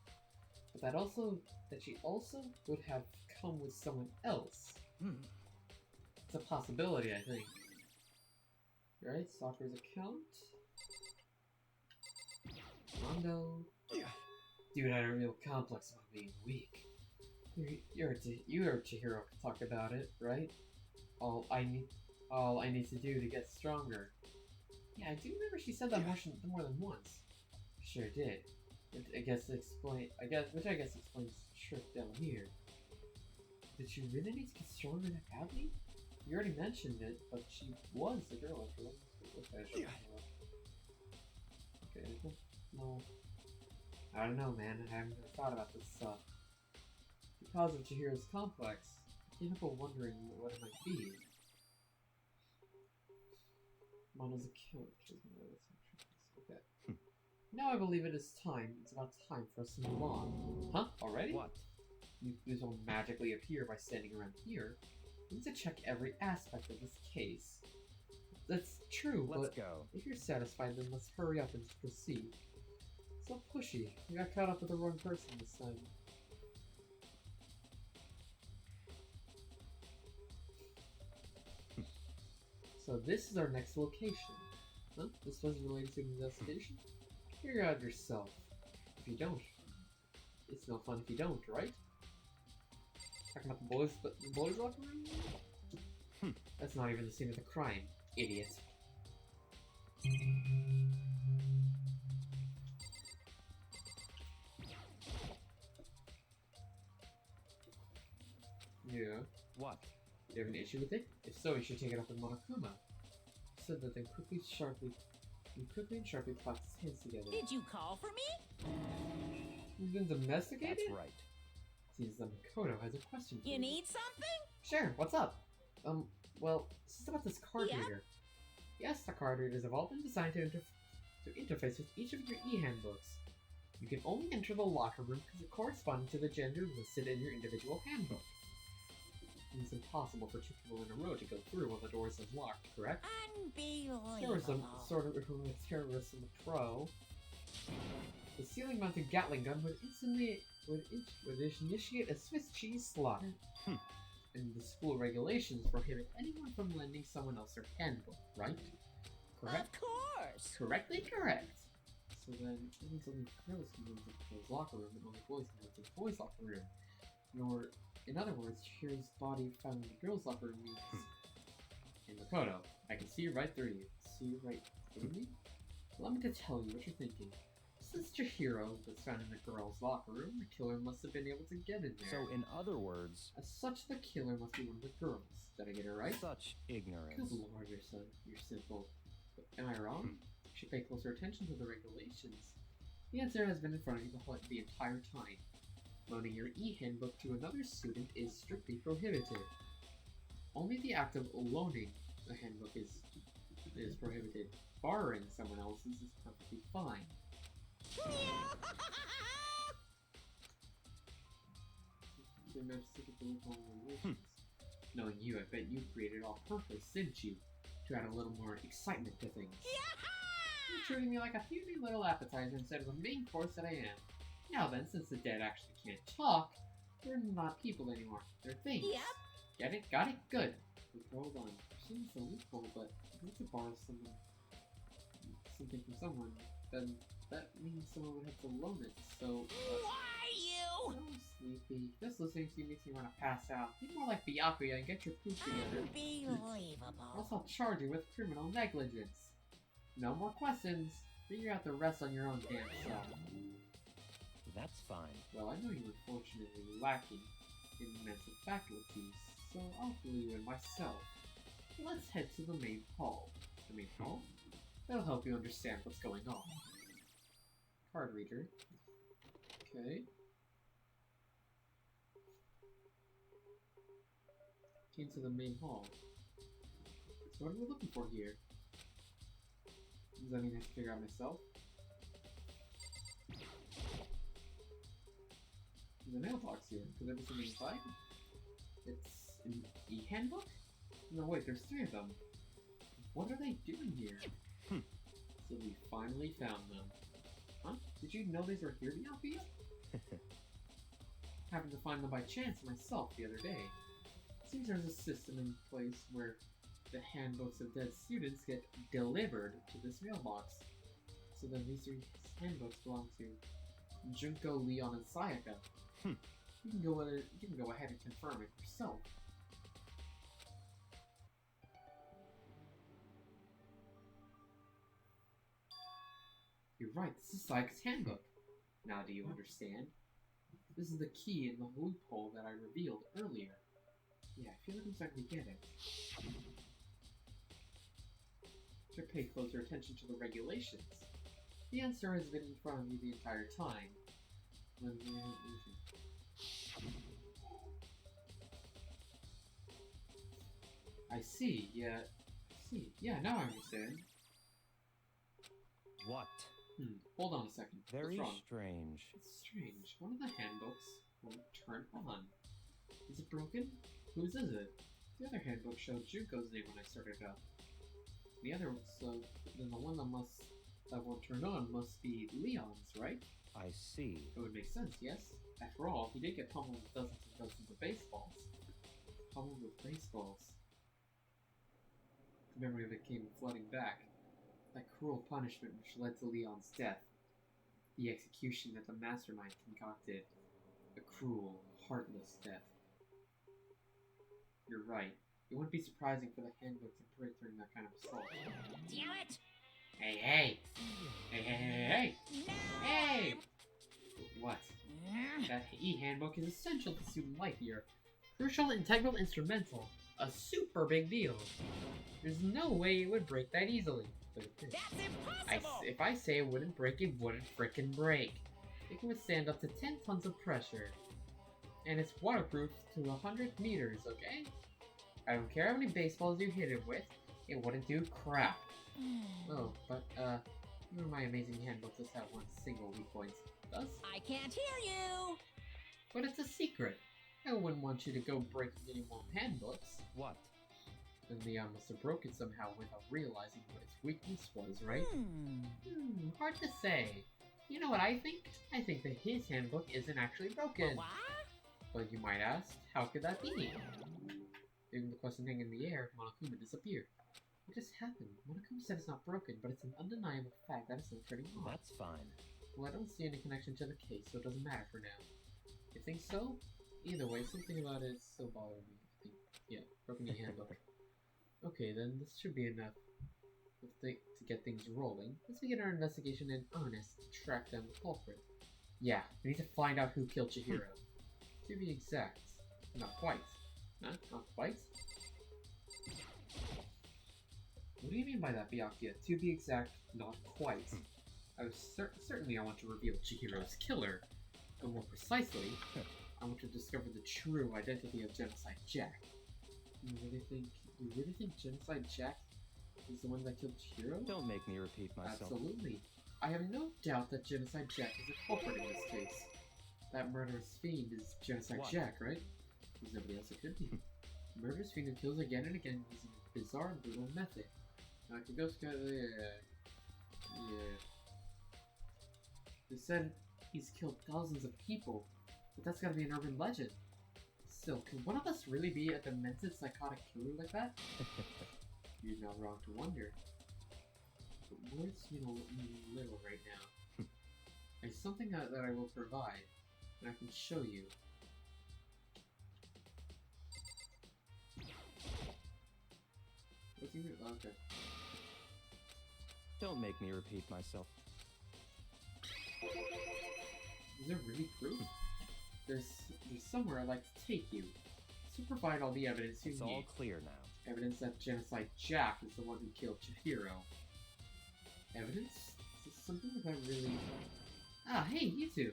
But that she also would have come with someone else. It's a possibility, I think. Right, Sakura's account. Rondo. Dude had a real complex about being weak. You or Chihiro can talk about it, right? All I need to do to get stronger. Yeah, I do remember she said that more than once. Sure did. Which I guess explains the trick down here. Did she really need to get stronger that badly? You already mentioned it, but she was a girl after all. Okay, no. I don't know, man. I haven't really thought about this stuff. Because of Chihiro's complex, I can't help but wondering what it might be. Mono's account. Okay. Now I believe it is time. It's about time for us to move on. Huh? Already? What? These won't magically appear by standing around here. We need to check every aspect of this case. That's true, Let's but go. if you're satisfied, then let's hurry up and proceed. So pushy. You got caught up with the wrong person this time. So this is our next location. Huh? This was related to an investigation? Figure it out yourself. If you don't, it's no fun if you don't, right? Talking about the boys' locker room? That's not even the scene of the crime, idiot. Yeah. What? Do you have an issue with it? If so, you should take it up with Monokuma. He said that then quickly and sharply clapped his hands together. Did you call for me? You've been domesticated? That's right. Seems that Makoto has a question for You need something? Sure, what's up? Well, this is about this card Yeah? reader. Yes, the card readers have all been designed to interface with each of your e-handbooks. You can only enter the locker room because it corresponds to the gender listed in your individual handbook. It's impossible for two people in a row to go through while the door is unlocked, correct? Unbelievable. There was some sort of terrorist in the pro. The ceiling-mounted Gatling gun would initiate a Swiss cheese slaughter. And the school regulations prohibit anyone from lending someone else their handbook, right? Correct? Of course. Correctly correct. So then, that means only girls can go into the girls' locker room and only boys can go to the boys' locker room. In other words, Shiro's body found in the girls' locker room means... In Makoto, I can see right through you. See right through me? Allow me to tell you what you're thinking. Since Chihiro was found in the girls' locker room, the killer must have been able to get in there. So, in other words, As such, the killer must be one of the girls. Did I get it right? such ignorance. Good lord, you're simple. But am I wrong? You should pay closer attention to the regulations. The answer has been in front of you the entire time. Loaning your e-handbook to another student is strictly prohibited. Only the act of loaning a handbook is prohibited. Borrowing someone else's is perfectly fine. Knowing you, I bet you created all purpose, didn't you? To add a little more excitement to things. You're treating me like a puny little appetizer instead of the main course that I am. Now then, since the dead actually can't talk, they're not people anymore. They're things. Yep. Get it? Got it? Good. But hold on. Seems a loophole, but if I need to borrow something from someone, then that means someone would have to loan it. So, Why you? so sleepy. Just listening to you makes me want to pass out. Be more like Byakuya and get your poop together. Unbelievable. Else I'll charge you with criminal negligence. No more questions. Figure out the rest on your own damn self. That's fine. Well, I know you unfortunately lacking in mental faculties, so I'll fill you in myself. Let's head to the main hall. The main hall? That'll help you understand what's going on. Card reader. Okay. Came to the main hall. So what are we looking for here? Does that mean I have to figure out myself? There's a mailbox here. Could there be something inside? It's an e-handbook? No, wait, there's 3 of them. What are they doing here? So we finally found them. Huh? Did you know these were here, Byakuya? Happened to find them by chance myself the other day. Seems there's a system in place where the handbooks of dead students get delivered to this mailbox. So then these 3 handbooks belong to Junko, Leon, and Sayaka. You can go ahead and confirm it yourself. You're right, this is Sayaka's handbook. Now do you understand? This is the key in the loophole that I revealed earlier. Yeah, I feel like I'm starting to get it. Should pay closer attention to the regulations. The answer has been in front of you the entire time. I see, yeah. Yeah, now I understand. What? Hold on a second. Very What's wrong? strange. It's strange. One of the handbooks won't turn on. Is it broken? Whose is it? The other handbook showed Junko's name when I started up. The other, so then the one that won't turn on must be Leon's, right? I see. It would make sense, yes? After all, he did get pummeled with dozens and dozens of baseballs. Pummeled with baseballs. The memory of it came flooding back. That cruel punishment which led to Leon's death. The execution that the mastermind concocted. A cruel, heartless death. You're right. It wouldn't be surprising for the handbook to break during that kind of assault. Damn it! Hey, hey! Hey, hey, hey, hey! Hey! What? That e-handbook is essential to student life here. Crucial, integral, instrumental. A super big deal. There's no way it would break that easily. But it did. That's impossible! If I say it wouldn't break, it wouldn't frickin' break. It can withstand up to 10 tons of pressure. And it's waterproof to 100 meters, okay? I don't care how many baseballs you hit it with, it wouldn't do crap. Oh, but, even my amazing handbook does have one single weak point. Does? I can't hear you! But it's a secret. I wouldn't want you to go breaking any more handbooks. What? Then Leon must have broke it somehow without realizing what its weakness was, right? Hard to say. You know what I think? I think that his handbook isn't actually broken. What? But you might ask, how could that be? Leaving the question hanging in the air, Monokuma disappeared. What just happened? Monokuma said it's not broken, but it's an undeniable fact that it's not turning on. That's fine. Well, I don't see any connection to the case, so it doesn't matter for now. You think so? Either way, something about it still bothering me. I think, yeah, broken handbook. Okay, then this should be enough to get things rolling. Let's begin our investigation in earnest to track down the culprit. Yeah, we need to find out who killed Chihiro. To be exact, not quite. Huh? Not quite? What do you mean by that, Byakuya? To be exact, not quite. I was certainly I want to reveal Chihiro's killer, but more precisely, I want to discover the true identity of Genocide Jack. You really think Genocide Jack is the one that killed Chihiro? Don't make me repeat myself. Absolutely. I have no doubt that Genocide Jack is a culprit in this case. That murderous fiend is Genocide Jack, right? There's nobody else it could be. Murderous fiend who kills again and again using a bizarre and brutal method. Now, I can go yeah. They said he's killed thousands of people, but that's gotta be an urban legend. Still, can one of us really be a demented psychotic killer like that? You're not wrong to wonder. But words mean a little right now. There's something that I will provide, and I can show you. What's even? Oh, okay. Don't make me repeat myself. Is there really proof? There's somewhere I'd like to take you. To provide all the evidence you It's need. all clear now. Evidence that Genocide Jack is the one who killed Chihiro. Evidence? Is this something that really... Ah, hey, you two!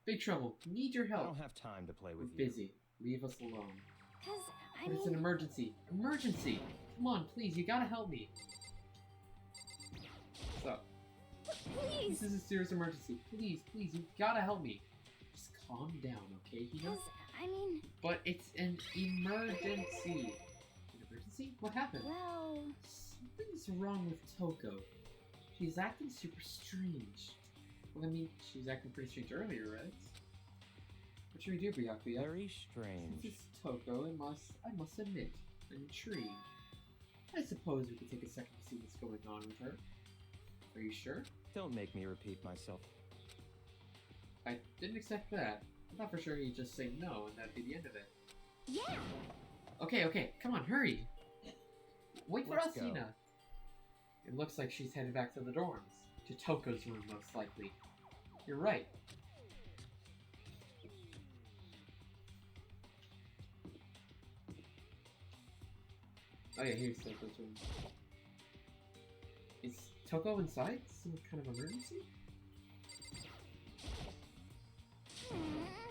Big trouble. Need your I help. don't have time to play with We're you. busy. Leave us alone. Cause, But it's an emergency. Emergency! Come on, please, you gotta help me. So, please! this is a serious emergency. Please, please, you gotta help me. Just calm down, okay, Hina? Cause, But it's an emergency. An emergency? What happened? well... Something's wrong with Toko. She's acting super strange. Well, I mean, she was acting pretty strange earlier, right? What should we do, Byakuya? Very strange. Since it's Toko, I must admit, I'm intrigued. I suppose we could take a second to see what's going on with her. Are you sure? Don't make me repeat myself. I didn't expect that. I thought for sure you'd just say no and that'd be the end of it. Yeah! Okay, come on, hurry! Wait for Let's us, go. Hina! It looks like she's headed back to the dorms. To Toko's room, most likely. You're right. Oh yeah, here's Toko's room. Is Toko inside? Some kind of emergency?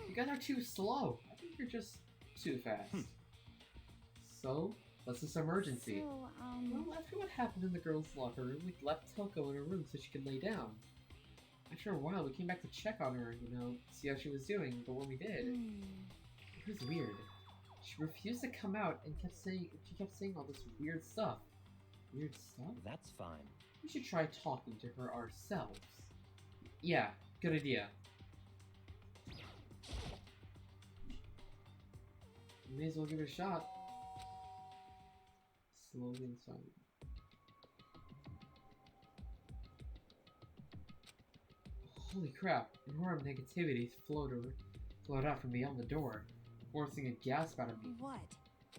You guys are too slow. I think you're just too fast. So, what's this emergency? So, Well, after what happened in the girls' locker room, we left Toko in her room so she could lay down. After a while, we came back to check on her, you know, see how she was doing, but when we did, it was weird. She refused to come out and kept saying all this weird stuff. Weird stuff? That's fine. We should try talking to her ourselves. Yeah, good idea. May as well give it a shot. Slowly and silently. Holy crap, an aura of negativity flowed out from beyond the door, forcing a gasp out of me. What?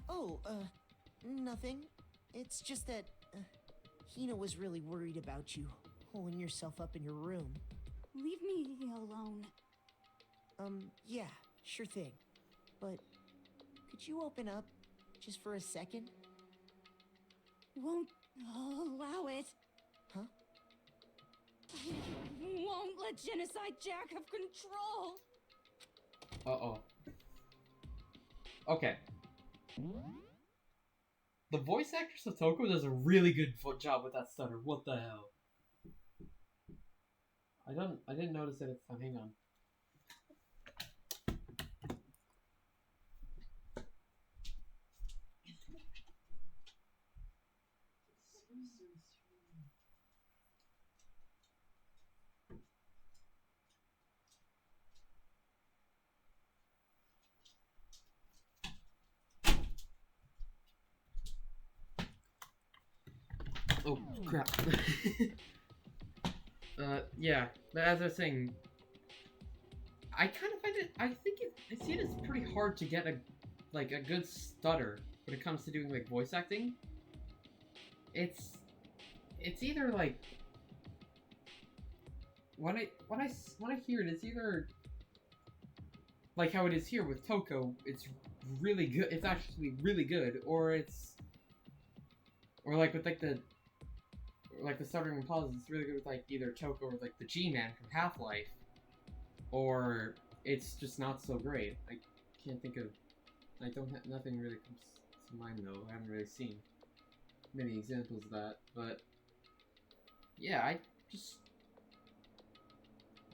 Oh, nothing. It's just that, Hina was really worried about you, holding yourself up in your room. Leave me alone. Yeah, sure thing. But, could you open up, just for a second? Won't allow it. Huh? I won't let Genocide Jack have control. Uh-oh. Okay. The voice actress of Toko does a really good job with that stutter. What the hell? I didn't notice it at the time. Hang on. Oh, crap. Yeah, but as I was saying, I kind of find it, I see it as pretty hard to get a good stutter when it comes to doing, like, voice acting. It's either, like, when I hear it, it's either, like how it is here with Toko, it's really good, it's actually really good, or like with, like, the stuttering and pauses, it's really good with, like, either Toko or, like, the G-Man from Half-Life, or it's just not so great. I can't think of, nothing really comes to mind, though. I haven't really seen many examples of that, but, yeah,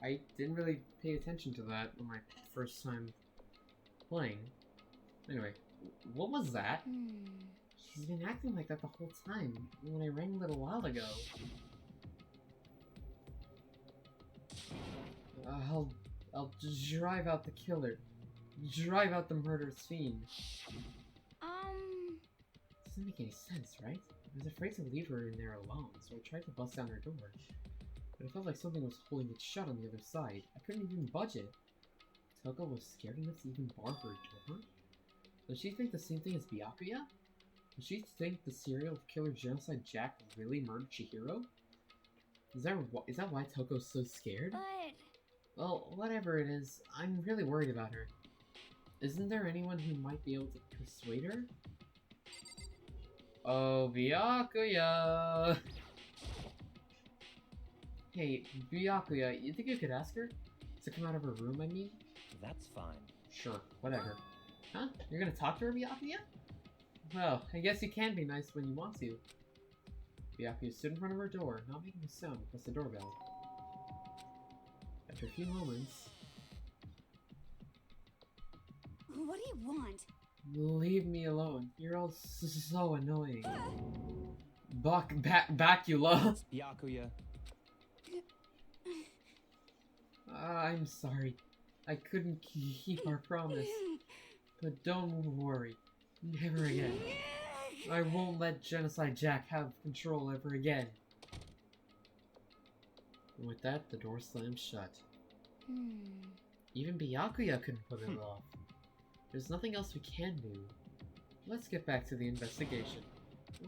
I didn't really pay attention to that on my first time playing. Anyway, what was that? She's been acting like that the whole time, when I rang a little while ago. I'll just drive out the killer. Drive out the murderous fiend. Doesn't make any sense, right? I was afraid to leave her in there alone, so I tried to bust down her door. But it felt like something was holding it shut on the other side. I couldn't even budge it. Toko was scared enough to even bar her door? Does she think the same thing as Byakuya? Does she think the serial killer Genocide Jack really murdered Chihiro? Is that why Toko's so scared? But... Well, whatever it is, I'm really worried about her. Isn't there anyone who might be able to persuade her? Oh, Byakuya! Hey, Byakuya, you think you could ask her? To come out of her room, I mean? That's fine. Sure, whatever. Huh? You're gonna talk to her, Byakuya? Well, I guess you can be nice when you want to. Byakuya stood in front of her door, not making a sound, and pressed the doorbell. After a few moments... What do you want? Leave me alone. You're all so annoying. Bacula. It's Byakuya. I'm sorry. I couldn't keep our promise. But don't worry. Never again. I won't let Genocide Jack have control ever again. And with that, the door slammed shut. Even Byakuya couldn't put it off. There's nothing else we can do. Let's get back to the investigation.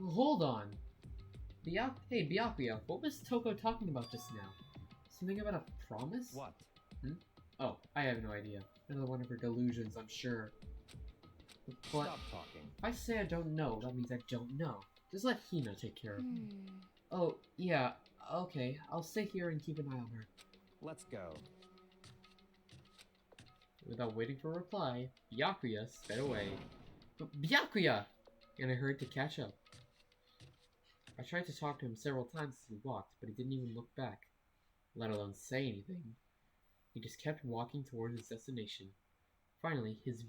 Hold on! Hey, Byakuya, what was Toko talking about just now? Something about a promise? What? Oh, I have no idea. Another one of her delusions, I'm sure. But Stop talking. if I say I don't know, that means I don't know. Just let Hina take care of it. Oh, yeah, okay. I'll stay here and keep an eye on her. Let's go. Without waiting for a reply, Byakuya sped away. But Byakuya! And I hurried to catch up. I tried to talk to him several times as he walked, but he didn't even look back. let alone say anything. He just kept walking toward his destination. Finally, his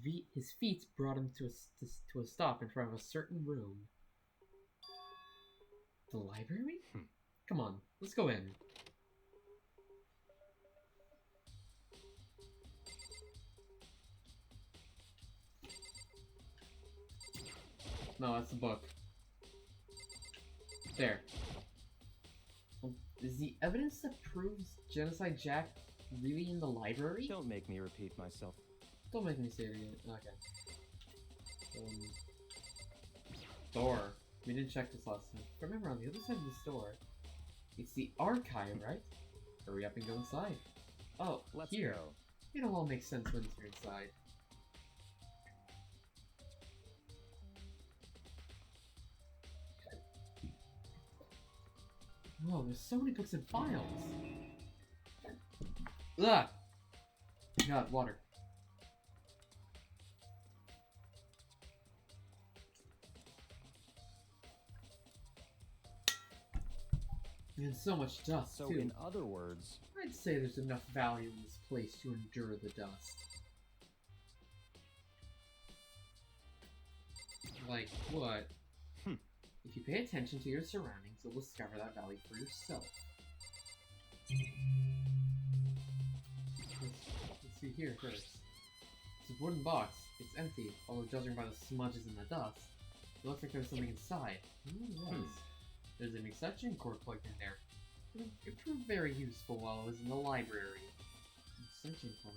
feet brought him to a stop in front of a certain room. The library? Come on, let's go in. No, that's the book. There. Is the evidence that proves Genocide Jack really in the library? Don't make me repeat myself. Don't make me say it again. Okay. Door. We didn't check this last time. Remember, on the other side of this door, it's the archive, right? Hurry up and go inside. Oh, Let's here. go. It'll all make sense once you're inside. Whoa, there's so many books and files. Ugh! God, water. And so much dust, So, too. in other words, I'd say there's enough value in this place to endure the dust. Like, what? If you pay attention to your surroundings, you'll discover that value for yourself. Let's see here first. It's a wooden box. It's empty, although judging by the smudges and the dust, it looks like there's something inside. Yes. There's an exception cord plugged in there. It proved very useful while I was in the library. Extension cord,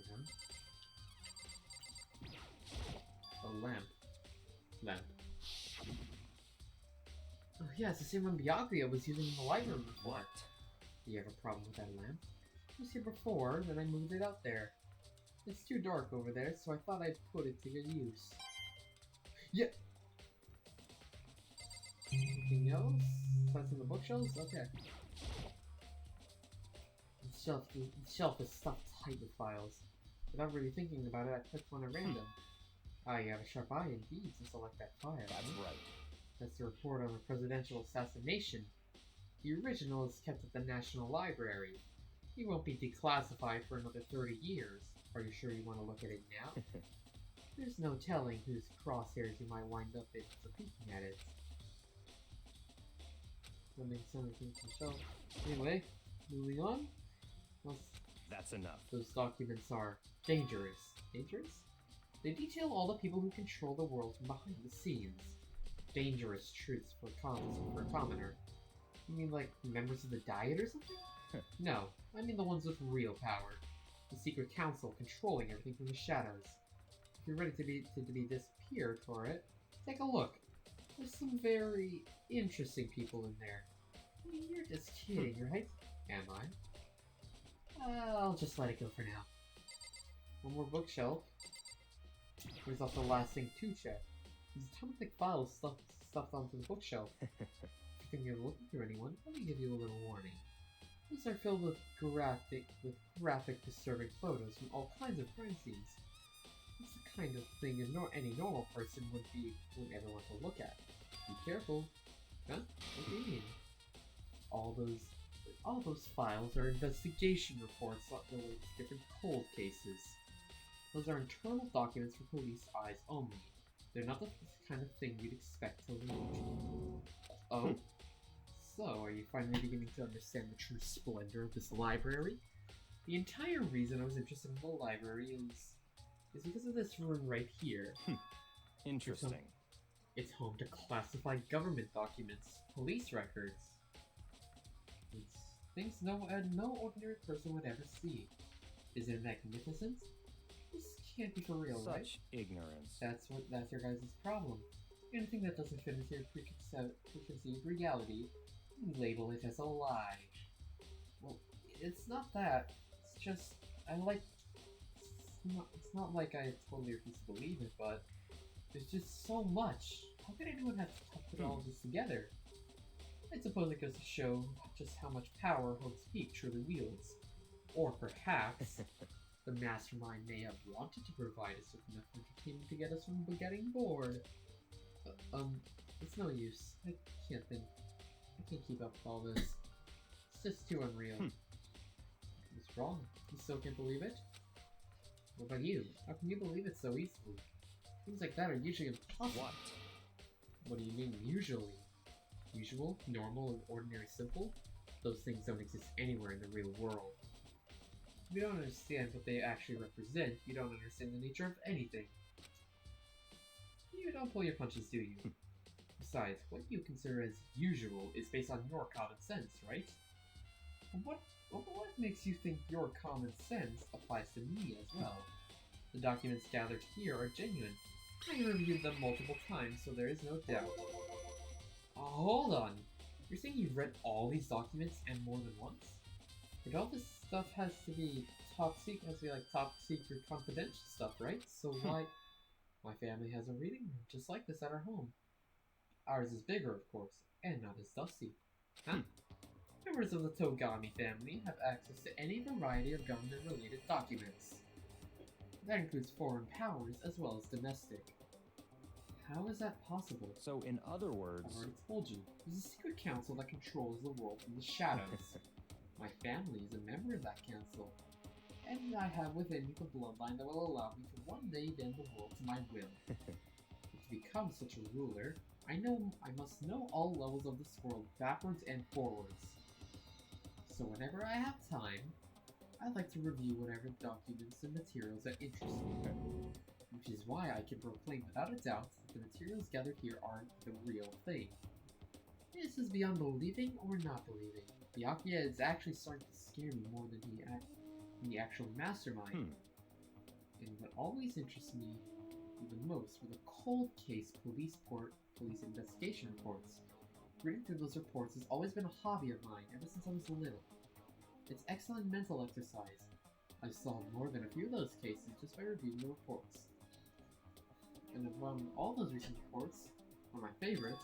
huh? A lamp. Lamp. Oh yeah, it's the same one Biagria was using in the library before. what? Do you have a problem with that lamp? It was here before, then I moved it out there. It's too dark over there, so I thought I'd put it to good use. Yeah! Anything else? That's in the bookshelves? Okay. The shelf is stuffed tight with files. Without really thinking about it, I clicked one at random. Ah, you have a sharp eye indeed to select that file. That's right. That's the report on a presidential assassination. The original is kept at the National Library. It won't be declassified for another 30 years. Are you sure you want to look at it now? There's no telling whose crosshairs you might wind up in for peeking at it. That makes sense, I think, myself. Anyway, moving on. That's enough. Those documents are dangerous. Dangerous? They detail all the people who control the world from behind the scenes. Dangerous truths for a commoner. You mean like members of the Diet or something? No, I mean the ones with real power. The secret council controlling everything from the shadows. If you're ready to be disappeared for it, take a look. There's some very interesting people in there. I mean, you're just kidding, right? Am I? I'll just let it go for now. One more bookshelf. There's also the last thing to check. There's a ton of thick files stuffed onto the bookshelf. If you think you're looking through anyone, let me give you a little warning. These are filled with graphic, disturbing photos from all kinds of crime scenes. It's the kind of thing any normal person wouldn't ever want to look at. Be careful. Huh? What do you mean? All those files are investigation reports related to different cold cases. Those are internal documents for police eyes only. They're not the kind of thing you'd expect to read. Oh? So, are you finally beginning to understand the true splendor of this library? The entire reason I was interested in the library is because of this room right here. Interesting. It's home to classified government documents, police records. It's things no ordinary person would ever see. Is it magnificent? This can't be for real, Such right? ignorance. That's your guys' problem. Anything that doesn't fit into your preconceived reality, you label it as a lie. Well, it's not that. It's just it's not like I totally refuse to believe it, but there's just so much. How could anyone have put all of this together? I suppose it goes to show just how much power Hope's Peak truly wields. Or perhaps the mastermind may have wanted to provide us with enough entertainment to get us from getting bored. It's no use. I can't keep up with all this. It's just too unreal. wrong? You still can't believe it? What about you? How can you believe it so easily? Things like that are usually impossible. What? What do you mean, usually? Usual, normal, and ordinary simple? Those things don't exist anywhere in the real world. If you don't understand what they actually represent, you don't understand the nature of anything. You don't pull your punches, do you? Besides, what you consider as usual is based on your common sense, right? What makes you think your common sense applies to me as well? The documents gathered here are genuine. I reviewed them multiple times, so there is no doubt. Hold on! You're saying you've read all these documents and more than once? But all this stuff has to be top secret, top secret confidential stuff, right? So why... My family has a reading room just like this at our home. Ours is bigger, of course, and not as dusty. Huh? Members of the Togami family have access to any variety of government-related documents. That includes foreign powers as well as domestic. How is that possible? So, in other words... I've already told you. There's a secret council that controls the world from the shadows. My family is a member of that council. And I have within me the bloodline that will allow me to one day bend the world to my will. But to become such a ruler, I must know all levels of this world backwards and forwards. So whenever I have time, I like to review whatever documents and materials that interest me. Which is why I can proclaim without a doubt that the materials gathered here are the real thing. This is beyond believing or not believing. Byakuya is actually starting to scare me more than the actual mastermind. And what always interests me even most were the cold case police investigation reports. Reading through those reports has always been a hobby of mine ever since I was little. It's excellent mental exercise. I've solved more than a few of those cases just by reviewing the reports. And among all those recent reports, one of my favorites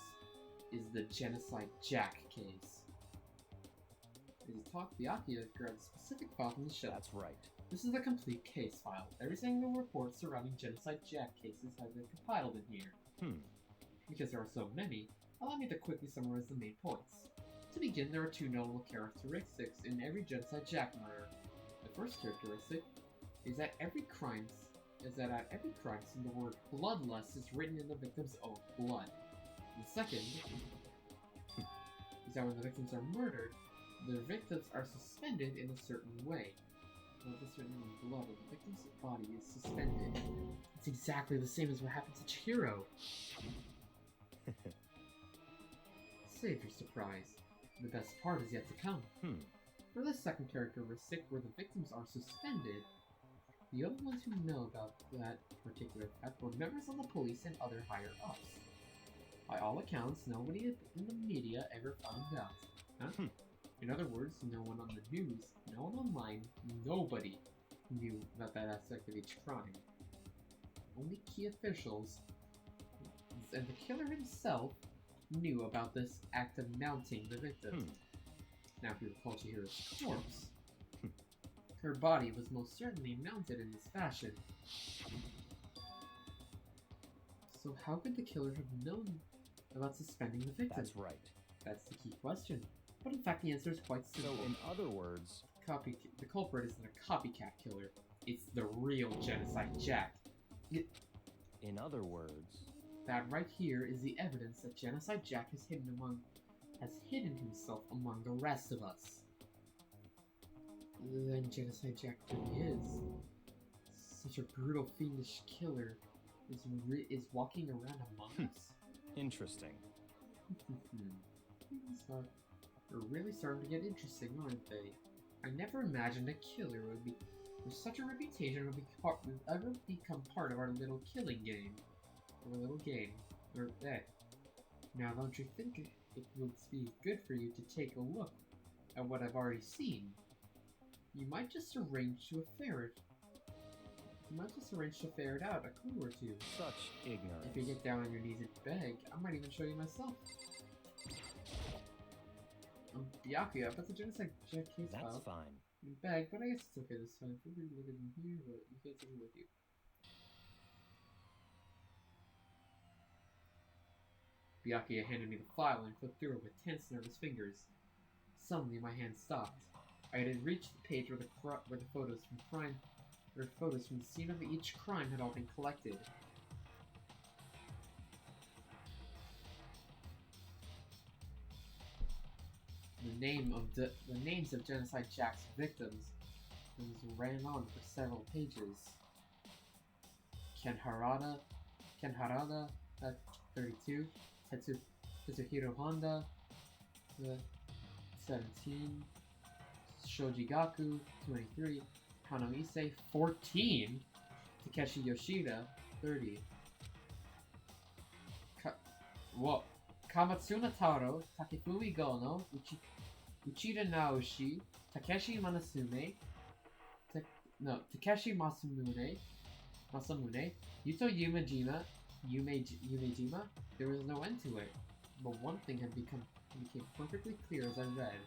is the Genocide Jack case. As you talk, Byakuya grabbed a specific file from the shelf. That's right. This is a complete case file. Every single report surrounding Genocide Jack cases has been compiled in here. Because there are so many, allow me to quickly summarize the main points. To begin, there are two notable characteristics in every Genocide Jack murder. The first characteristic is that at every crime scene the word bloodlust is written in the victim's own blood. The second is that when the victims are murdered, the victims are suspended in a certain way. Blood is written in blood, and the victim's body is suspended. It's exactly the same as what happened to Chihiro. Save your surprise. The best part is yet to come. For this second characteristic, where the victims are suspended, the only ones who know about that particular fact were members of the police and other higher ups. By all accounts, nobody in the media ever found out. Huh? In other words, no one on the news, no one online, nobody knew about that aspect of each crime. Only key officials and the killer himself knew about this act of mounting the victim. Now, if you recall Chihiro's corpse, her body was most certainly mounted in this fashion. So how could the killer have known about suspending the victim? That's right. That's the key question. But in fact, the answer is quite simple. So, in other words... The culprit isn't a copycat killer. It's the real Genocide Jack. In other words... That right here is the evidence that Genocide Jack has hidden himself among the rest of us. Then Genocide Jack really is. Such a brutal, fiendish killer is walking around among us? Interesting. They're really starting to get interesting, aren't they? I never imagined a killer with such a reputation would ever become part of our little killing game. Now don't you think it would be good for you to take a look at what I've already seen? You might just arrange to ferret out a clue or two. Such ignorance. If you get down on your knees and beg, I might even show you myself. Byakuya, but the Genocide Jack case file. That's fine. You beg, but I guess it's okay this time. Feel free to look at them here, but you can't take it with you. Byakuya handed me the file and flipped through it with tense, nervous fingers. Suddenly, my hand stopped. I had reached the page where the photos from the scene of each crime had all been collected. The names of Genocide Jack's victims ran on for several pages. Ken Harada, 32, Tetsuhiro Honda, 17, Shoji Gaku, 23, Kano Issei, 14, Takeshi Yoshida, 30, Kamatsuna Taro, Takefumi Gono, Uchida Naoshi, Takeshi Manasume, Takeshi Masamune, Yuto Yumejima, there was no end to it. But one thing became perfectly clear as I read.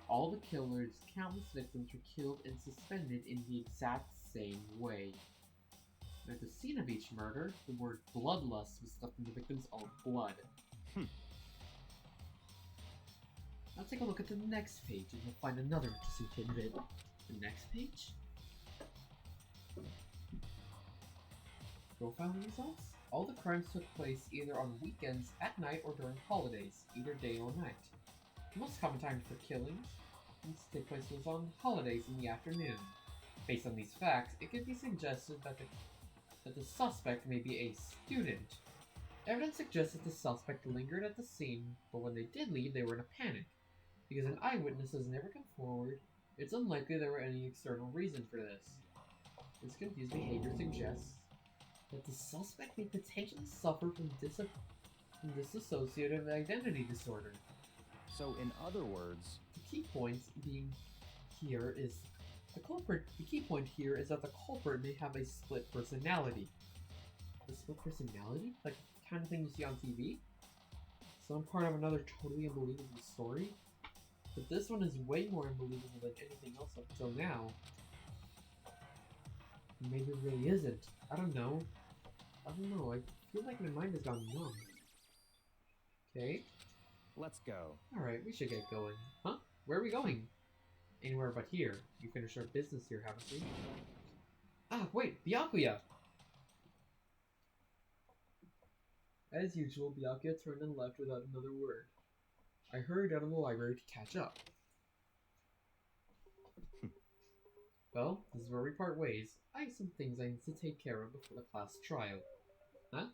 All the killers' countless victims were killed and suspended in the exact same way. And at the scene of each murder, the word bloodlust was left in the victim's own blood. Now take a look at the next page and you'll find another interesting tidbit. The next page? Profiling results? All the crimes took place either on weekends, at night, or during holidays, either day or night. The most common time for killings take place was on holidays in the afternoon. Based on these facts, it could be suggested that the suspect may be a student. Evidence suggests that the suspect lingered at the scene, but when they did leave, they were in a panic. Because an eyewitness has never come forward, it's unlikely there were any external reason for this. This confused behavior suggests that the suspect may potentially suffer from dissociative identity disorder. So, in other words, the key point here is that the culprit may have a split personality. A split personality? Like the kind of thing you see on TV? Some part of another totally unbelievable story? But this one is way more unbelievable than anything else up until now. Maybe it really isn't. I don't know. I feel like my mind has gone numb. Okay. Let's go. Alright, we should get going. Huh? Where are we going? Anywhere but here. You finished our business here, haven't we? Ah, wait! Byakuya! As usual, Byakuya turned and left without another word. I hurried out of the library to catch up. Well, this is where we part ways. I have some things I need to take care of before the class trial. Huh?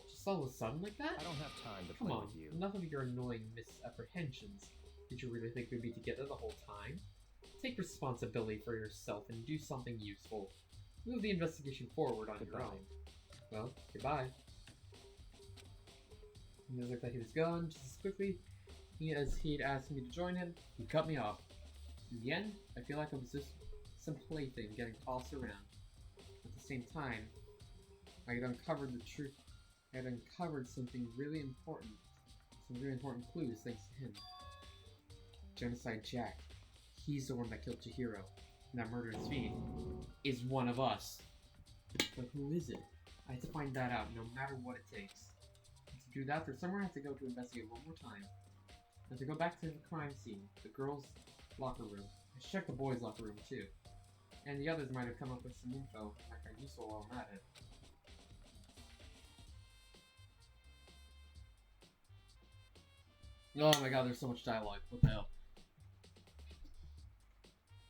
Just all of a sudden like that? I don't have time to Come play on, with you. enough of your annoying misapprehensions. Did you really think we'd be together the whole time? Take responsibility for yourself and do something useful. Move the investigation forward on your own. Well, goodbye. He looked like he was gone just as quickly as he'd asked me to join him. He cut me off. In the end, I feel like I was just some plaything getting tossed around. At the same time, I had uncovered the truth. I had uncovered something really important. Some really important clues thanks to him. Genocide Jack. He's the one that killed Chihiro. And that murderous fiend is one of us. But who is it? I have to find that out no matter what it takes. To do that, there's somewhere I have to go to investigate one more time. I have to go back to the crime scene, the girls' locker room. I should check the boys' locker room too. And the others might have come up with some info, like I used to while I'm at it. Oh my god, there's so much dialogue. What the hell?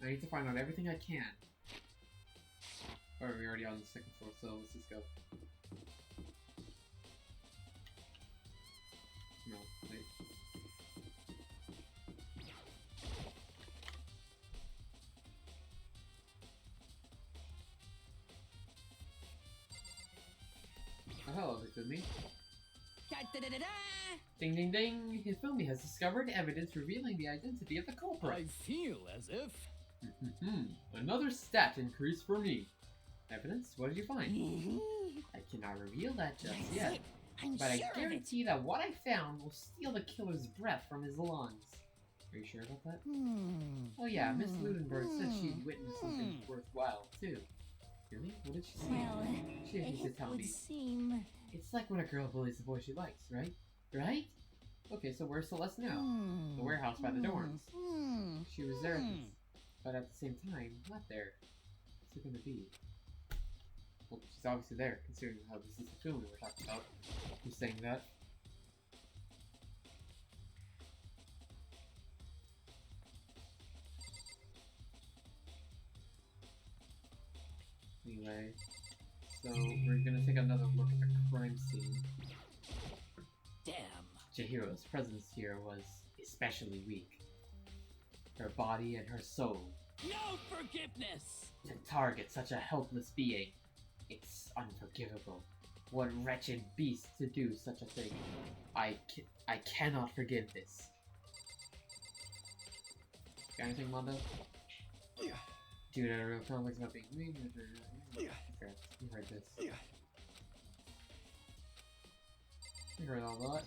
I need to find out everything I can. Alright, we're already on the second floor, so let's just go. No, wait. Oh, hello, Hifumi. Ding ding ding! Hifumi has discovered evidence revealing the identity of the culprit. I feel as if... Another stat increase for me. Evidence? What did you find? I cannot reveal that just yet. But I guarantee that what I found will steal the killer's breath from his lungs. Are you sure about that? Oh yeah, Miss Ludenberg said she'd witnessed something worthwhile, too. Really? What did she say? Well, She didn't need to it tell would me. seem... It's like when a girl bullies the boy she likes, right? Right? Okay, so where's Celeste now? The warehouse by the dorms. She was there, but at the same time, not there. What's it gonna be? Well, she's obviously there, considering how this is the film we were talking about. Who's saying that? Anyway, so we're gonna take another look at the crime scene. Damn. Chihiro's presence here was especially weak. Her body and her soul. No forgiveness! To target such a helpless being, it's unforgivable. What wretched beast to do such a thing? I cannot forgive this. Got anything, Mondo? Dude, I real complex about being weak. Okay, you heard this. You heard all that.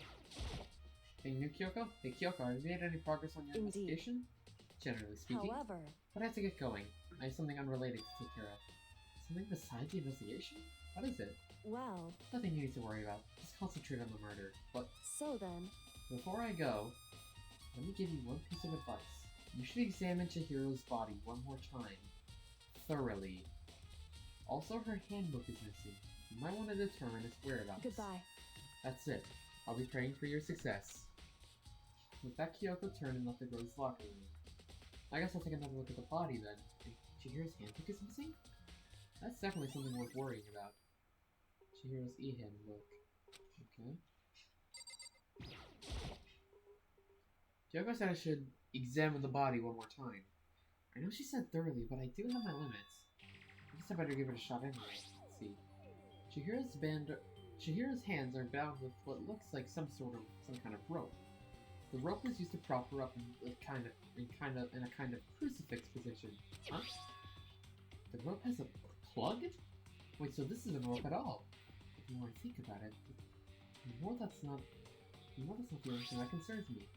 Hey, new Kyoko? Hey, Kyoko, have you made any progress on your investigation? Generally speaking. However, But I have to get going. I have something unrelated to take care of. Something besides the investigation? What is it? well, Nothing you need to worry about. Just concentrate on the murder. But so then, before I go, let me give you one piece of advice. You should examine Chihiro's body one more time. Thoroughly. Also, her handbook is missing. You might want to determine its whereabouts. goodbye. That's it. I'll be praying for your success. With that, Kyoko turned and left the girls' locker room. I guess I'll take another look at the body then. Chihiro's handbook is missing? That's definitely something worth worrying about. Chihiro's e-handbook. Okay. Kyoko said I should examine the body one more time. I know she said thoroughly, but I do have my limits. I guess I better give it a shot anyway. Let's see. Chihiro's hands are bound with what looks like some kind of rope. The rope is used to prop her up in a kind of crucifix position. Huh? The rope has a plug? Wait, so this isn't a rope at all. The more I think about it, the more that's not the only thing that concerns me.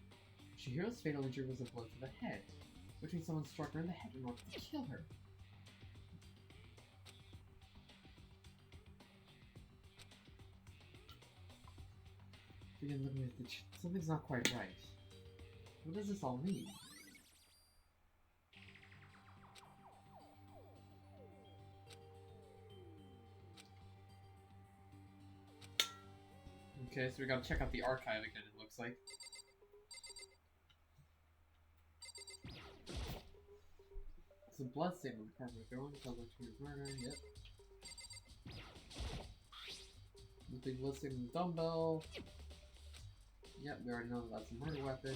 Chihiro's fatal injury was a blow to the head, which means someone struck her in the head in order to kill her. Begin looking at something's not quite right. What does this all mean? Okay, so we gotta check out the archive again, it looks like. It's a blood stain on the carpet. Going to public murder, yep. The big blood stain on the dumbbell. Yep, we already know that that's a murder weapon.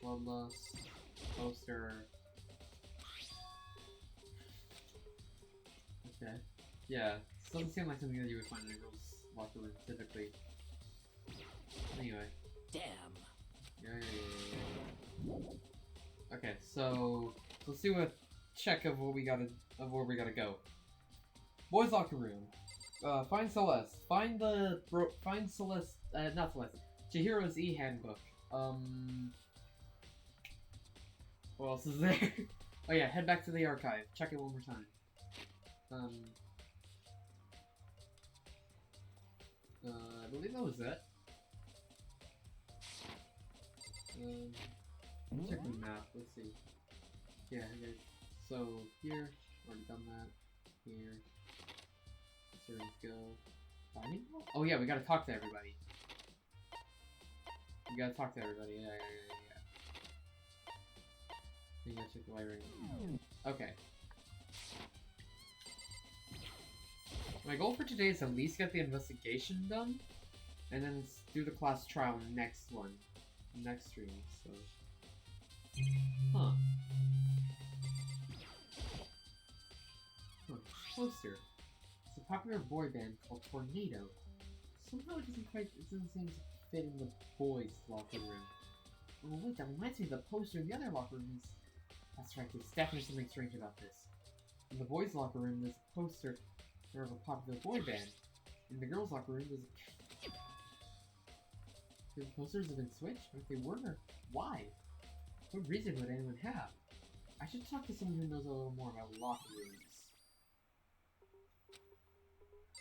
Bloodlust. Poster. Okay. Yeah, it doesn't seem like something that you would find in a girl's locker room typically. Anyway. Damn. Yeah. Okay, so let's do a check of where we gotta go. Boys' locker room. Find Celeste. Find Celeste. Not Celeste. Chihiro's e-handbook. What else is there? Oh yeah, head back to the archive. Check it one more time. I believe that was it. Check the map. Let's see. Yeah, okay. So here, already done that. Here. Let's go. Finding? Oh yeah, we gotta talk to everybody. We gotta talk to everybody. Yeah. You gotta check the library. Okay. My goal for today is at least get the investigation done, and then do the class trial next stream. So, huh? Poster. It's a popular boy band called Tornado. Somehow it doesn't seem to fit in the boys' locker room. Oh wait, that reminds me of the poster in the other locker rooms. That's right, there's definitely something strange about this. In the boys' locker room, there's a poster of a popular boy band. In the girls' locker room, the posters have been switched? But if they were, why? What reason would anyone have? I should talk to someone who knows a little more about locker rooms.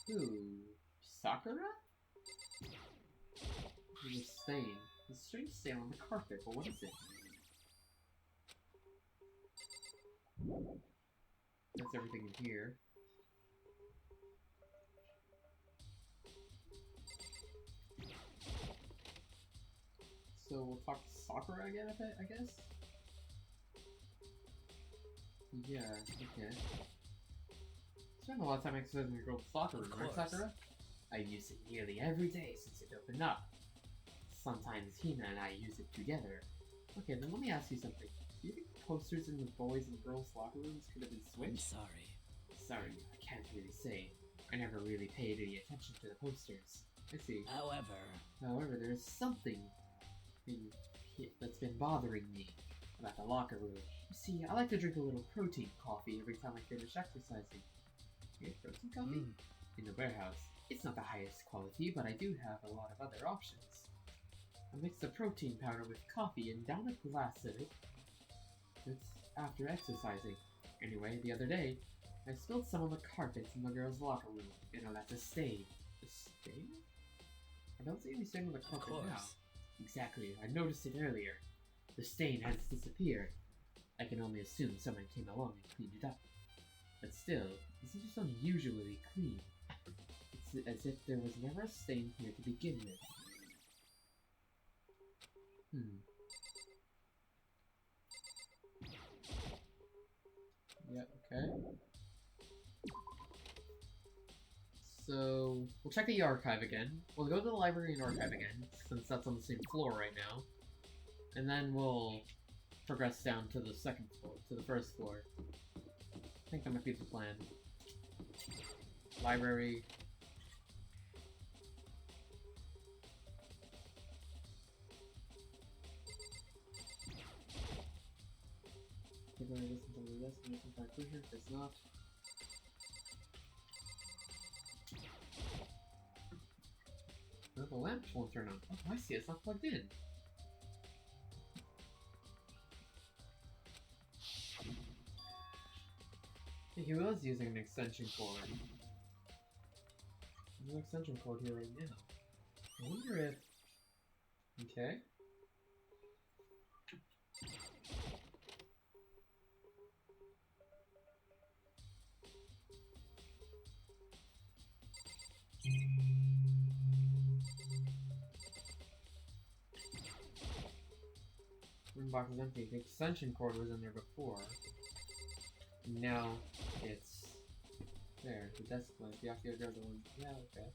Who? Sakura? There's a stain. A strange stain on the carpet, but what is it? That's everything in here. So we'll talk to Sakura again, I guess? Yeah, okay. Spend a lot of time exercising your girl's locker room, right, Sakura? I use it nearly every day since it opened up. Sometimes Hina and I use it together. Okay, then let me ask you something. Do you think posters in the boys' and girls' locker rooms could have been switched? I'm sorry. Sorry, I can't really say. I never really paid any attention to the posters. I see. However, there's something that's been bothering me about the locker room. You see, I like to drink a little protein coffee every time I finish exercising. You get protein coffee? In the warehouse. It's not the highest quality, but I do have a lot of other options. I mix the protein powder with coffee and down a glass of it. It's after exercising. Anyway, the other day, I spilled some on the carpet in the girls' locker room. You know, that's a stain. A stain? I don't see any stain on the carpet now. Exactly, I noticed it earlier. The stain has disappeared. I can only assume someone came along and cleaned it up. But still, this is just unusually clean. It's as if there was never a stain here to begin with. Yeah, okay. So, we'll check the archive again. We'll go to the library and archive again, since that's on the same floor right now. And then we'll progress down to the second floor, to the first floor. I think that might be the plan. Library. If not. Oh, the lamp won't turn on. Oh, I see, it's not plugged in. He was using an extension cord. There's no extension cord here right now. I wonder if... Okay. Room box is empty. The extension cord was in there before. Now it's there. The desk lamp. You have to go to the one. Yeah, okay.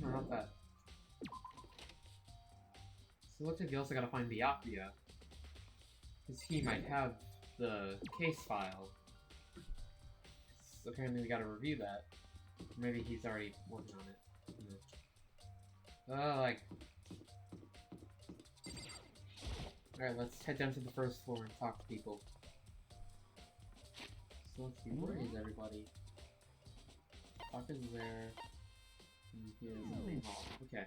No, not that. So it looks like you also gotta find Byakuya. Because he might have the case file. So apparently we gotta review that. Maybe he's already working on it. Like... Alright, let's head down to the first floor and talk to people. So let's see, where is everybody? Taka's there. And here's the main hall. Okay.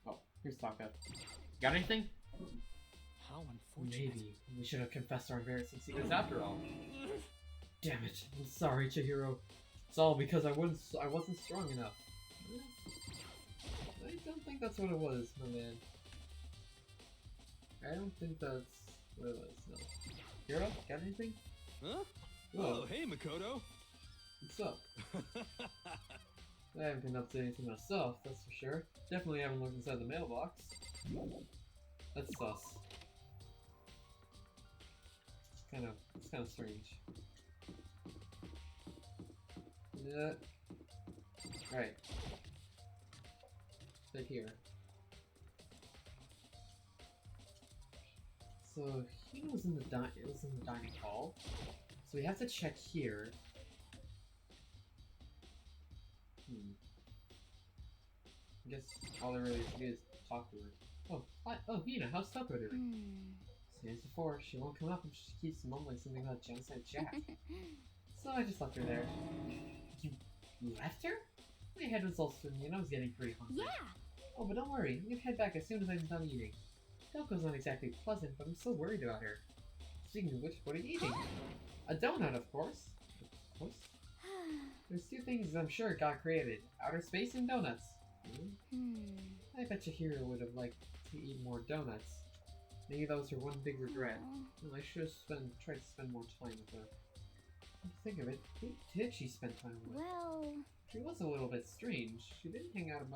Oh, here's Taka. Got anything? How unfortunate. Maybe. We should have confessed our embarrassing secrets after all. Damn it. I'm sorry, Chihiro. It's all because I wasn't strong enough. I don't think that's what it was, my man. I don't think that's what it was, no. Hiro, got anything? Huh? Whoa. Oh, hey, Makoto. What's up? I haven't been up to anything myself, that's for sure. Definitely haven't looked inside the mailbox. That's sus. It's kind of strange. Yeah. Alright. Stay here. So he was in the dining hall. So we have to check here. I guess all there really is to do is talk to her. Oh, hi. Oh, Hina, how's Toko doing? Same as before, she won't come up and she keeps mumbling something about Genocide Jack. So I just left her there. You left her? My head was all swimming and I was getting pretty hungry. Yeah, Oh, but don't worry, we can head back as soon as I'm done eating. Toko's not exactly pleasant, but I'm still worried about her. Speaking of which, what are you eating? A donut, of course. Of course. There's two things I'm sure God created. Outer space and donuts. I bet Chihiro would have liked to eat more donuts. Maybe that was her one big regret. Well, I should have tried to spend more time with her. Come to think of it, who did she spend time with? Well... She was a little bit strange. She didn't hang out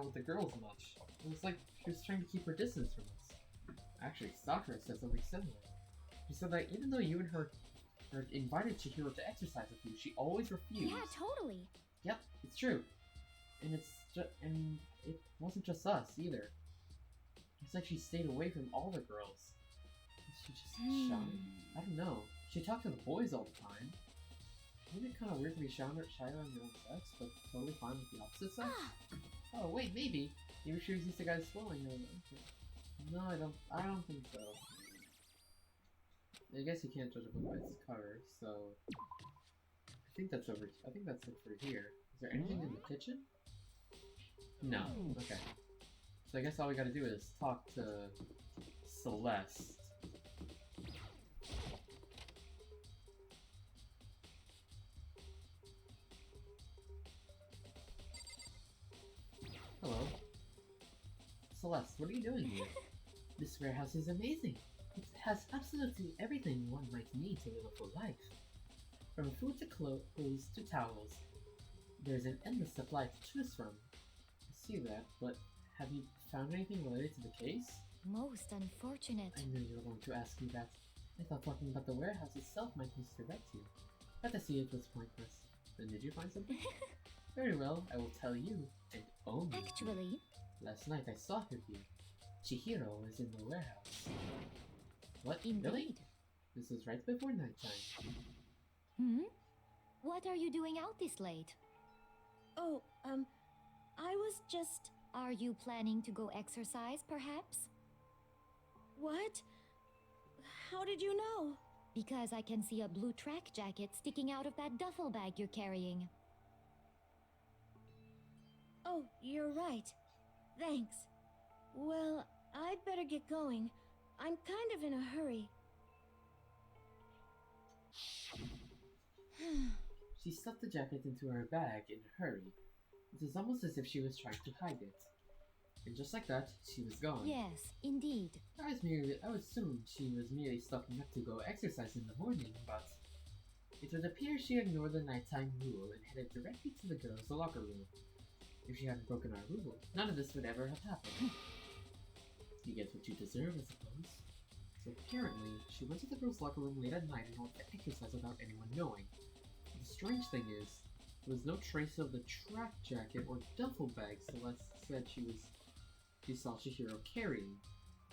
with the girls much. It was like she was trying to keep her distance from us. Actually, Sakura said something similar. She said that even though you and her invited Chihiro to exercise with you, she always refused. Yeah, totally. Yep, it's true. And it wasn't just us either. It's like she stayed away from all the girls. Was she just shy? I don't know. She talked to the boys all the time. Isn't it kind of weird to be shy around your own sex, but totally fine with the opposite sex? Oh wait, maybe. Maybe she was used to guys swelling. No, I don't think so. I guess you can't judge a book by its cover, so I think that's it for here. Is there anything in the kitchen? No. Okay. So I guess all we gotta do is talk to Celeste. Hello. Celeste, what are you doing here? This warehouse is amazing. It has absolutely everything one might need to live a full life. From food to clothes to towels. There's an endless supply to choose from. I see that, but have you found anything related to the case? Most unfortunate. I knew you were going to ask me that. I thought talking about the warehouse itself might misdirect you. But I see it was pointless. Then did you find something? Very well, I will tell you, and only Actually... Last night I saw her here. Chihiro was in the warehouse. What? Indeed. Really? This was right before nighttime. What are you doing out this late? Oh, I was just... Are you planning to go exercise, perhaps? What? How did you know? Because I can see a blue track jacket sticking out of that duffel bag you're carrying. Oh, you're right. Thanks. Well, I'd better get going. I'm kind of in a hurry. She stuffed the jacket into her bag in a hurry. It was almost as if she was trying to hide it. And just like that, she was gone. Yes, indeed. I assumed she was merely stocking up to go exercise in the morning, but it would appear she ignored the nighttime rule and headed directly to the girls' locker room. If she hadn't broken our rule, none of this would ever have happened. You get what you deserve, I suppose. So apparently, she went to the girls' locker room late at night in order to exercise without anyone knowing. The strange thing is, there was no trace of the track jacket or duffel bag Celeste said she saw Chihiro carrying,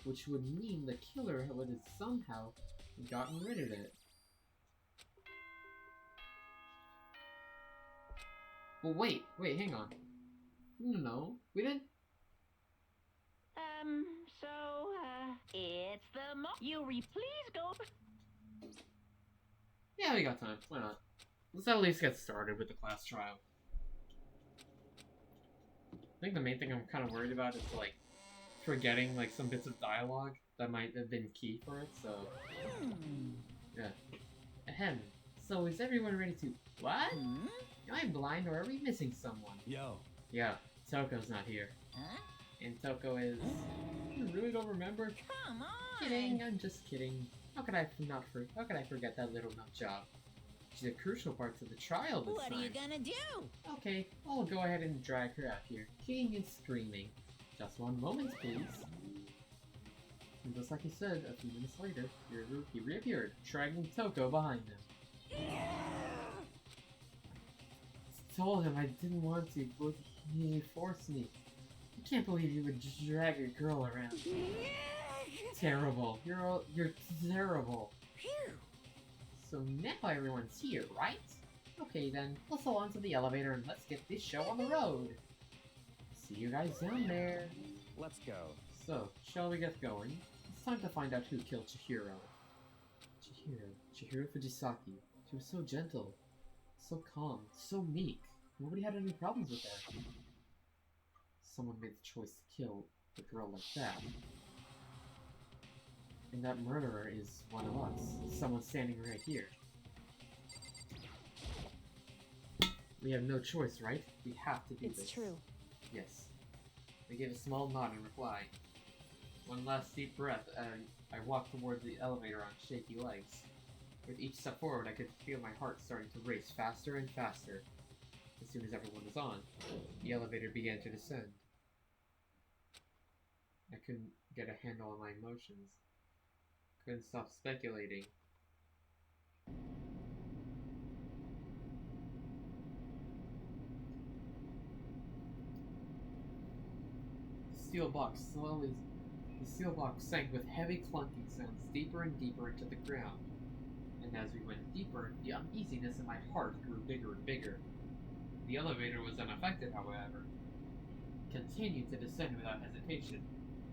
which would mean the killer would have somehow gotten rid of it. Well, wait, hang on. No, we didn't. It's the please go. Yeah, we got time. Why not? Let's at least get started with the class trial. I think the main thing I'm kind of worried about is, like, forgetting, like, some bits of dialogue that might have been key for it, so... Yeah. Ahem. So, is everyone ready to... What? Am I blind or are we missing someone? Yo. Yeah, Toko's not here. Huh? And Toko is... You really don't remember? Come on! Kidding, I'm just kidding. How could I forget that little nut job? She's a crucial part to the trial this What time. are you gonna do? Okay, I'll go ahead and drag her out here, kicking and screaming. Just one moment, please. And just like he said, a few minutes later, he reappeared, dragging Toko behind him. I told him I didn't want to, but he forced me. I can't believe you would drag a girl around. Terrible. You're terrible. So now everyone's here, right? Okay then, let's go on to the elevator and let's get this show on the road. See you guys down there. Let's go. So, shall we get going? It's time to find out who killed Chihiro. Chihiro Fujisaki. She was so gentle, so calm, so meek. Nobody had any problems with her. someone made the choice to kill a girl like that. And that murderer is one of us. Someone standing right here. We have no choice, right? We have to do this. It's true. Yes. I gave a small nod in reply. One last deep breath, and I walked toward the elevator on shaky legs. With each step forward, I could feel my heart starting to race faster and faster. As soon as everyone was on, the elevator began to descend. I couldn't get a handle on my emotions. Couldn't stop speculating. The steel box sank with heavy clunking sounds deeper and deeper into the ground. And as we went deeper, the uneasiness in my heart grew bigger and bigger. The elevator was unaffected, however. It continued to descend without hesitation,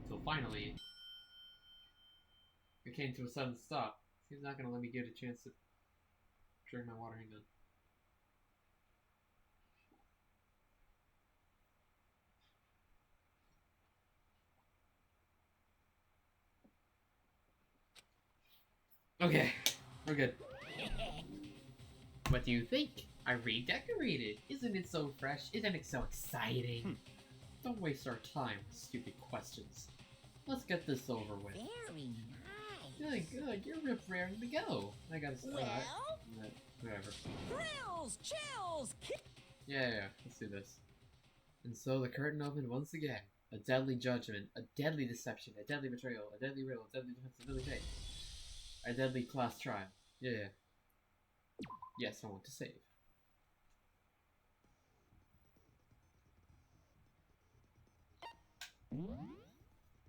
until finally it came to a sudden stop. He's not gonna let me get a chance to drink my water. Hang on. Okay, we're good. What do you think? I redecorated. Isn't it so fresh? Isn't it so exciting? Don't waste our time with stupid questions. Let's get this over with. Very nice. Good. You're raring to go. I gotta start. Well? Whatever. Thrills, chills, Yeah. Let's do this. And so the curtain opened once again. A deadly judgment, a deadly deception, a deadly betrayal, a deadly riddle, a deadly defense, a deadly fate. A deadly class trial. Yeah. Yes, I want to save.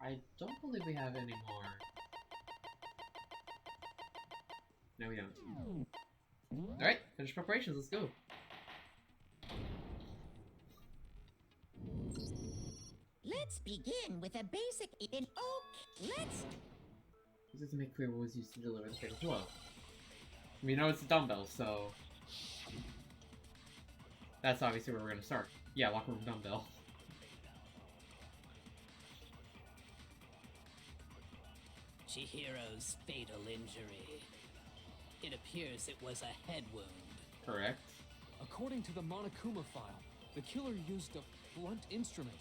I don't believe we have any more. No, we don't. Alright, finish preparations, let's go. Let's begin with a basic let's Just to make clear what was used to deliver the fatal blow. We know it's a dumbbell, so that's obviously where we're gonna start. Yeah, locker room dumbbell. Chihiro's fatal injury. It appears it was a head wound. Correct. According to the Monokuma file, the killer used a blunt instrument.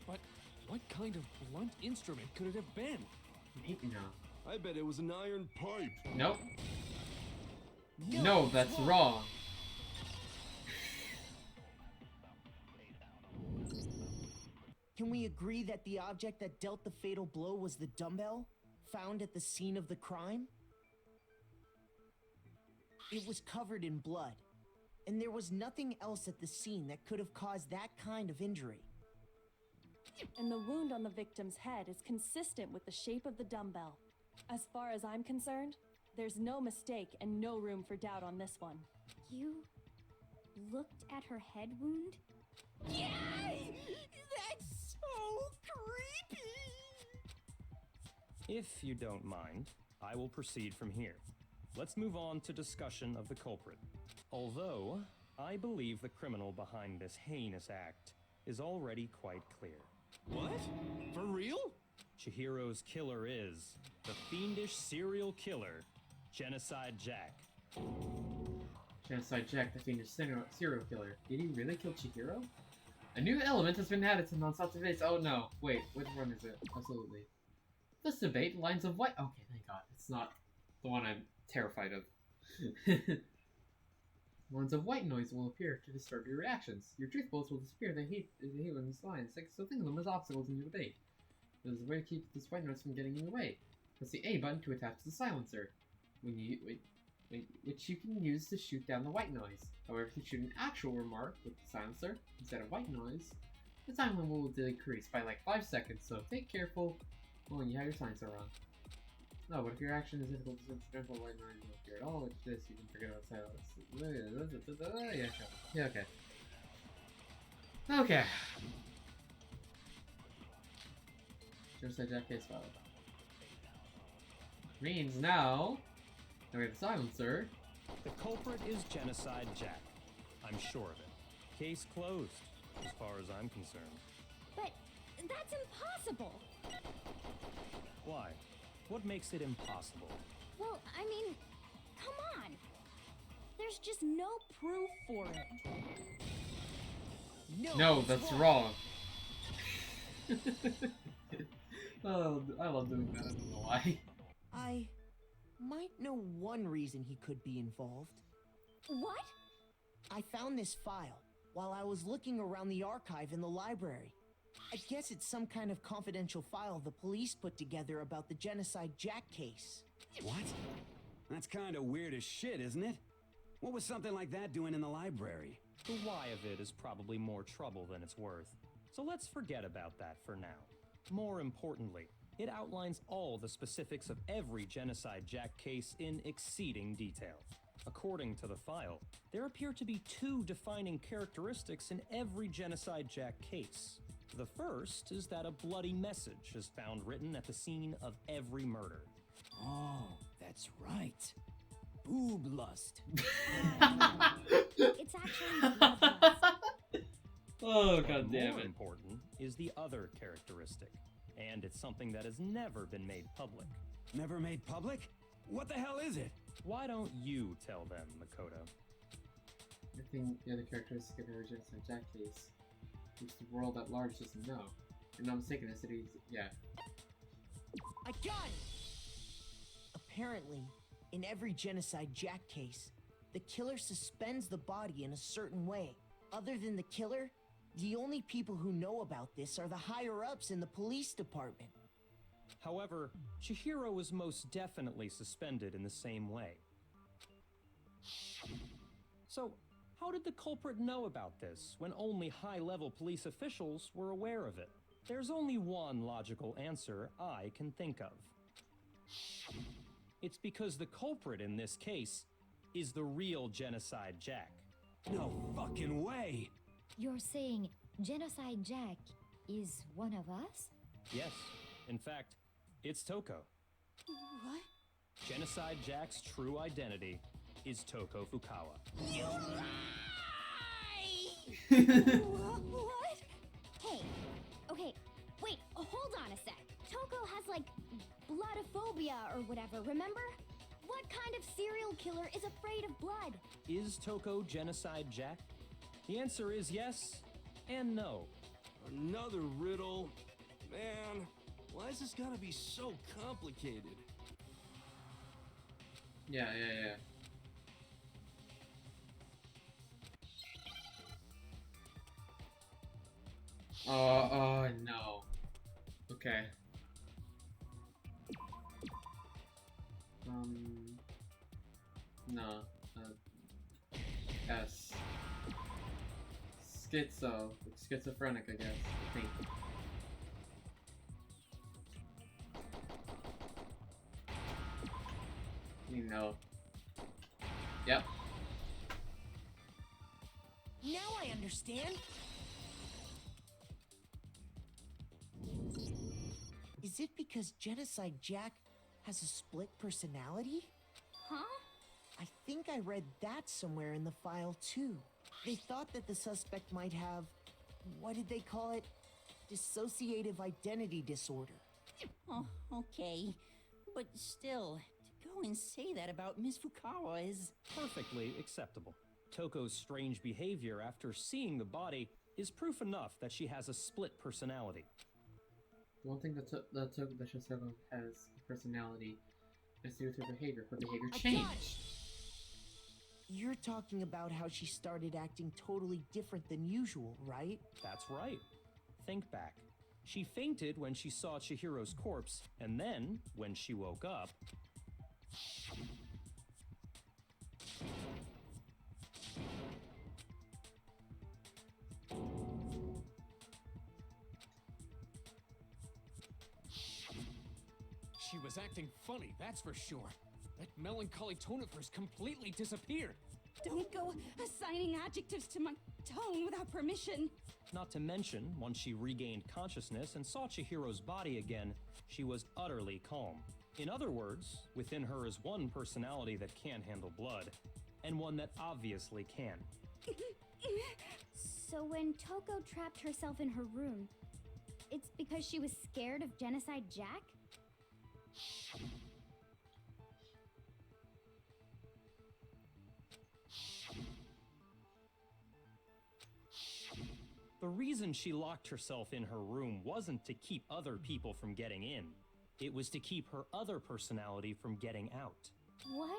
But what kind of blunt instrument could it have been? Maybe not. I bet it was an iron pipe. Nope. No, that's wrong. Can we agree that the object that dealt the fatal blow was the dumbbell found at the scene of the crime? It was covered in blood, and there was nothing else at the scene that could have caused that kind of injury. And the wound on the victim's head is consistent with the shape of the dumbbell. As far as I'm concerned, there's no mistake and no room for doubt on this one. You looked at her head wound? Yay! That's so creepy! If you don't mind, I will proceed from here. Let's move on to discussion of the culprit. Although, I believe the criminal behind this heinous act is already quite clear. What? For real? Chihiro's killer is the fiendish serial killer, Genocide Jack. Genocide Jack, the fiendish serial killer. Did he really kill Chihiro? A new element has been added to non-stop debates. Oh no, wait, which one is it? Absolutely. This debate, lines of white. Okay, thank God. It's not the one I'm terrified of. Lines of white noise will appear to disturb your reactions. Your truth bullets will disappear. They hate when these lines. So think of them as obstacles in your debate. There's a way to keep these white noise from getting in the way. Press the A button to attach the silencer, which you can use to shoot down the white noise. However, if you shoot an actual remark with the silencer instead of white noise, the time limit will decrease by like 5 seconds. So take careful when you have your silencer on. No, but if your action is difficult to sense the white noise won't appear at all, which this you can forget about silence. Yeah, sure. Yeah, okay. Okay. Genocide Jack case filed. Means now we have the silencer. The culprit is Genocide Jack. I'm sure of it. Case closed, as far as I'm concerned. But That's impossible. Why? What makes it impossible? Well, I mean, come on. There's just no proof for it. No, that's wrong. Oh, I love doing that. I don't know why. I might know one reason he could be involved. What? I found this file while I was looking around the archive in the library. I guess it's some kind of confidential file the police put together about the Genocide Jack case. What? That's kind of weird as shit, isn't it? What was something like that doing in the library? The why of it is probably more trouble than it's worth. So let's forget about that for now. More importantly, it outlines all the specifics of every Genocide Jack case in exceeding detail. According to the file, there appear to be two defining characteristics in every Genocide Jack case. The first is that a bloody message is found written at the scene of every murder. Oh, that's right. Boob lust. It's actually bloodlust. Oh, god damn More it. important is the other characteristic, and it's something that has never been made public. Never made public? What the hell is it? Why don't you tell them, Makoto? I think the other characteristic of the Genocide Jack case, which the world at large doesn't know. If I'm not mistaken, I said he's, yeah. I got it! Apparently, in every Genocide Jack case, the killer suspends the body in a certain way. Other than the killer, the only people who know about this are the higher-ups in the police department. However, Chihiro was most definitely suspended in the same way. So, how did the culprit know about this when only high-level police officials were aware of it? There's only one logical answer I can think of. It's because the culprit in this case is the real Genocide Jack. No fucking way! You're saying Genocide Jack is one of us? Yes, in fact, it's Toko. What? Genocide Jack's true identity is Toko Fukawa. You lie! What? Hey, okay, wait, hold on a sec. Toko has, like, bloodophobia or whatever, remember? What kind of serial killer is afraid of blood? Is Toko Genocide Jack? The answer is yes and no. Another riddle. Man, why is this gotta be so complicated? Yeah. Oh no. Okay. No. S. Schizophrenic, I guess. I think. You know. Yep. Now I understand. Is it because Genocide Jack has a split personality? Huh? I think I read that somewhere in the file too. They thought that the suspect might have, what did they call it? Dissociative identity disorder. Oh, okay. But still, to go and say that about Miss Fukawa is... Perfectly acceptable. Toko's strange behavior after seeing the body is proof enough that she has a split personality. The one thing that shows Toko has a personality has to do with her behavior. Her behavior changed. You're talking about how she started acting totally different than usual, right? That's right. Think back. She fainted when she saw Chihiro's corpse, and then, when she woke up... She was acting funny, that's for sure. That melancholy tone of hers completely disappeared. Don't go assigning adjectives to my tone without permission. Not to mention, once she regained consciousness and saw Chihiro's body again, she was utterly calm. In other words, within her is one personality that can't handle blood, and one that obviously can. So when Toko trapped herself in her room, it's because she was scared of Genocide Jack? The reason she locked herself in her room wasn't to keep other people from getting in. It was to keep her other personality from getting out. What?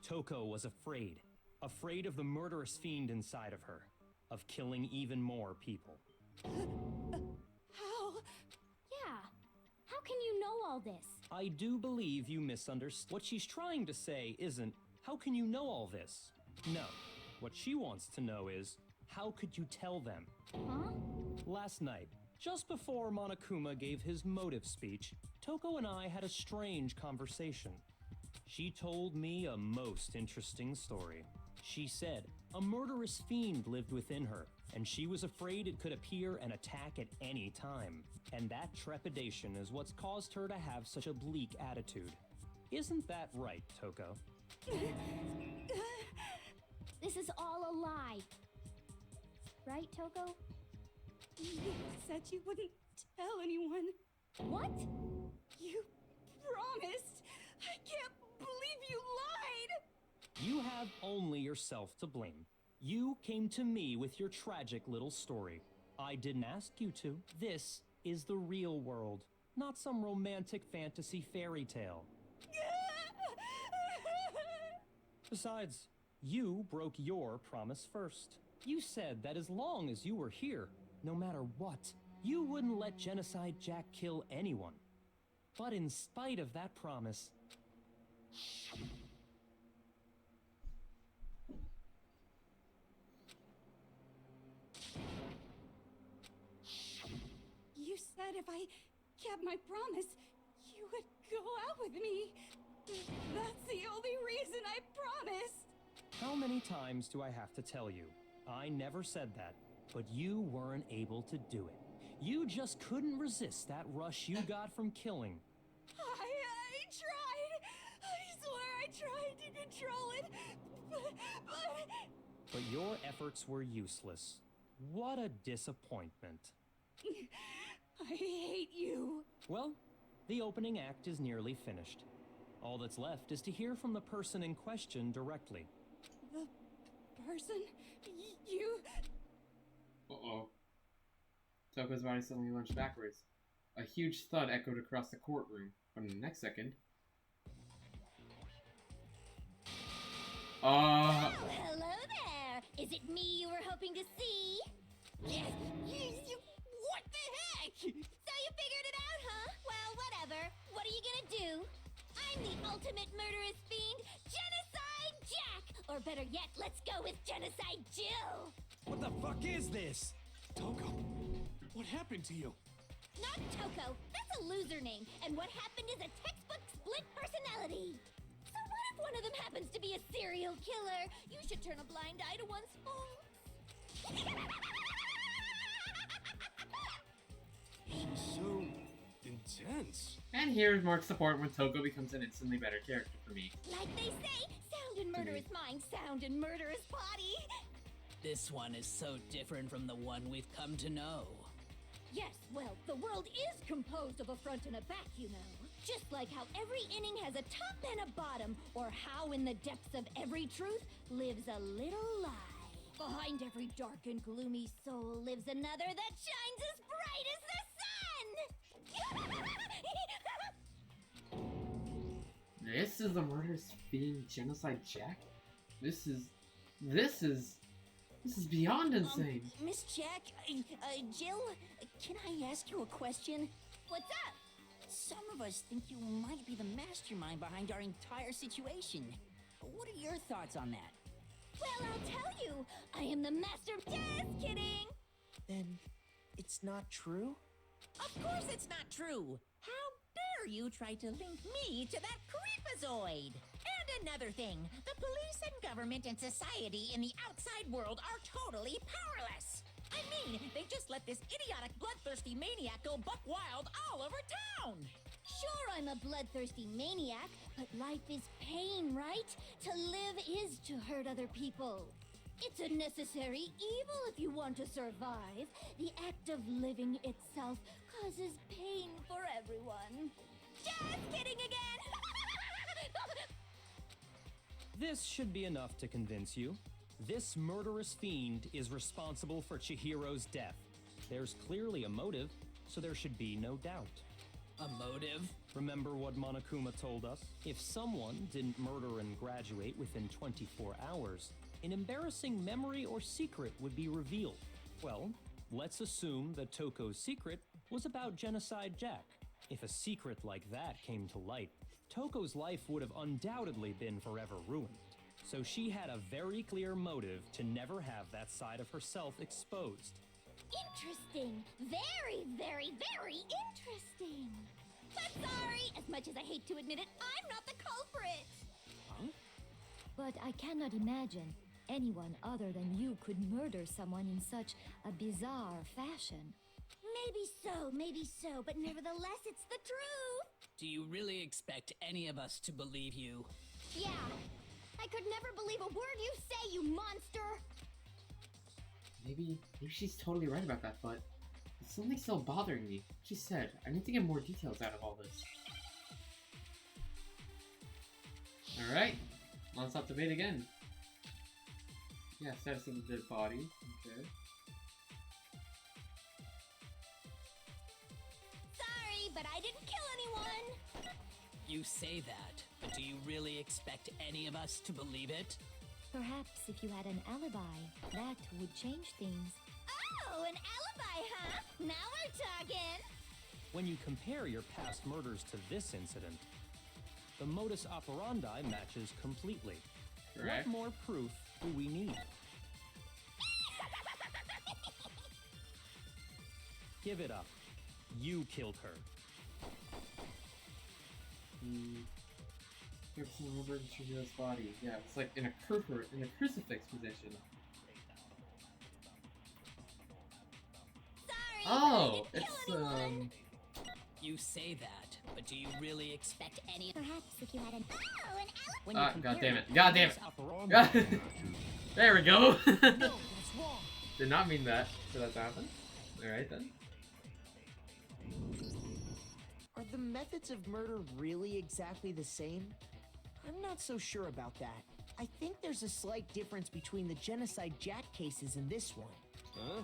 Toko was afraid. Afraid of the murderous fiend inside of her. Of killing even more people. How? Yeah. How can you know all this? I do believe you misunderstood. What she's trying to say isn't, how can you know all this? No. What she wants to know is, how could you tell them? Huh? Last night, just before Monokuma gave his motive speech, Toko and I had a strange conversation. She told me a most interesting story. She said a murderous fiend lived within her, and she was afraid it could appear and attack at any time. And that trepidation is what's caused her to have such a bleak attitude. Isn't that right, Toko? This is all a lie. Right, Toko? You said you wouldn't tell anyone. What? You promised. I can't believe you lied. You have only yourself to blame. You came to me with your tragic little story. I didn't ask you to. This is the real world, not some romantic fantasy fairy tale. Besides, you broke your promise first. You said that as long as you were here, no matter what, you wouldn't let Genocide Jack kill anyone. But in spite of that promise, You said if I kept my promise, you would go out with me. That's the only reason I promised. how many times do I have to tell you? I never said that, but you weren't able to do it. You just couldn't resist that rush you got from killing. I tried. I swear I tried to control it, but... But your efforts were useless. What a disappointment. I hate you. Well, the opening act is nearly finished. All that's left is to hear from the person in question directly. The person? You... Uh-oh. Toko's body suddenly lunged backwards. A huge thud echoed across the courtroom, but in the next second... Oh, hello there! Is it me you were hoping to see? Yes! What the heck? So you figured it out, huh? Well, whatever. What are you gonna do? I'm the ultimate murderous fiend, Genocide Jack! Or better yet, let's go with Genocide Jill! What the fuck is this? Toko, what happened to you? Not Toko. That's a loser name. And what happened is a textbook split personality. So what if one of them happens to be a serial killer? You should turn a blind eye to one's faults. So intense. And here marks the point when Toko becomes an instantly better character for me. Like they say, sound in murderous mind, sound in murderous body. This one is so different from the one we've come to know. Yes, well, the world is composed of a front and a back, you know. Just like how every inning has a top and a bottom, or how in the depths of every truth lives a little lie. Behind every dark and gloomy soul lives another that shines as bright as the sun! This is the murderous fiend Genocide Jack? This is beyond insane. Miss Jack, Jill, can I ask you a question? What's up? Some of us think you might be the mastermind behind our entire situation. What are your thoughts on that? Well, I'll tell you. I am the master. Just kidding. Then it's not true? Of course it's not true. How dare you try to link me to that creepazoid? And another thing, the police and government and society in the outside world are totally powerless. I mean, they just let this idiotic bloodthirsty maniac go buck wild all over town. Sure, I'm a bloodthirsty maniac, but life is pain, right? To live is to hurt other people. It's a necessary evil if you want to survive. The act of living itself causes pain for everyone. Just kidding again! This should be enough to convince you. This murderous fiend is responsible for Chihiro's death. There's clearly a motive, so there should be no doubt. A motive? Remember what Monokuma told us? If someone didn't murder and graduate within 24 hours, an embarrassing memory or secret would be revealed. Well, let's assume that Toko's secret was about Genocide Jack. If a secret like that came to light, Toko's life would have undoubtedly been forever ruined. So she had a very clear motive to never have that side of herself exposed. Interesting. Very, very, very interesting. But sorry, as much as I hate to admit it, I'm not the culprit. Huh? But I cannot imagine anyone other than you could murder someone in such a bizarre fashion. Maybe so, but nevertheless, it's the truth. Do you really expect any of us to believe you? Yeah. I could never believe a word you say, you monster! Maybe she's totally right about that, but something's still bothering me. She said, I need to get more details out of all this. Alright, non-stop debate again. Yeah, status of the dead body. Okay. Sorry, but I didn't kill anyone! You say that, but do you really expect any of us to believe it? Perhaps if you had an alibi, that would change things. Oh, an alibi, huh? Now we're talking! When you compare your past murders to this incident, the modus operandi matches completely. Correct. What more proof do we need? Give it up. You killed her. Remember Chihiro's body. Yeah, it's like in a crucifix position. Sorry, Oh, but I didn't kill anyone. You say that, but do you really expect any? Perhaps if you had an... Oh, an alibi! When you God compare damn it. your God damn modus it. operandi- There we go. No, that's wrong. Did not mean that for that to happen. Alright then. Are the methods of murder really exactly the same? I'm not so sure about that. I think there's a slight difference between the Genocide Jack cases and this one. Huh?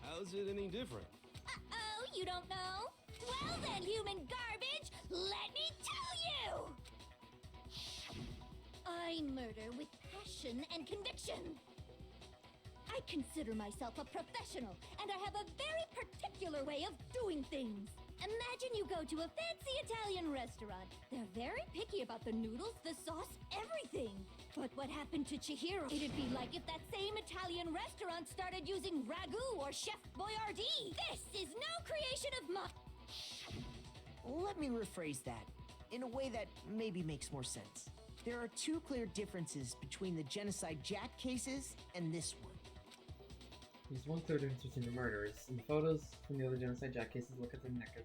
How's it any different? Uh-oh, you don't know? Well then, human garbage, let me tell you! I murder with passion and conviction. I consider myself a professional, and I have a very particular way of doing things. Imagine you go to a fancy Italian restaurant. They're very picky about the noodles, the sauce, everything. But what happened to Chihiro? It'd be like if that same Italian restaurant started using ragu or Chef Boyardee. This is no creation of mine. Let me rephrase that in a way that maybe makes more sense. There are two clear differences between the Genocide Jack cases and this one. There's one clear difference between the murders. In the photos from the other Genocide Jack cases, look at the neck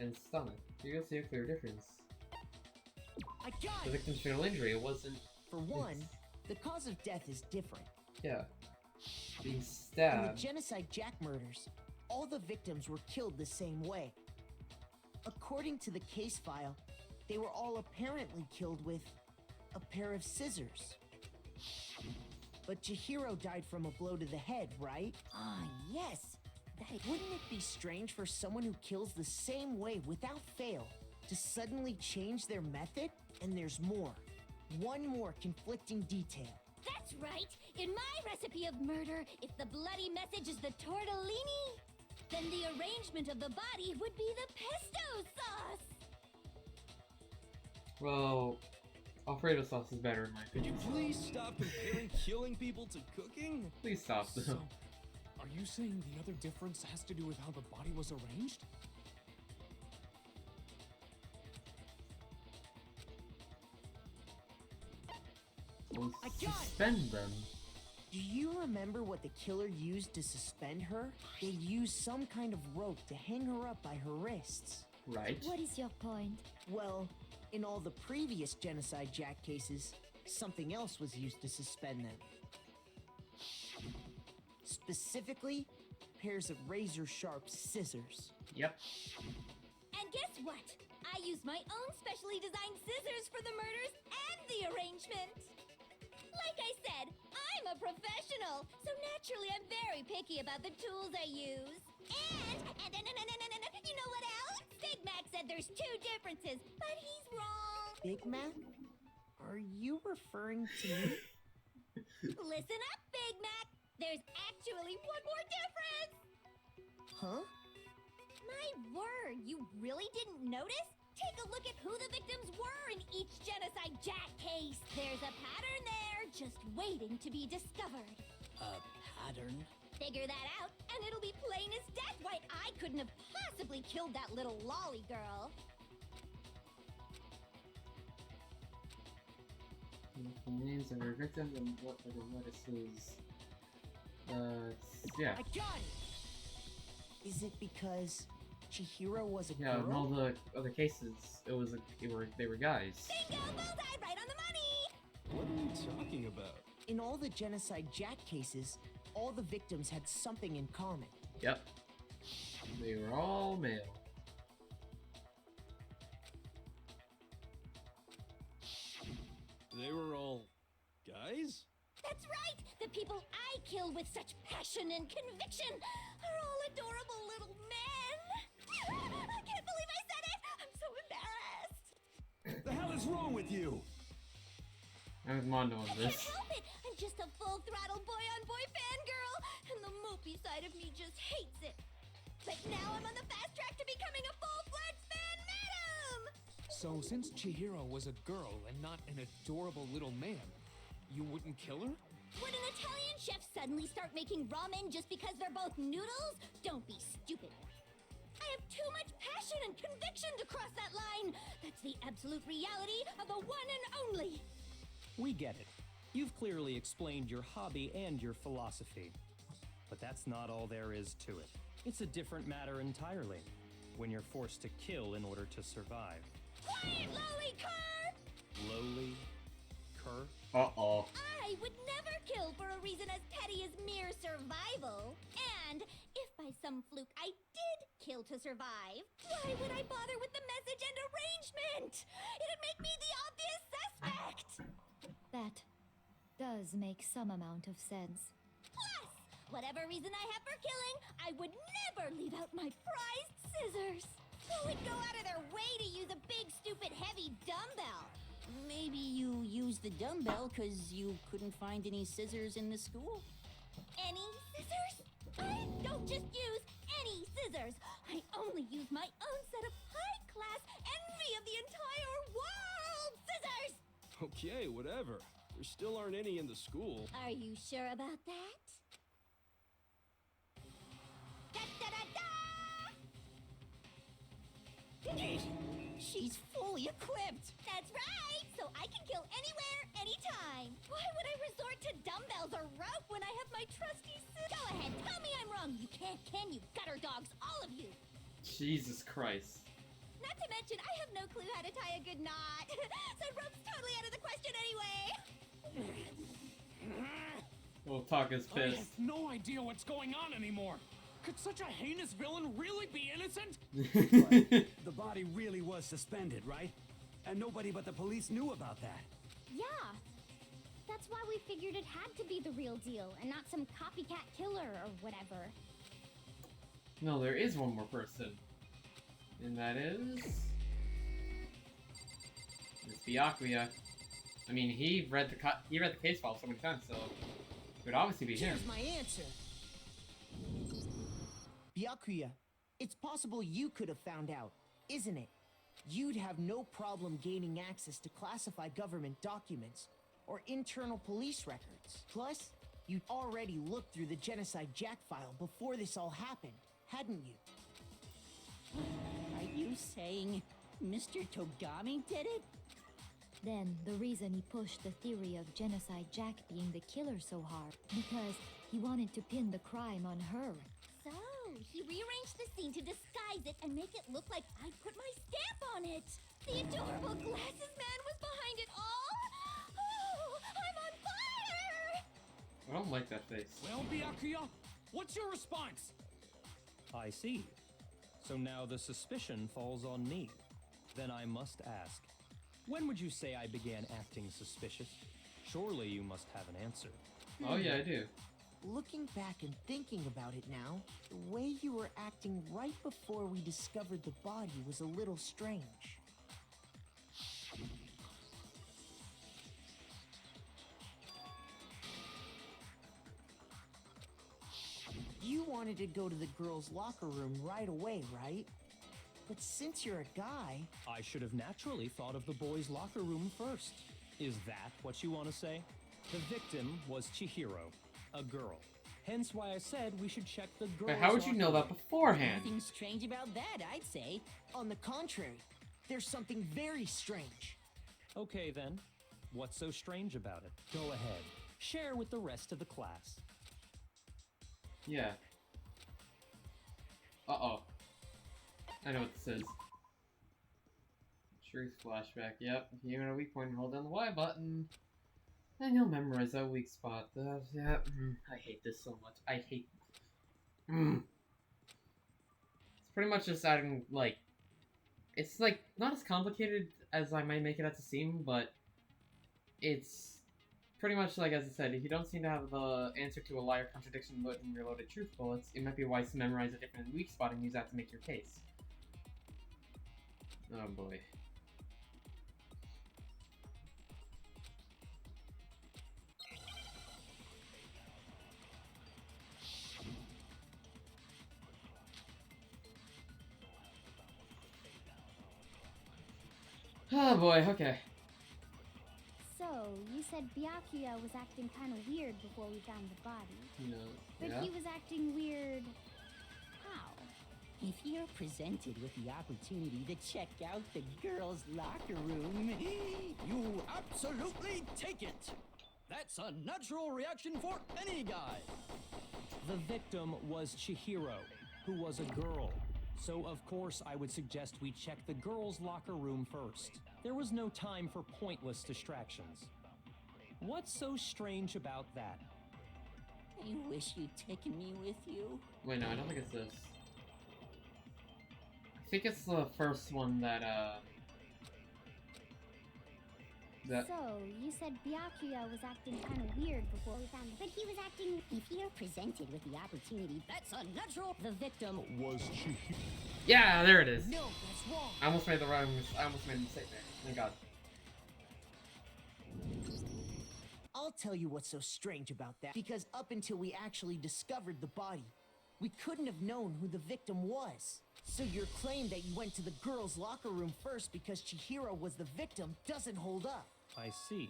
and stomach. You'll see a clear difference. I got The it! victim's fatal injury, it wasn't... For one, the cause of death is different. Yeah. Being In the stabbed. Genocide Jack murders, all the victims were killed the same way. According to the case file, they were all apparently killed with a pair of scissors. But Chihiro died from a blow to the head, right? Ah, yes. Wouldn't it be strange for someone who kills the same way without fail to suddenly change their method? And there's more. One more conflicting detail. That's right. In my recipe of murder, if the bloody message is the tortellini, then the arrangement of the body would be the pesto sauce. Well, Alfredo sauce is better in my Could you opinion. please stop comparing killing people to cooking? Please stop though. So, are you saying the other difference has to do with how the body was arranged? We'll I got it. suspend them. Do you remember what the killer used to suspend her? They used some kind of rope to hang her up by her wrists. Right. What is your point? Well, in all the previous Genocide Jack cases, something else was used to suspend them. Specifically, pairs of razor-sharp scissors. Yep. And guess what? I used my own specially designed scissors for the murders and the arrangement. Like I said, I'm a professional, so naturally I'm very picky about the tools I use. And you know what else? Big Mac said there's two differences, but he's wrong. Big Mac? Are you referring to me? Listen up, Big Mac. There's actually one more difference. Huh? My word, you really didn't notice? Take a look at who the victims were in each Genocide Jack case. There's a pattern there, just waiting to be discovered. A pattern? Figure that out, and it'll be plain as death why I couldn't have possibly killed that little lolly girl. The names of her victims and what are the notices. Yeah. I got it! Is it because Chihiro was a Yeah, girl? in all the other cases, they were guys. Bingo! Bullseye! Right on the money! What are you talking about? In all the Genocide Jack cases, all the victims had something in common. Yep. They were all male. They were all guys? That's right! The people I kill with such passion and conviction are all adorable little men! I can't believe I said it! I'm so embarrassed! The hell is wrong with you? I was Mondo on I this. can't help it! I'm just a full-throttle boy-on-boy fangirl, and the mopey side of me just hates it. But now I'm on the fast track to becoming a full-fledged fan madam! So, since Chihiro was a girl and not an adorable little man, you wouldn't kill her? Would an Italian chef suddenly start making ramen just because they're both noodles? Don't be stupid. I have too much passion and conviction to cross that line. That's the absolute reality of the one and only. We get it. You've clearly explained your hobby and your philosophy. But that's not all there is to it. It's a different matter entirely, when you're forced to kill in order to survive. Quiet, lowly cur! Lowly? Cur? Uh-oh. I would never kill for a reason as petty as mere survival. And if by some fluke I did kill to survive, why would I bother with the message and arrangement? It'd make me the obvious suspect. That does make some amount of sense. Plus, whatever reason I have for killing, I would never leave out my prized scissors. Who would go out of their way to use a big, stupid, heavy dumbbell? Maybe you used the dumbbell because you couldn't find any scissors in the school? Any scissors? I don't just use any scissors. I only use my own set of high-class envy of the entire world scissors! Okay, whatever. There still aren't any in the school. Are you sure about that? Da-da-da-da! She's fully equipped! That's right! So I can kill anywhere, anytime. Why would I resort to dumbbells or rope when I have my trusty scissors? Go ahead, tell me I'm wrong. You can't, can you? Gutter dogs, all of you. Jesus Christ. Not to mention, I have no clue how to tie a good knot. So rope's totally out of the question anyway. Little Talk is I have pissed. no idea what's going on anymore. Could such a heinous villain really be innocent? Right. The body really was suspended, right? And nobody but the police knew about that. Yeah. That's why we figured it had to be the real deal and not some copycat killer or whatever. No, there is one more person. And that is... It's Byakuya. I mean, he read the case file so many times, so... It would obviously be him. Here's my answer. Byakuya, it's possible you could have found out, isn't it? You'd have no problem gaining access to classified government documents or internal police records. Plus, you'd already looked through the Genocide Jack file before this all happened, hadn't you? Are you saying Mr. Togami did it? Then the reason he pushed the theory of Genocide Jack being the killer so hard, because he wanted to pin the crime on her. So, he rearranged the scene to disguise it and make it look like I put my stamp on it. The adorable glasses man was behind it all. Oh, I'm on fire! I don't like that face. Well, Byakuya, What's your response? I see. So now the suspicion falls on me. Then I must ask, when would you say I began acting suspicious? Surely you must have an answer. Oh yeah, I do. Looking back and thinking about it now, the way you were acting right before we discovered the body was a little strange. You wanted to go to the girls' locker room right away, right? But since you're a guy... I should have naturally thought of the boys' locker room first. Is that what you want to say? The victim was Chihiro, a girl. Hence why I said we should check the girls' But how would you know that beforehand? Nothing strange about that, I'd say. On the contrary, there's something very strange. Okay then, what's so strange about it? Go ahead, share with the rest of the class. Yeah. Uh-oh. I know what this is. Truth flashback, yep. If you're in a weak point, hold down the Y button. And you'll memorize that weak spot. Yeah. I hate this so much. I hate... It's pretty much just adding, like... It's, like, not as complicated as I might make it out to seem, but... It's... pretty much like, as I said, if you don't seem to have the answer to a lie or contradiction in your loaded truth bullets, it might be wise to memorize a different weak spot and use that to make your case. Oh boy. Oh boy, okay. So, you said Byakuya was acting kind of weird before we found the body. No. But Yeah? he was acting weird... how? If you're presented with the opportunity to check out the girls' locker room, You absolutely take it. That's a natural reaction for any guy. The victim was Chihiro, who was a girl. So of course I would suggest we check the girls' locker room first. There was no time for pointless distractions. What's so strange about that? I wish you'd taken me with you. Wait, no, I don't think it's this. I think it's the first one that, So, you said Byakuya was acting kind of weird before we found him. But he was acting... If you're presented with the opportunity, that's a natural. The victim Was she? Yeah, there it is. No, that's wrong. I almost made I almost made a mistake there. Thank God. I'll tell you what's so strange about that. Because up until we actually discovered the body, we couldn't have known who the victim was. So your claim that you went to the girls' locker room first because Chihiro was the victim doesn't hold up. I see.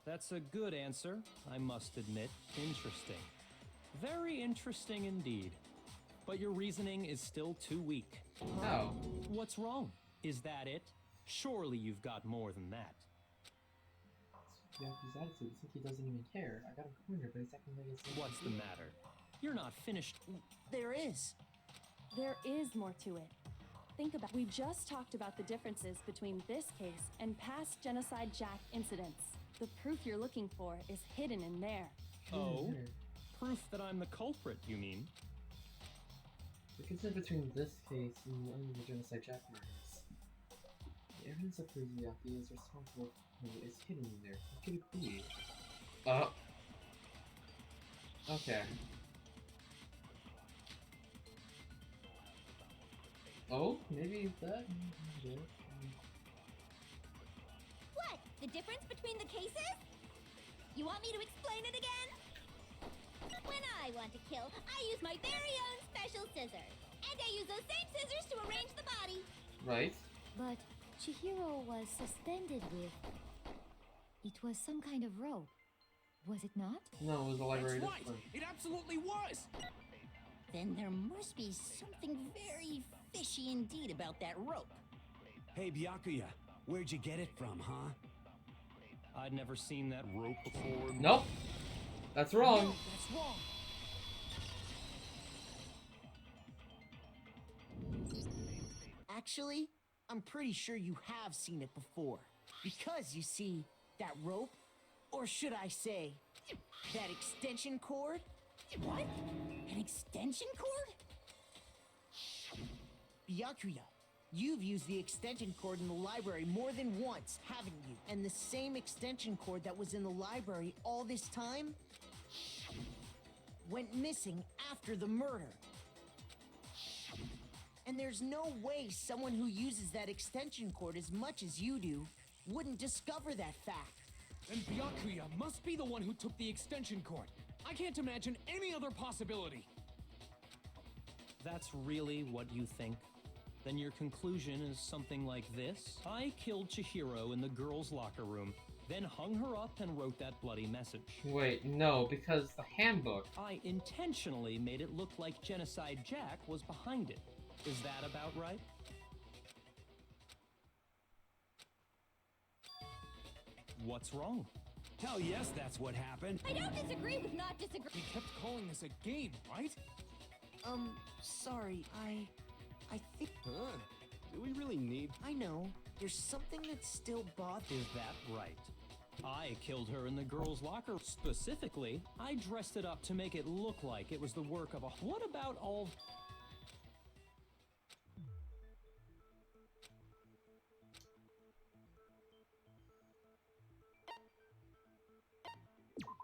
That's a good answer, I must admit. Interesting. Very interesting indeed. But your reasoning is still too weak. No. What's wrong? Is that it? Surely you've got more than that. Yeah, his attitude. It's like he doesn't even care. I got him cornered, but he's acting like it's... What's the matter? You're not finished. There is. There is more to it. Think about We just talked about the differences between this case and past Genocide Jack incidents. The proof you're looking for is hidden in there. Oh? Proof that I'm the culprit, you mean? The difference between this case and the Genocide Jack murders. The evidence that proves Miyake is responsible is hidden in there. What could it be? Okay. Oh, maybe that? Yeah. What? The difference between the cases? You want me to explain it again? When I want to kill, I use my very own special scissors. And I use those same scissors to arrange the body. Right. But Chihiro was suspended with... It was some kind of rope. Was it not? No, it was a library That's right. discipline. It absolutely was. Then there must be something very fishy indeed about that rope. Hey, Byakuya, where'd you get it from, huh? I'd never seen that rope before. Nope. That's wrong. No, that's wrong. Actually, I'm pretty sure you have seen it before. Because, you see, that rope, or should I say, that extension cord? What? An extension cord? Byakuya, you've used the extension cord in the library more than once, haven't you? And the same extension cord that was in the library all this time went missing after the murder. And there's no way someone who uses that extension cord as much as you do wouldn't discover that fact. Then Byakuya must be the one who took the extension cord. I can't imagine any other possibility. That's really what you think? Then your conclusion is something like this? I killed Chihiro in the girls' locker room, then hung her up and wrote that bloody message. Wait, no, because the handbook. I intentionally made it look like Genocide Jack was behind it. Is that about right? What's wrong? Hell yes, that's what happened. I don't disagree with not disagree. You kept calling this a game, right? Sorry, I think... Huh? Do we really need... I know. There's something that still bothers... Is that right? I killed her in the girls' locker. Specifically, I dressed it up to make it look like it was the work of a... What about all...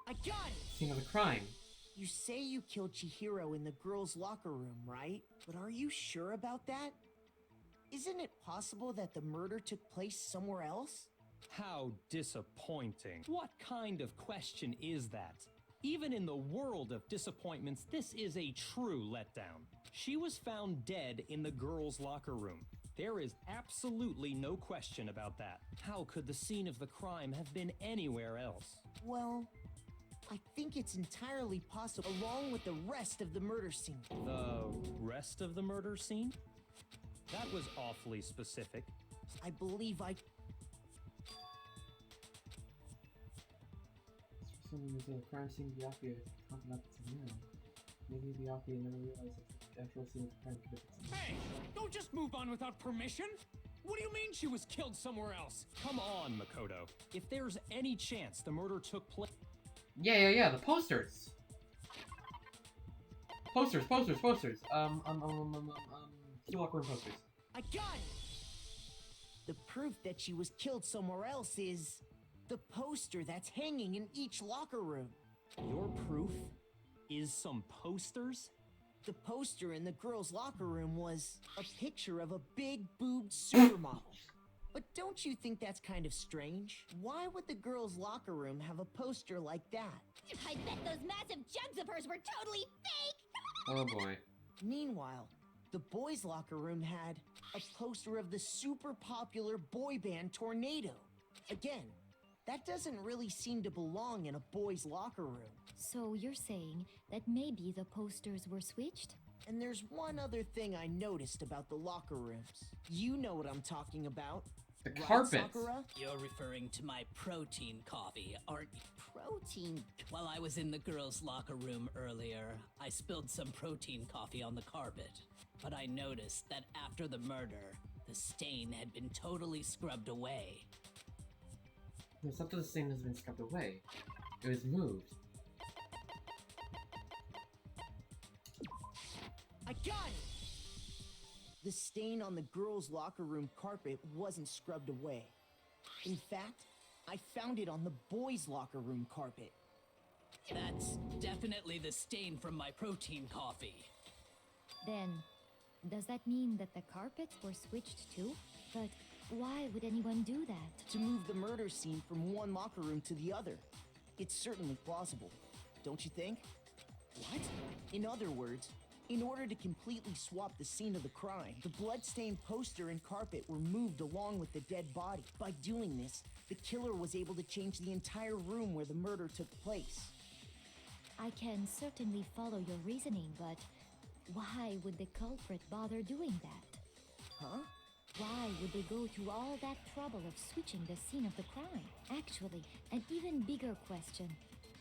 I got it! Scene of the crime. You say you killed Chihiro in the girls' locker room, right? But are you sure about that? Isn't it possible that the murder took place somewhere else? How disappointing. What kind of question is that? Even in the world of disappointments, this is a true letdown. She was found dead in the girls' locker room. There is absolutely no question about that. How could the scene of the crime have been anywhere else? Well, I think it's entirely possible, along with the rest of the murder scene. The rest of the murder scene? That was awfully specific. I believe I... For some reason, the crime scene Byakuya talked about this now. Maybe Byakuya never realized that the actual scene of the crime could have Hey! Don't just move on without permission! What do you mean she was killed somewhere else? Come on, Makoto. If there's any chance the murder took place... Yeah, the posters! Posters! Two locker room posters. I got it! The proof that she was killed somewhere else is... the poster that's hanging in each locker room. Your proof is some posters? The poster in the girls' locker room was a picture of a big-boobed supermodel. But don't you think that's kind of strange? Why would the girls' locker room have a poster like that? I bet those massive jugs of hers were totally fake! Oh boy. Meanwhile, the boys' locker room had a poster of the super popular boy band Tornado. Again, that doesn't really seem to belong in a boys' locker room. So you're saying that maybe the posters were switched? And there's one other thing I noticed about the locker rooms. You know what I'm talking about. The Right, carpets. Sakura? You're referring to my protein coffee, aren't you? Protein. While I was in the girls' locker room earlier, I spilled some protein coffee on the carpet. But I noticed that after the murder, the stain had been totally scrubbed away. It's not that the stain has been scrubbed away. It was moved. I got it! The stain on the girls' locker room carpet wasn't scrubbed away. In fact, I found it on the boys' locker room carpet. That's definitely the stain from my protein coffee. Then, does that mean that the carpets were switched too? But why would anyone do that? To move the murder scene from one locker room to the other. It's certainly plausible, don't you think? What? In other words, in order to completely swap the scene of the crime, the blood-stained poster and carpet were moved along with the dead body. By doing this, the killer was able to change the entire room where the murder took place. I can certainly follow your reasoning, but why would the culprit bother doing that? Huh? Why would they go to all that trouble of switching the scene of the crime? Actually, an even bigger question.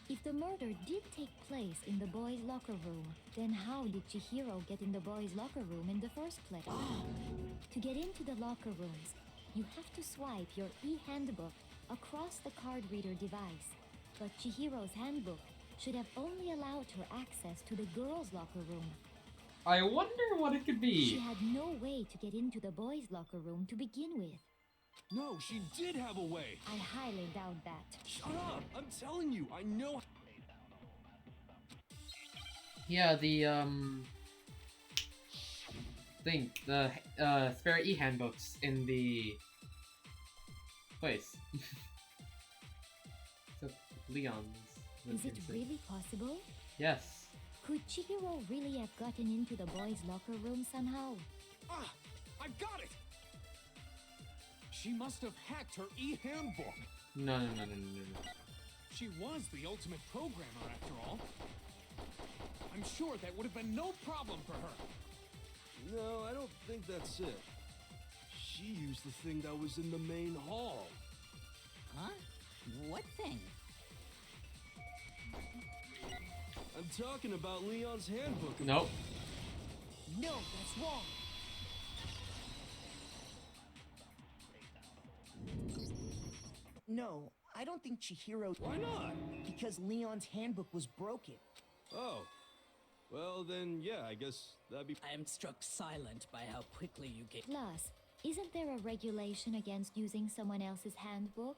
If the murder did take place in the boys' locker room, then how did Chihiro get in the boys' locker room in the first place? To get into the locker rooms, you have to swipe your e-handbook across the card reader device. But Chihiro's handbook should have only allowed her access to the girls' locker room. I wonder what it could She be. had no way to get into the boys' locker room to begin with. No, she did have a way. I highly doubt that. Shut up! I'm telling you, I know. Yeah, the spare e-handbooks in the place. So Leon's. Is it really possible? Yes. Could Chihiro really have gotten into the boys' locker room somehow? Ah! I got it! She must have hacked her e-handbook. No. She was the ultimate programmer after all. I'm sure that would have been no problem for her. No, I don't think that's it. She used the thing that was in the main hall. Huh? What thing? I'm talking about Leon's handbook. Nope. No, that's wrong. No, I don't think Chihiro. Why not? Because Leon's handbook was broken. Oh. Well, then, yeah, I guess that'd be... I am struck silent by how quickly you get. Plus, isn't there a regulation against using someone else's handbook?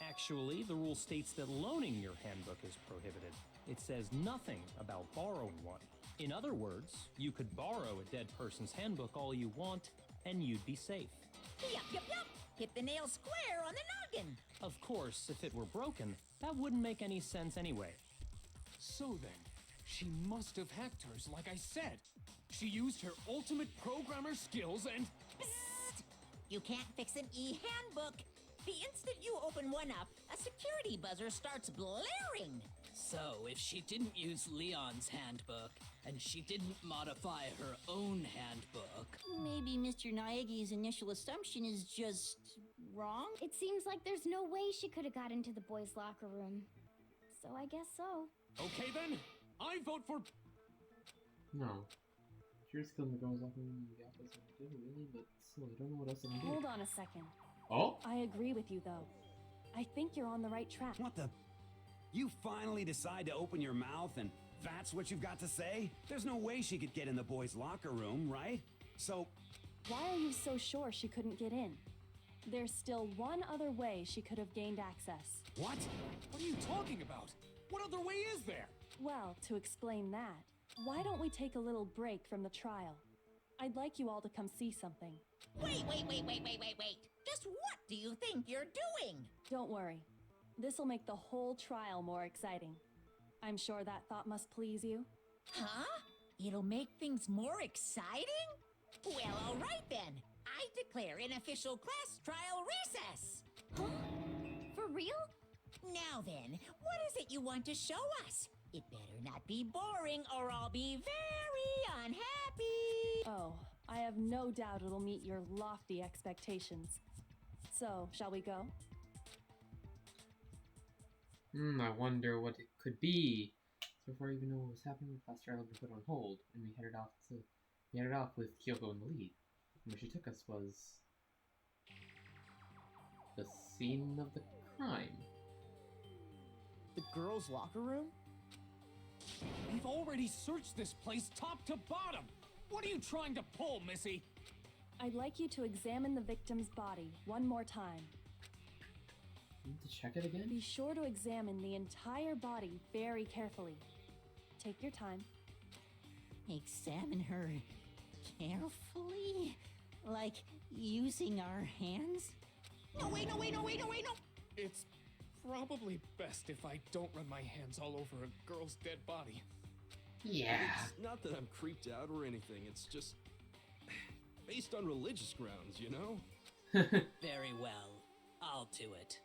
Actually, the rule states that loaning your handbook is prohibited. It says nothing about borrowing one. In other words, you could borrow a dead person's handbook all you want, and you'd be safe. Yup. Hit the nail square on the noggin. Of course, if it were broken, that wouldn't make any sense anyway. So then, she must have hacked hers, like I said. She used her ultimate programmer skills and... Psst! You can't fix an e-handbook. The instant you open one up, a security buzzer starts blaring. So, if she didn't use Leon's handbook, and she didn't modify her own handbook, Maybe Mr. Naegi's initial assumption is just wrong? It seems like there's no way she could have got into the boys' locker room. So I guess so. Okay then, I vote for... No. She's still in the girls' locker room in the office. I did really, but still, I don't know what else I can do. Hold on a second. Oh? I agree with you, though. I think you're on the right track. What the? You finally decide to open your mouth and that's what you've got to say? There's no way she could get in the boys' locker room, right? So... Why are you so sure she couldn't get in? There's still one other way she could have gained access. What? What are you talking about? What other way is there? Well, to explain that, why don't we take a little break from the trial? I'd like you all to come see something. Wait. Just what do you think you're doing? Don't worry. This'll make the whole trial more exciting. I'm sure that thought must please you. Huh? It'll make things more exciting? Well, all right then. I declare an official class trial recess. Huh? For real? Now then, what is it you want to show us? It better not be boring or I'll be very unhappy. Oh, I have no doubt it'll meet your lofty expectations. So, shall we go? I wonder what it could be. So before I even know what was happening, the class trial had been put on hold, and we headed off with Kyoko in the lead. And where she took us was the scene of the crime. The girls' locker room? We've already searched this place top to bottom. What are you trying to pull, Missy? I'd like you to examine the victim's body one more time. You need to check it again? Be sure to examine the entire body very carefully. Take your time. Examine her carefully? Like using our hands? No, wait. It's probably best if I don't run my hands all over a girl's dead body. Yeah. It's not that I'm creeped out or anything, it's just... based on religious grounds, you know? very well. I'll do it.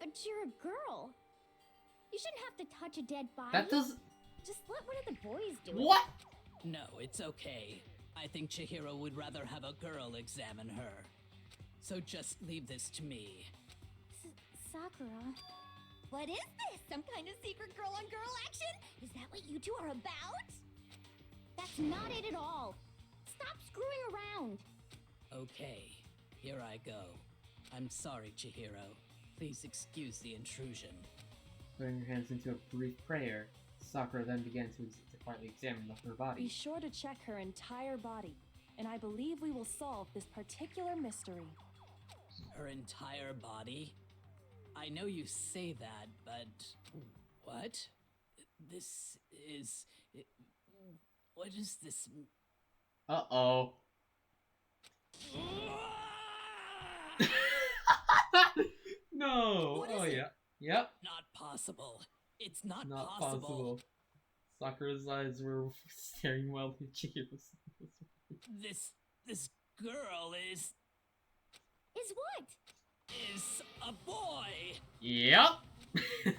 But you're a girl. You shouldn't have to touch a dead body. That does... Just let one of the boys do it. What? No, it's okay. I think Chihiro would rather have a girl examine her. So just leave this to me. Sakura. What is this? Some kind of secret girl-on-girl action? Is that what you two are about? That's not it at all. Stop screwing around. Okay, here I go. I'm sorry, Chihiro. Please excuse the intrusion. Putting her hands into a brief prayer, Sakura then began to quietly examine her Be body. sure to check her entire body, and I believe we will solve this particular mystery. Her entire body? I know you say that, but what? This is. What is this? Uh-oh. No! What Oh, is it? yeah. Yep. Not possible. It's not, Not possible. possible. Sakura's eyes were staring wildly at Chihiro's. This girl is Is what? a boy. Yep.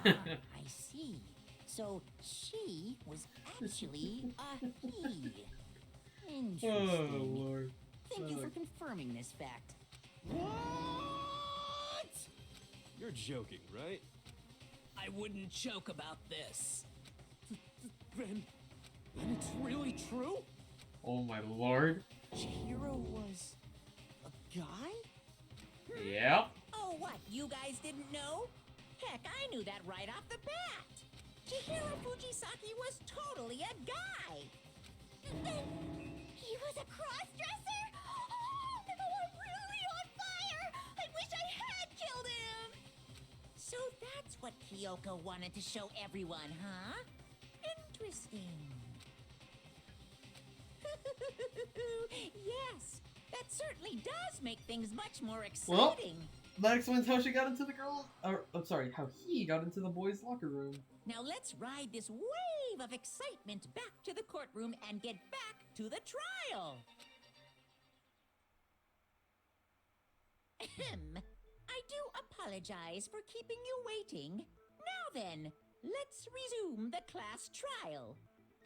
I see. So she was actually a he. Interesting. Oh, Lord. Thank you for confirming this fact. What? You're joking, right? I wouldn't joke about this. Then it's really true? Oh, my Lord. Chihiro was a guy? Yep. Oh, what? You guys didn't know? Heck, I knew that right off the bat. Chihiro Fujisaki was totally a guy. He was a cross-dresser? Oh, I'm really on fire! I wish I had killed him! So that's what Kyoko wanted to show everyone, huh? Interesting. Yes, that certainly does make things much more Well, exciting. that explains how she got into the girls. I'm sorry, how he got into the boys' locker room. Now let's ride this wave of excitement back to the courtroom and get back to the trial. Ahem. I do apologize for keeping you waiting. Now then, let's resume the class trial.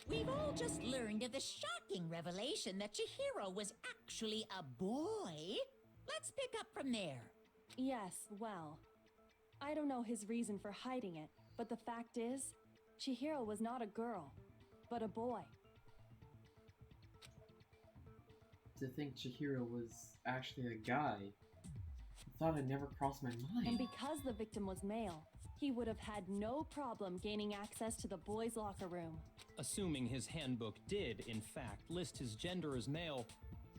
We've all just learned of the shocking revelation that Chihiro was actually a boy. Let's pick up from there. Yes, well, I don't know his reason for hiding it, but the fact is, Chihiro was not a girl, but a boy. To think Chihiro was actually a guy. I thought it never crossed my mind. And because the victim was male, he would have had no problem gaining access to the boys' locker room. Assuming his handbook did, in fact, list his gender as male,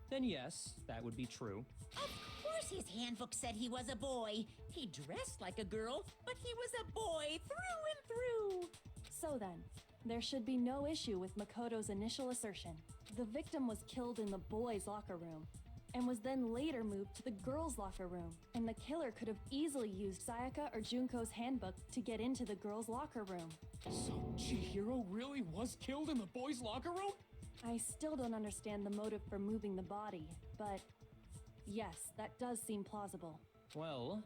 then yes, that would be true. Of course his handbook said he was a boy. He dressed like a girl, but he was a boy through and through. So then, there should be no issue with Makoto's initial assertion. The victim was killed in the boys' locker room, and was then later moved to the girls' locker room. And the killer could have easily used Sayaka or Junko's handbook to get into the girls' locker room. So Chihiro really was killed in the boys' locker room? I still don't understand the motive for moving the body, but yes, that does seem plausible. Well,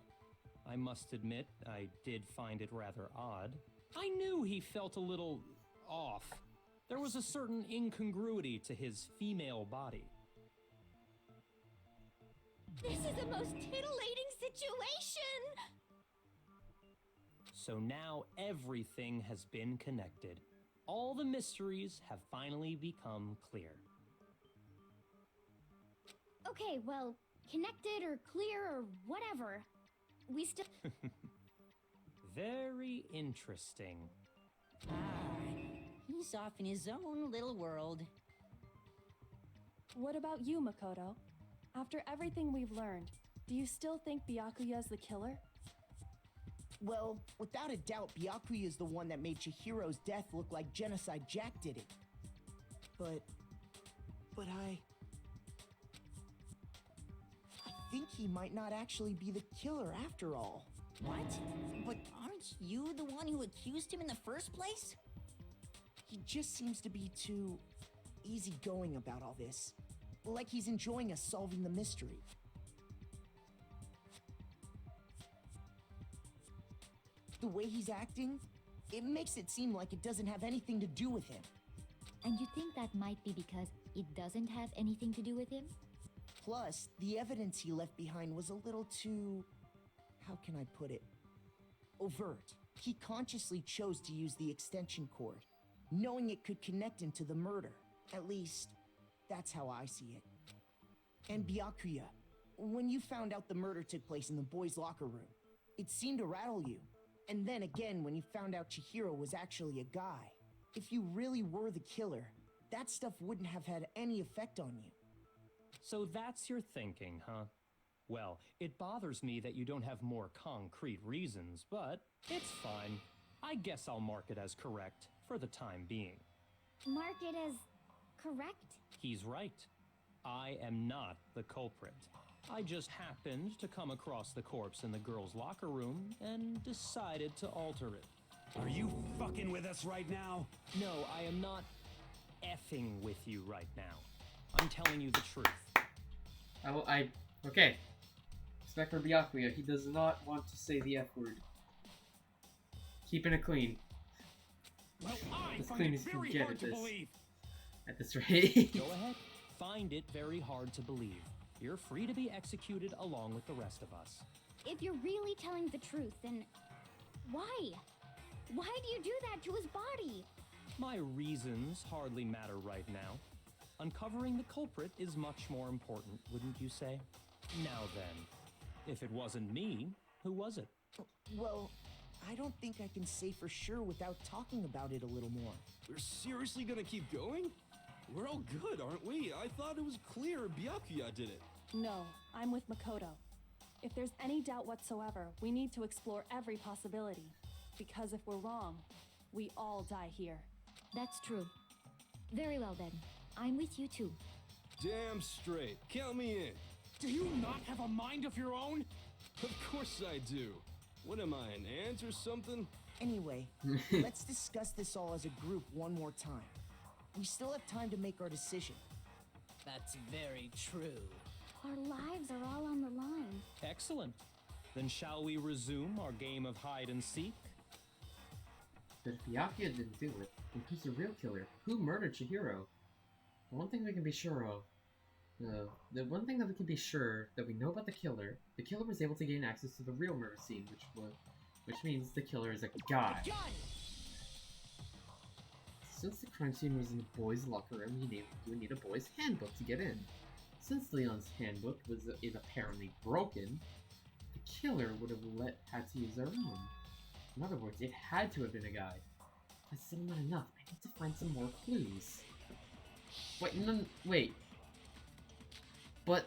I must admit, I did find it rather odd. I knew he felt a little off. There was a certain incongruity to his female body. This is the most titillating situation! So now everything has been connected. All the mysteries have finally become clear. Okay, well, connected or clear or whatever. We still. Very interesting. He's off in his own little world. What about you, Makoto? After everything we've learned, do you still think Byakuya's the killer? Well, without a doubt, Byakuya is the one that made Chihiro's death look like Genocide Jack did it. But I think he might not actually be the killer after all. What? But aren't you the one who accused him in the first place? He just seems to be too easygoing about all this. Like he's enjoying us solving the mystery. The way he's acting, it makes it seem like it doesn't have anything to do with him. And you think that might be because it doesn't have anything to do with him? Plus, the evidence he left behind was a little too... how can I put it? Overt. He consciously chose to use the extension cord, knowing it could connect him to the murder. At least, that's how I see it. And Byakuya, when you found out the murder took place in the boys' locker room, it seemed to rattle you. And then again when you found out Chihiro was actually a guy. If you really were the killer, that stuff wouldn't have had any effect on you. So that's your thinking, huh? Well, it bothers me that you don't have more concrete reasons, but it's fine. I guess I'll mark it as correct for the time being. Mark it as correct? He's right. I am not the culprit. I just happened to come across the corpse in the girls' locker room and decided to alter it. Are you fucking with us right now? No, I am not effing with you right now. I'm telling you the truth. Okay. Respect for Byakuya, he does not want to say the F word. Keeping it clean. Well, I As find clean it as you can very get hard at to this. believe. At this rate. Go ahead. Find it very hard to believe. You're free to be executed along with the rest of us. If you're really telling the truth, then why? Why do you do that to his body? My reasons hardly matter right now. Uncovering the culprit is much more important, wouldn't you say? Now then, if it wasn't me, who was it? Well, I don't think I can say for sure without talking about it a little more. We're seriously gonna keep going? We're all good, aren't we? I thought it was clear Byakuya did it. No, I'm with Makoto. If there's any doubt whatsoever, we need to explore every possibility. Because if we're wrong, we all die here. That's true. Very well then. I'm with you too. Damn straight. Count me in. Do you not have a mind of your own? Of course I do. What am I, an ant or something? Anyway, let's discuss this all as a group one more time. We still have time to make our decision. That's very true. Our lives are all on the line. Excellent. Then shall we resume our game of hide and seek? But if Byakuya didn't do it, then who's the real killer? Who murdered Chihiro? The one thing we can be sure of. The one thing that we can be sure that we know about the killer was able to gain access to the real murder scene, which means the killer is a guy. Since the crime scene was in the boys' locker room, you would need a boys' handbook to get in. Since Leon's handbook is apparently broken, the killer would have had to use their own. In other words, it had to have been a guy. That's still not enough. I need to find some more clues. Wait, no, wait. But...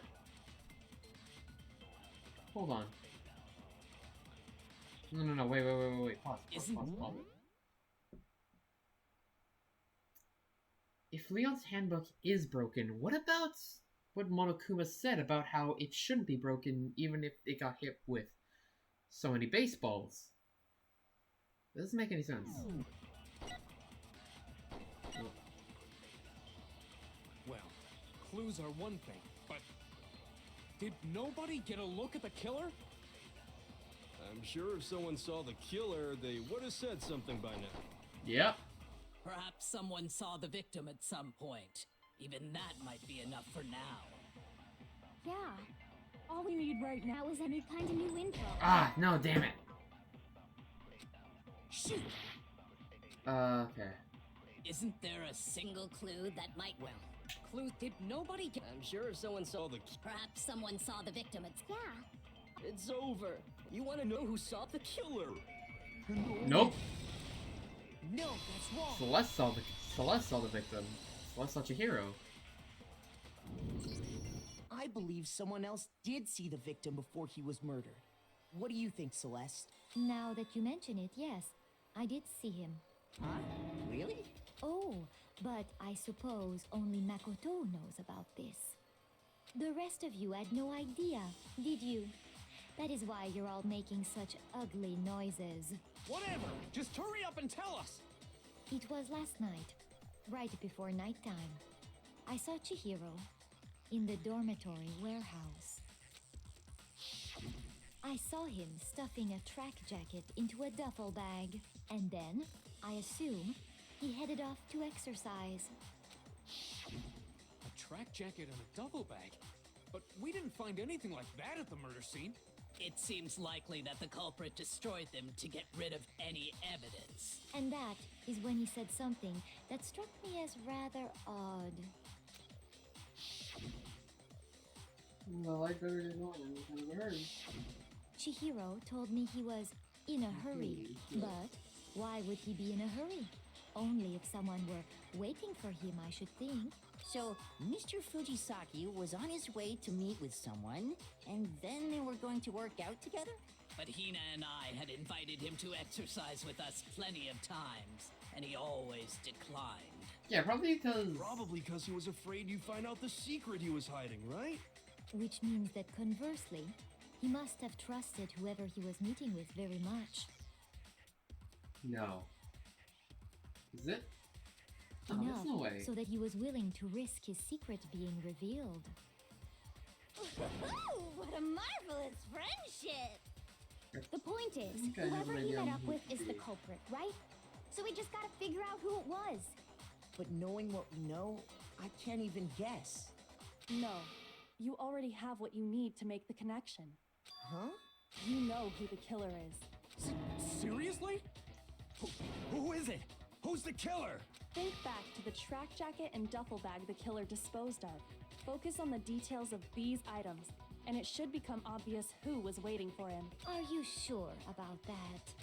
Hold on. No, wait. Pause. If Leon's handbook is broken, what about what Monokuma said about how it shouldn't be broken even if it got hit with so many baseballs? That doesn't make any sense. Well, clues are one thing, but did nobody get a look at the killer? I'm sure if someone saw the killer, they would have said something by now. Yep. Perhaps someone saw the victim at some point. Even that might be enough for now. Yeah. All we need right now is any kind of new info. Ah, no, damn it. Shoot! Okay. Isn't there a single clue that might... Well, clue did nobody get... I'm sure if someone saw the... Perhaps someone saw the victim at... Yeah. It's over. You want to know who saw the killer? Nope. No, that's wrong. Celeste saw the victim. Celeste saw Chihiro. I believe someone else did see the victim before he was murdered. What do you think, Celeste? Now that you mention it, yes, I did see him. Huh? Really? Oh, but I suppose only Makoto knows about this. The rest of you had no idea, did you? That is why you're all making such ugly noises. Whatever! Just hurry up and tell us! It was last night, right before nighttime. I saw Chihiro in the dormitory warehouse. I saw him stuffing a track jacket into a duffel bag, and then, I assume, he headed off to exercise. A track jacket and a duffel bag? But we didn't find anything like that at the murder scene. It seems likely that the culprit destroyed them to get rid of any evidence. And that is when he said something that struck me as rather odd. Well, I better than one. I've never heard. Chihiro told me he was In a hurry. But why would he be in a hurry? Only if someone were waiting for him, I should think. So, Mr. Fujisaki was on his way to meet with someone, and then they were going to work out together? But Hina and I had invited him to exercise with us plenty of times, and he always declined. Yeah, probably because... Probably because he was afraid you'd find out the secret he was hiding, right? Which means that conversely, he must have trusted whoever he was meeting with very much. No. Is it? Oh, there's no way. So that he was willing to risk his secret being revealed. Ooh, what a marvelous friendship! The point is, I think I have whoever an he idea met on up who with it is could the be. culprit, right? So we just gotta figure out who it was. But knowing what we know, I can't even guess. No, you already have what you need to make the connection. Huh? You know who the killer is. Seriously? Who is it? Who's the killer? Think back to the track jacket and duffel bag the killer disposed of. Focus on the details of these items, and it should become obvious who was waiting for him. Are you sure about that?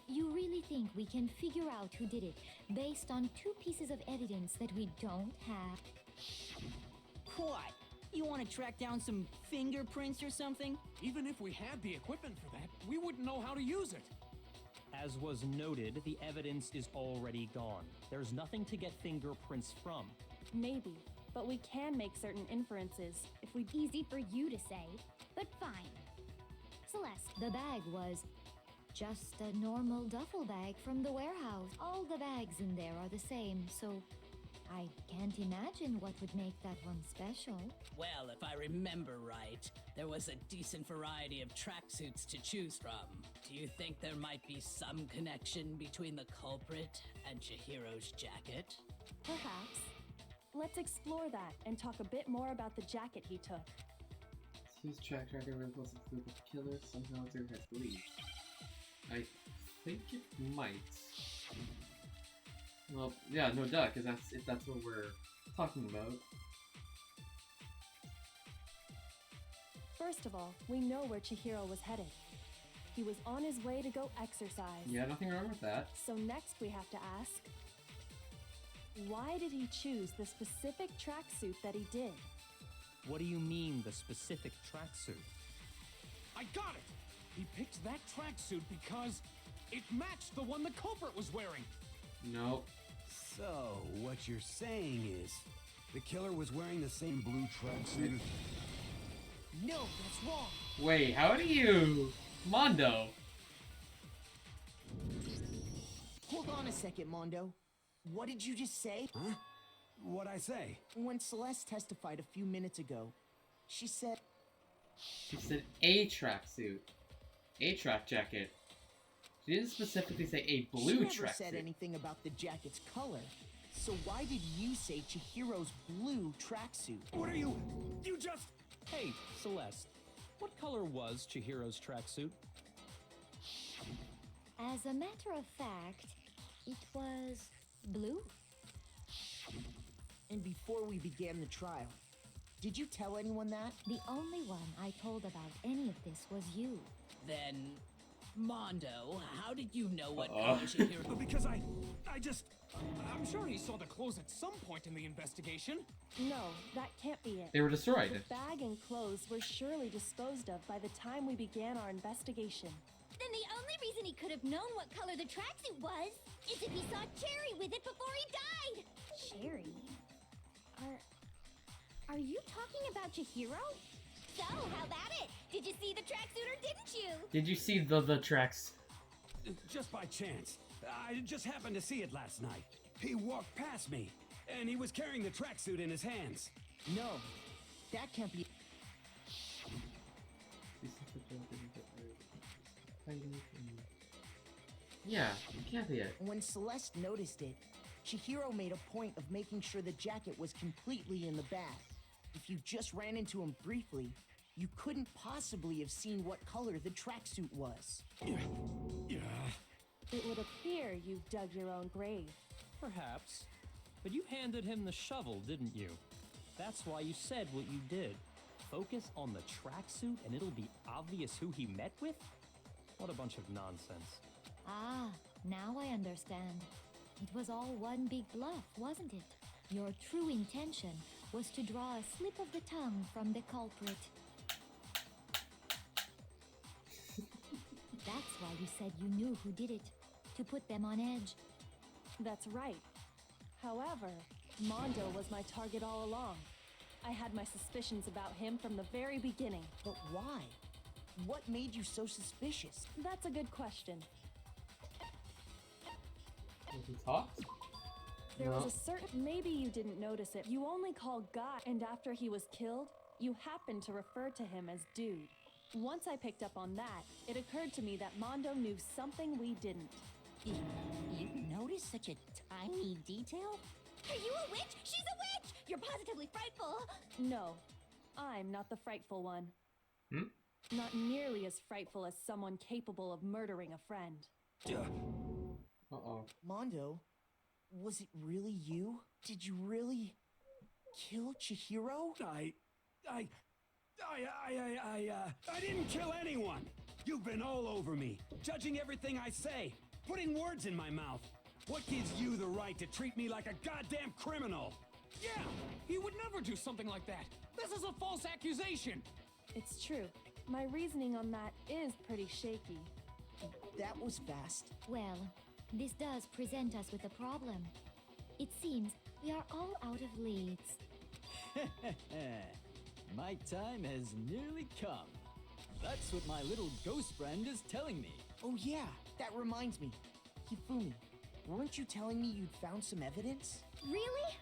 You really think we can figure out who did it based on 2 pieces of evidence that we don't have? What? You want to track down some fingerprints or something? Even if we had the equipment for that, we wouldn't know how to use it. As was noted, the evidence is already gone. There's nothing to get fingerprints from. Maybe, but we can make certain inferences if we... Easy for you to say, but fine. Celeste, The bag was just a normal duffel bag from the warehouse. All the bags in there are the same, so I can't imagine what would make that one special. Well, if I remember right, there was a decent variety of tracksuits to choose from. Do you think there might be some connection between the culprit and Chihiro's jacket? Perhaps. Let's explore that and talk a bit more about the jacket he took. His track record reveals a group of killers somehow through his lead. I think it might. Well, yeah, no duh, because that's what we're talking about. First of all, we know where Chihiro was headed. He was on his way to go exercise. Yeah, nothing wrong with that. So next we have to ask, why did he choose the specific tracksuit that he did? What do you mean, the specific tracksuit? I got it! He picked that tracksuit because it matched the one the culprit was wearing. No. So, what you're saying is, the killer was wearing the same blue tracksuit? No, that's wrong. Wait, how do you... Mondo! Hold on a second, Mondo. What did you just say? Huh? What'd I say? When Celeste testified a few minutes ago, she said... She said a tracksuit. A track jacket. She didn't specifically say a blue She never said tracksuit. anything about the jacket's color. So why did you say Chihiro's blue tracksuit? What are you... You just... Hey, Celeste, what color was Chihiro's tracksuit? As a matter of fact, it was blue. And before we began the trial, did you tell anyone that? The only one I told about any of this was you. Then, Mondo, how did you know what Uh-oh. color Chihiro... Because I just... I'm sure he saw the clothes at some point in the investigation. No, that can't be it. They were destroyed. The bag and clothes were surely disposed of by the time we began our investigation. then the only reason he could have known what color the tracksuit was is if he saw Cherry with it before he died. Cherry? Are you talking about Chihiro? So, how about it? Did you see the tracksuit or didn't you? Did you see the tracks? Just by chance. I just happened to see it last night. He walked past me, and he was carrying the tracksuit in his hands. No, that can't be... Yeah, it can't be it. When Celeste noticed it, Chihiro made a point of making sure the jacket was completely in the bag. If you just ran into him briefly, you couldn't possibly have seen what color the tracksuit was. Yeah. It would appear you've dug your own grave. Perhaps. But you handed him the shovel, didn't you? That's why you said what you did. Focus on the tracksuit and it'll be obvious who he met with? What a bunch of nonsense. Ah, now I understand. It was all one big bluff, wasn't it? Your true intention was to draw a slip of the tongue from the culprit. That's why you said you knew who did it, to put them on edge. That's right. However, Mondo was my target all along. I had my suspicions about him from the very beginning. But why? What made you so suspicious? That's a good question. Did he talk? There No. was a certain... Maybe you didn't notice it. You only called Guy, and after he was killed, you happened to refer to him as Dude. Once I picked up on that, it occurred to me that Mondo knew something we didn't. You noticed such a tiny detail? Are you a witch? She's a witch! You're positively frightful! No, I'm not the frightful one. Hmm? Not nearly as frightful as someone capable of murdering a friend. Uh-oh. Mondo, was it really you? Did you really kill Chihiro? I didn't kill anyone! You've been all over me, judging everything I say, putting words in my mouth. What gives you the right to treat me like a goddamn criminal? Yeah, he would never do something like that. This is a false accusation. It's true. My reasoning on that is pretty shaky. That was fast. Well, this does present us with a problem. It seems we are all out of leads. My time has nearly come. That's what my little ghost friend is telling me. Oh yeah, that reminds me. Hifumi, weren't you telling me you'd found some evidence? Really?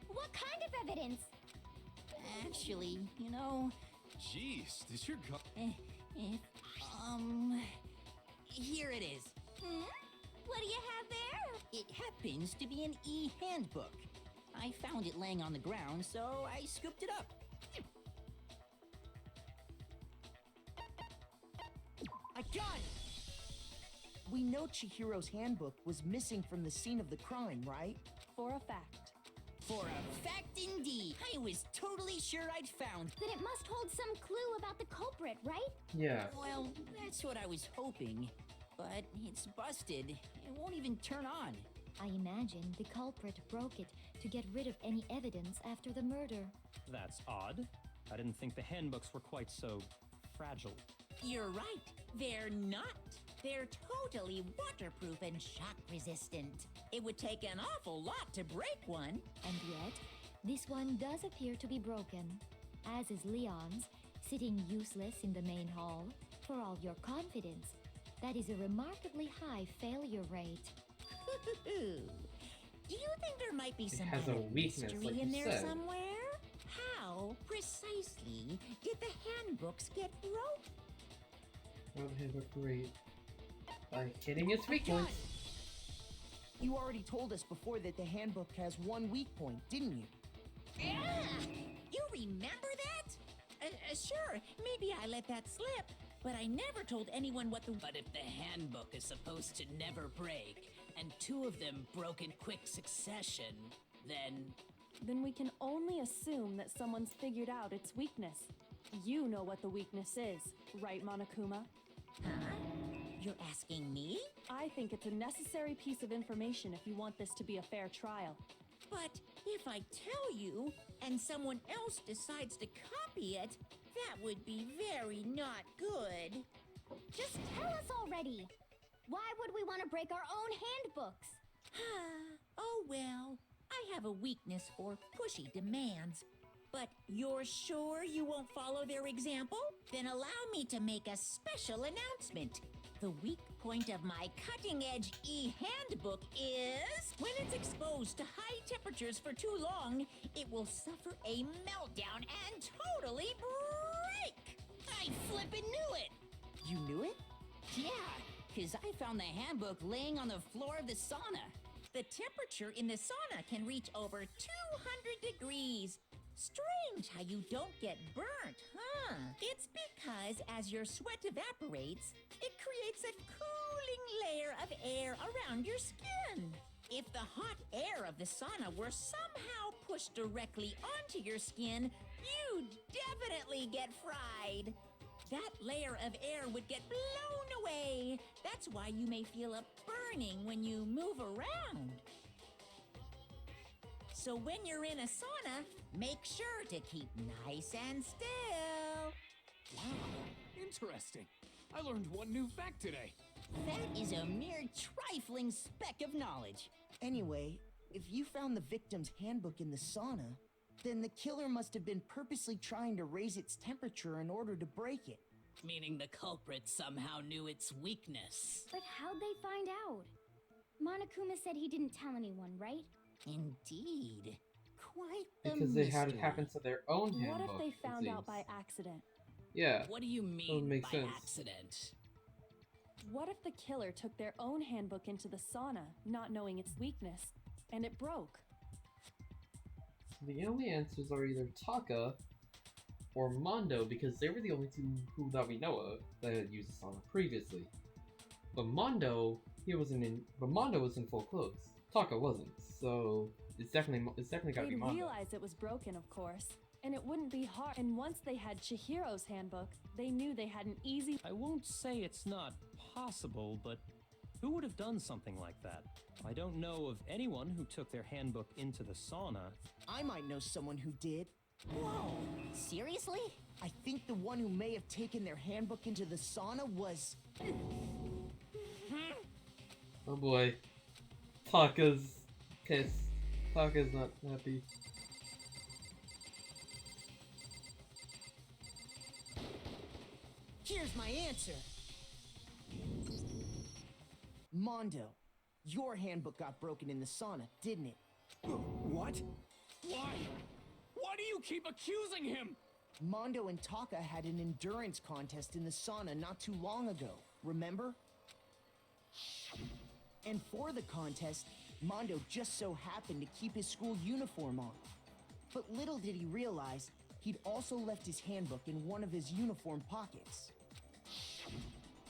What kind of evidence? Actually, you know, Jeez, does your gut... here it is. What do you have there? It happens to be an e-handbook. I found it laying on the ground, so I scooped it up. I got it! We know Chihiro's handbook was missing from the scene of the crime, right? For a fact. For a fact indeed. I was totally sure I'd found. Then it must hold some clue about the culprit, right? Yeah. Well, that's what I was hoping. But it's busted. It won't even turn on. I imagine the culprit broke it to get rid of any evidence after the murder. That's odd. I didn't think the handbooks were quite so fragile. You're right. They're not. They're totally waterproof and shock resistant. It would take an awful lot to break one. And yet, this one does appear to be broken, as is Leon's, sitting useless in the main hall. For all your confidence, that is a remarkably high failure rate. Do you think there might be some has kind a of weakness, mystery like in you there said. somewhere? How precisely did the handbooks get broken? Well, the handbook great. By hitting its weak points. You already told us before that the handbook has one weak point, didn't you? Yeah! You remember that? Sure, maybe I let that slip, but I never told anyone what the... But if the handbook is supposed to never break, and two of them broke in quick succession, Then we can only assume that someone's figured out its weakness. You know what the weakness is, right, Monokuma? Huh? You're asking me? I think it's a necessary piece of information if you want this to be a fair trial. But if I tell you, and someone else decides to copy it, that would be very not good. Just tell us already. Why would we want to break our own handbooks? Oh well, I have a weakness for pushy demands. But you're sure you won't follow their example? Then allow me to make a special announcement. The weak point of my cutting-edge e-handbook is... when it's exposed to high temperatures for too long, it will suffer a meltdown and totally break! I flippin' knew it! You knew it? Yeah, because I found the handbook laying on the floor of the sauna. The temperature in the sauna can reach over 200 degrees. Strange how you don't get burnt, huh? It's because as your sweat evaporates, it creates a cooling layer of air around your skin. If the hot air of the sauna were somehow pushed directly onto your skin, you'd definitely get fried. that layer of air would get blown away. That's why you may feel a burning when you move around. So when you're in a sauna, make sure to keep nice and still. Wow, interesting. I learned one new fact today. That is a mere trifling speck of knowledge. Anyway, if you found the victim's handbook in the sauna, then the killer must have been purposely trying to raise its temperature in order to break it. Meaning the culprit somehow knew its weakness. But how'd they find out? Monokuma said he didn't tell anyone, right? Indeed. Quite the Because they had it mystery. happen to their own What handbook. if they it found out seems. by accident? Yeah. What do you would mean make by sense. accident? What if the killer took their own handbook into the sauna, not knowing its weakness, and it broke? The only answers are either Taka or Mondo, because they were the only two who that we know of that had used the sauna previously. But Mondo, Mondo was in full clothes. Taka wasn't, so it's definitely gotta be They'd Mondo. realize it was broken, of course, and it wouldn't be hard. And once they had Chihiro's handbook, they knew they had an easy. I won't say it's not possible, but who would have done something like that? I don't know of anyone who took their handbook into the sauna. I might know someone who did. Whoa, seriously? I think the one who may have taken their handbook into the sauna was... Oh boy. Taka's pissed. Taka's not happy. Here's my answer. Mondo, your handbook got broken in the sauna, didn't it? What? Why? Why do you keep accusing him? Mondo and Taka had an endurance contest in the sauna not too long ago, remember? And for the contest, Mondo just so happened to keep his school uniform on. But little did he realize, he'd also left his handbook in one of his uniform pockets.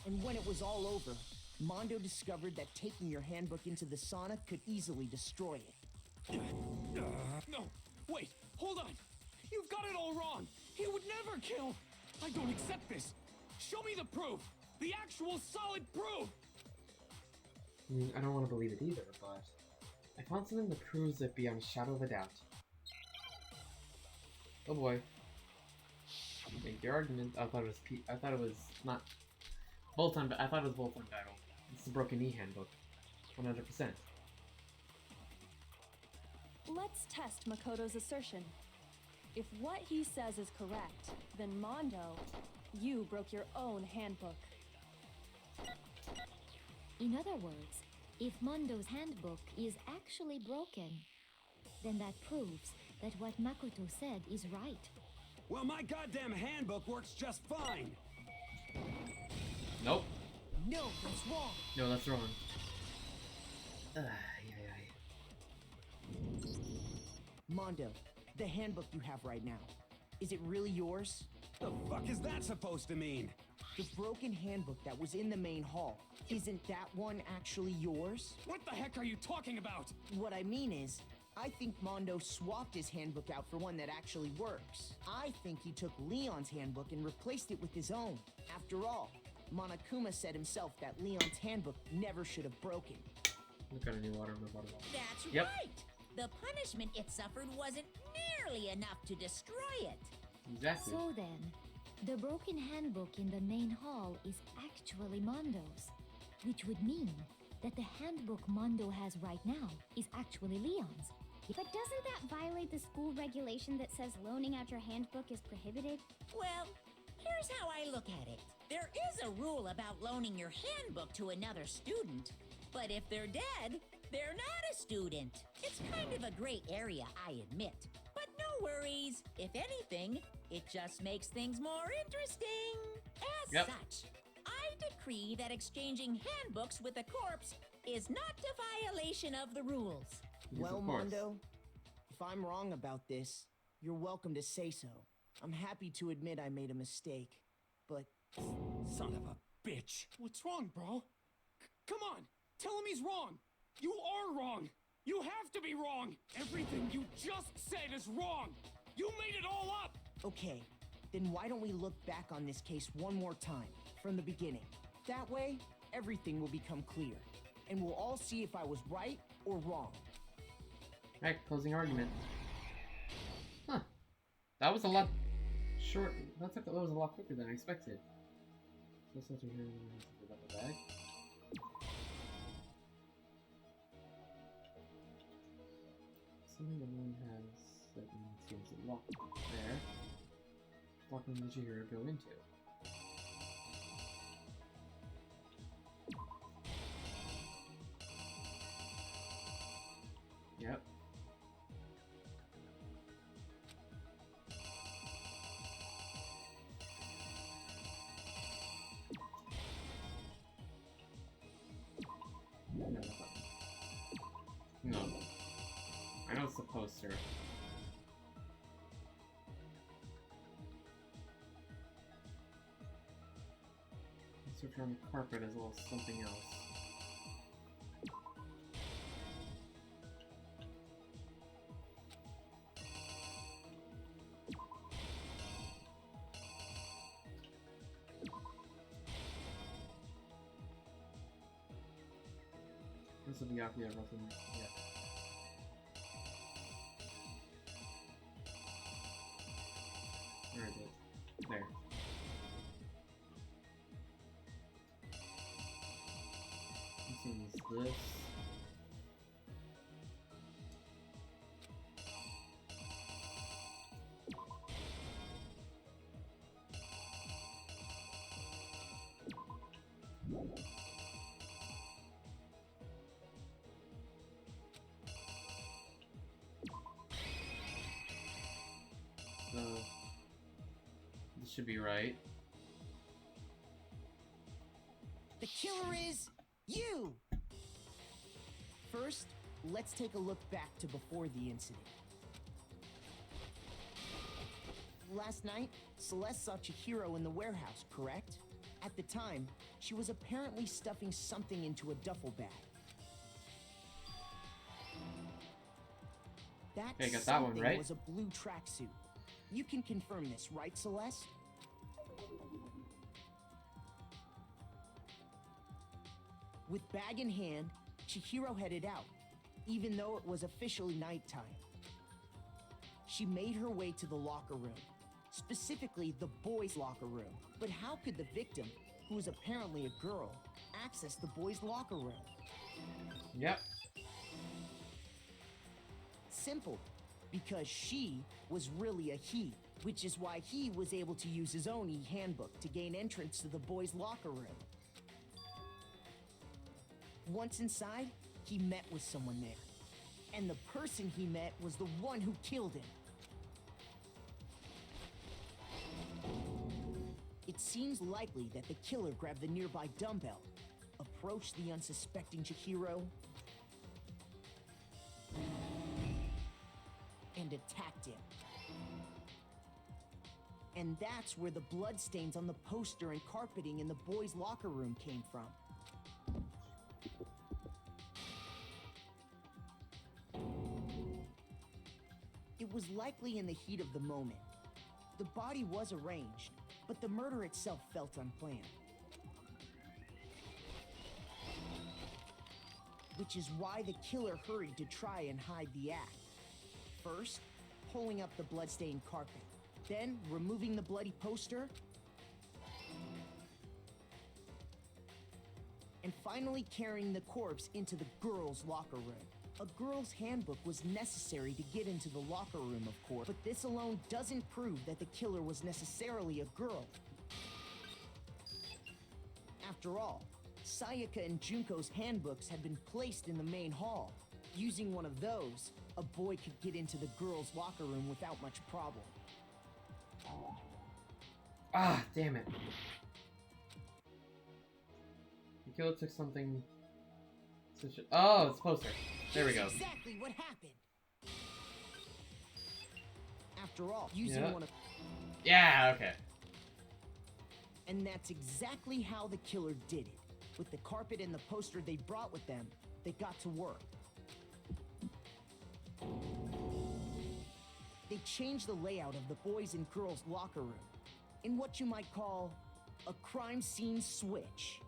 And when it was all over, Mondo discovered that taking your handbook into the sauna could easily destroy it. No, wait, hold on. You've got it all wrong. He would never kill. I don't accept this. Show me the proof. The actual solid proof. I don't want to believe it either, but I found something that proves it beyond a shadow of a doubt. Oh boy. Make your argument. I thought it was not Voltron, but I thought it was Voltron battle. It's the Broken Knee handbook. 100%. Let's test Makoto's assertion. If what he says is correct, then Mondo, you broke your own handbook. In other words, if Mondo's handbook is actually broken, then that proves that what Makoto said is right. Well, my goddamn handbook works just fine. Nope. No, that's wrong. No, that's wrong. Mondo, the handbook you have right now, is it really yours? The fuck is that supposed to mean? The broken handbook that was in the main hall, isn't that one actually yours? What the heck are you talking about? What I mean is, I think Mondo swapped his handbook out for one that actually works. I think he took Leon's handbook and replaced it with his own. After all, Monokuma said himself that Leon's handbook never should have broken. Look at a new water in the water bottle. That's Yep. right. The punishment it suffered wasn't nearly enough to destroy it. Exactly. So then, the broken handbook in the main hall is actually Mondo's, which would mean that the handbook Mondo has right now is actually Leon's. But doesn't that violate the school regulation that says loaning out your handbook is prohibited? Well, here's how I look at it. There is a rule about loaning your handbook to another student, but if they're dead, they're not a student. It's kind of a gray area, I admit. But no worries. If anything, it just makes things more interesting. As such, I decree that exchanging handbooks with a corpse is not a violation of the rules. Yes, Well, of course. Mondo, if I'm wrong about this, you're welcome to say so. I'm happy to admit I made a mistake, but... Son of a bitch. What's wrong, bro? Come on, tell him he's wrong. You are wrong. You have to be wrong. Everything you just said is wrong. You made it all up. Okay, Then why don't we look back on this case one more time, from the beginning? That way, everything will become clear, and we'll all see if I was right or wrong. Alright, closing argument. Huh. That was a lot short. That was a lot quicker than I expected. So such a hero about the bag. Something that one has that seems locked there. What room did your hero go into? Yep. No. I know it's the poster. Search on the carpet as well as something else. This will be after that roughly. Yeah. Where is it? There. This one's this. So this should be right. The killer is you! First, let's take a look back to before the incident. Last night, Celeste saw Chihiro in the warehouse, correct? At the time, she was apparently stuffing something into a duffel bag. That Okay, got that one something right. was a blue tracksuit. You can confirm this, right, Celeste? With bag in hand, Chihiro headed out, even though it was officially nighttime. She made her way to the locker room, specifically the boys' locker room. But how could the victim, who was apparently a girl, access the boys' locker room? Yep. Simple, because she was really a he, which is why he was able to use his own e-handbook to gain entrance to the boys' locker room. Once inside, he met with someone there. And the person he met was the one who killed him. It seems likely that the killer grabbed the nearby dumbbell, approached the unsuspecting Chihiro, and attacked him. And that's where the bloodstains on the poster and carpeting in the boys' locker room came from. It was likely in the heat of the moment. The body was arranged, but the murder itself felt unplanned. Which is why the killer hurried to try and hide the act. First, pulling up the bloodstained carpet, then removing the bloody poster, and finally carrying the corpse into the girls' locker room. A girl's handbook was necessary to get into the locker room, of course, but this alone doesn't prove that the killer was necessarily a girl. After all, Sayaka and Junko's handbooks had been placed in the main hall. Using one of those, a boy could get into the girls' locker room without much problem. Ah, damn it. The killer took something... Oh, it's a poster. There we go. That's exactly what happened. After all, using one of... Yeah, okay. And that's exactly how the killer did it. With the carpet and the poster they brought with them, they got to work. They changed the layout of the boys' and girls' locker room, in what you might call a crime scene switch.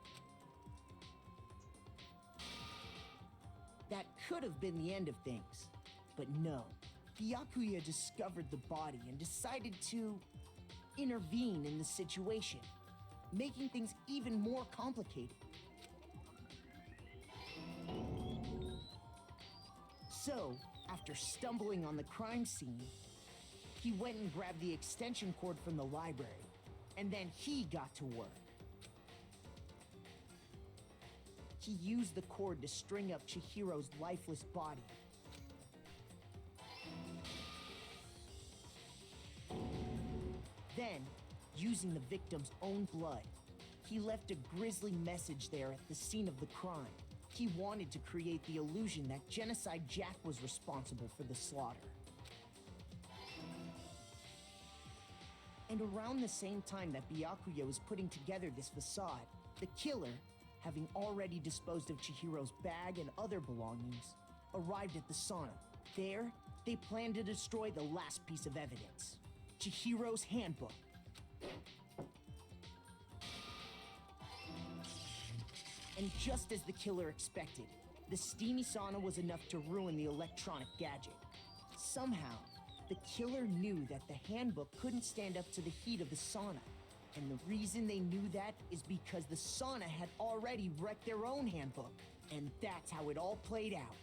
That could have been the end of things, but no. Byakuya discovered the body and decided to intervene in the situation, making things even more complicated. So, after stumbling on the crime scene, he went and grabbed the extension cord from the library, and then he got to work. He used the cord to string up Chihiro's lifeless body. Then, using the victim's own blood, he left a grisly message there at the scene of the crime. He wanted to create the illusion that Genocide Jack was responsible for the slaughter. And around the same time that Byakuya was putting together this facade, the killer, having already disposed of Chihiro's bag and other belongings, arrived at the sauna. There, they planned to destroy the last piece of evidence, Chihiro's handbook. And just as the killer expected, the steamy sauna was enough to ruin the electronic gadget. Somehow, the killer knew that the handbook couldn't stand up to the heat of the sauna. And the reason they knew that is because the sauna had already wrecked their own handbook. And that's how it all played out.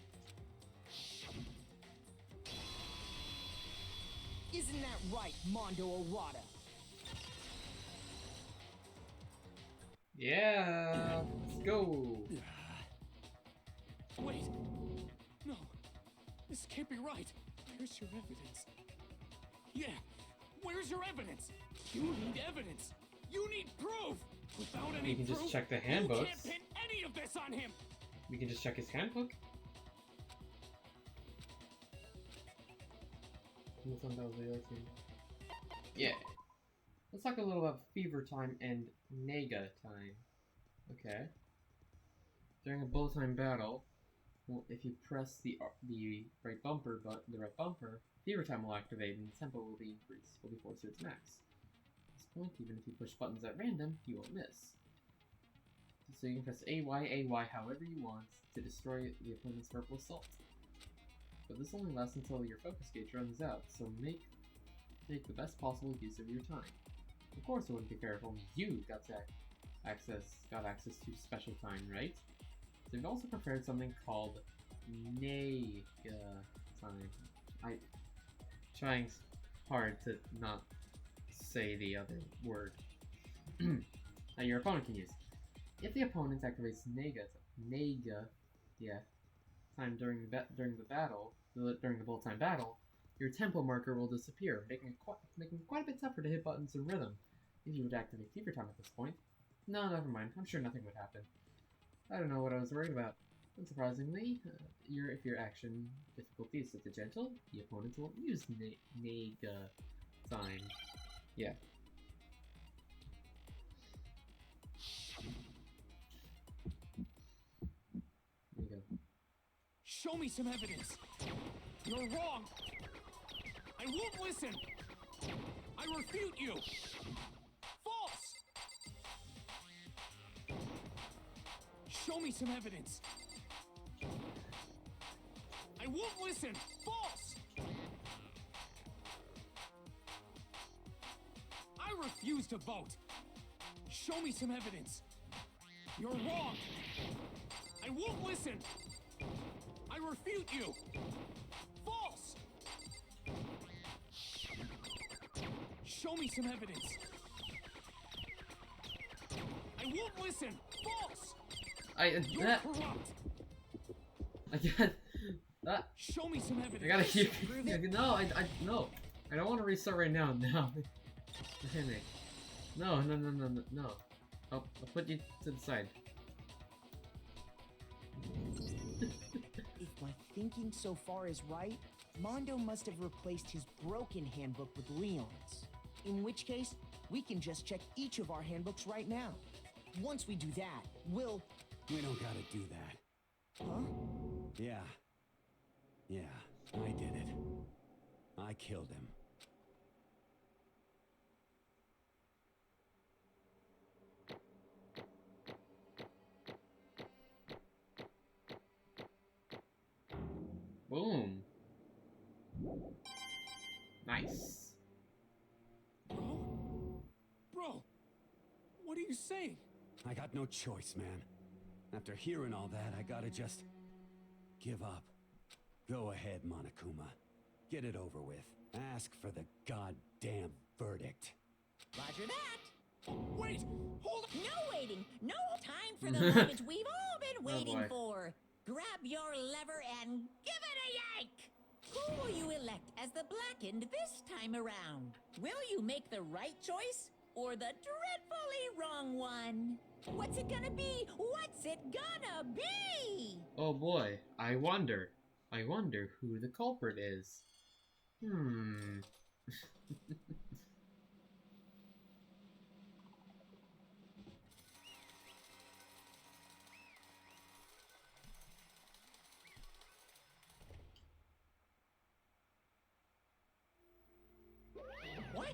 Isn't that right, Mondo Arata? Yeah, let's go. Wait. No. This can't be right. Where's your evidence? Yeah. Where's your evidence? You need evidence. You need proof. Without any You can proof, just check the you handbooks. can't pin any of this on him. We can just check his handbook. Yeah. Let's talk a little about Fever Time and Nega Time. Okay. During a bullet time battle, well, if you press the right bumper, Fever Time will activate and the tempo will be increased. Will be forced to its max. At this point, even if you push buttons at random, you won't miss. So you can press AY however you want to destroy the opponent's purple assault. But this only lasts until your focus gauge runs out, so make the best possible use of your time. Of course, it wouldn't be fair if only you got access to special time, right? So we've also prepared something called Nega time. I'm trying hard to not say the other word that your opponent can use. If the opponent activates Nega time during the bullet time battle, your tempo marker will disappear, making it quite a bit tougher to hit buttons in rhythm. If you would activate Fever Time at this point, no, never mind. I'm sure nothing would happen. I don't know what I was worried about. Unsurprisingly, if your action difficulty is set to gentle, the opponents won't use Nega time. Yeah. There you go. Show me some evidence. You're wrong. I won't listen. I refute you. False. Show me some evidence. I won't listen. False. I refuse to vote. Show me some evidence. You're wrong. I won't listen. I refute you. False. Show me some evidence. I won't listen. False. You're corrupt. I got that. Show me some evidence. I gotta keep. No, no. I don't want to restart right now. No. No. I'll put you to the side. If my thinking so far is right, Mondo must have replaced his broken handbook with Leon's. In which case, we can just check each of our handbooks right now. Once we do that, we'll... We don't gotta do that. Huh? Yeah, I did it. I killed him. Boom. Nice. Bro, what are you saying? I got no choice, man. After hearing all that, I gotta just give up. Go ahead, Monokuma. Get it over with. Ask for the goddamn verdict. Roger that. Wait, hold on. No waiting. No time for the moment we've all been waiting boy. for. Grab your lever and give it a yank. Who will you elect as the Blackened this time around? Will you make the right choice or the dreadfully wrong one? What's it gonna be? What's it gonna be? Oh boy, I wonder who the culprit is. What?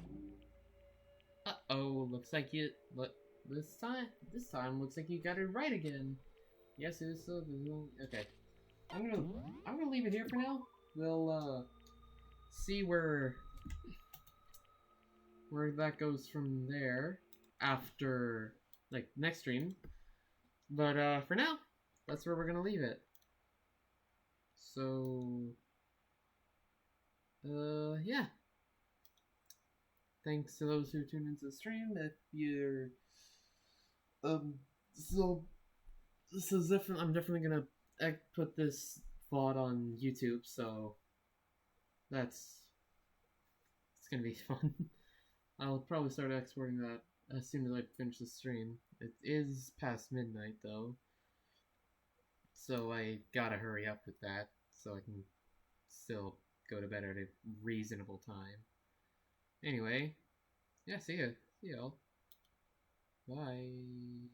Uh-oh, looks like you... Look, this time looks like you got it right again. Yes, it is so... Okay. I'm gonna leave it here for now. We'll, see where that goes from there after, like, next stream. But, for now, that's where we're gonna leave it. So... yeah. Thanks to those who tuned into the stream. If you're, so this is different. I'm definitely gonna put this VOD on YouTube, so it's gonna be fun. I'll probably start exporting that as soon as I finish the stream. It is past midnight though, so I gotta hurry up with that so I can still go to bed at a reasonable time. Anyway, yeah, see ya. See y'all. Bye.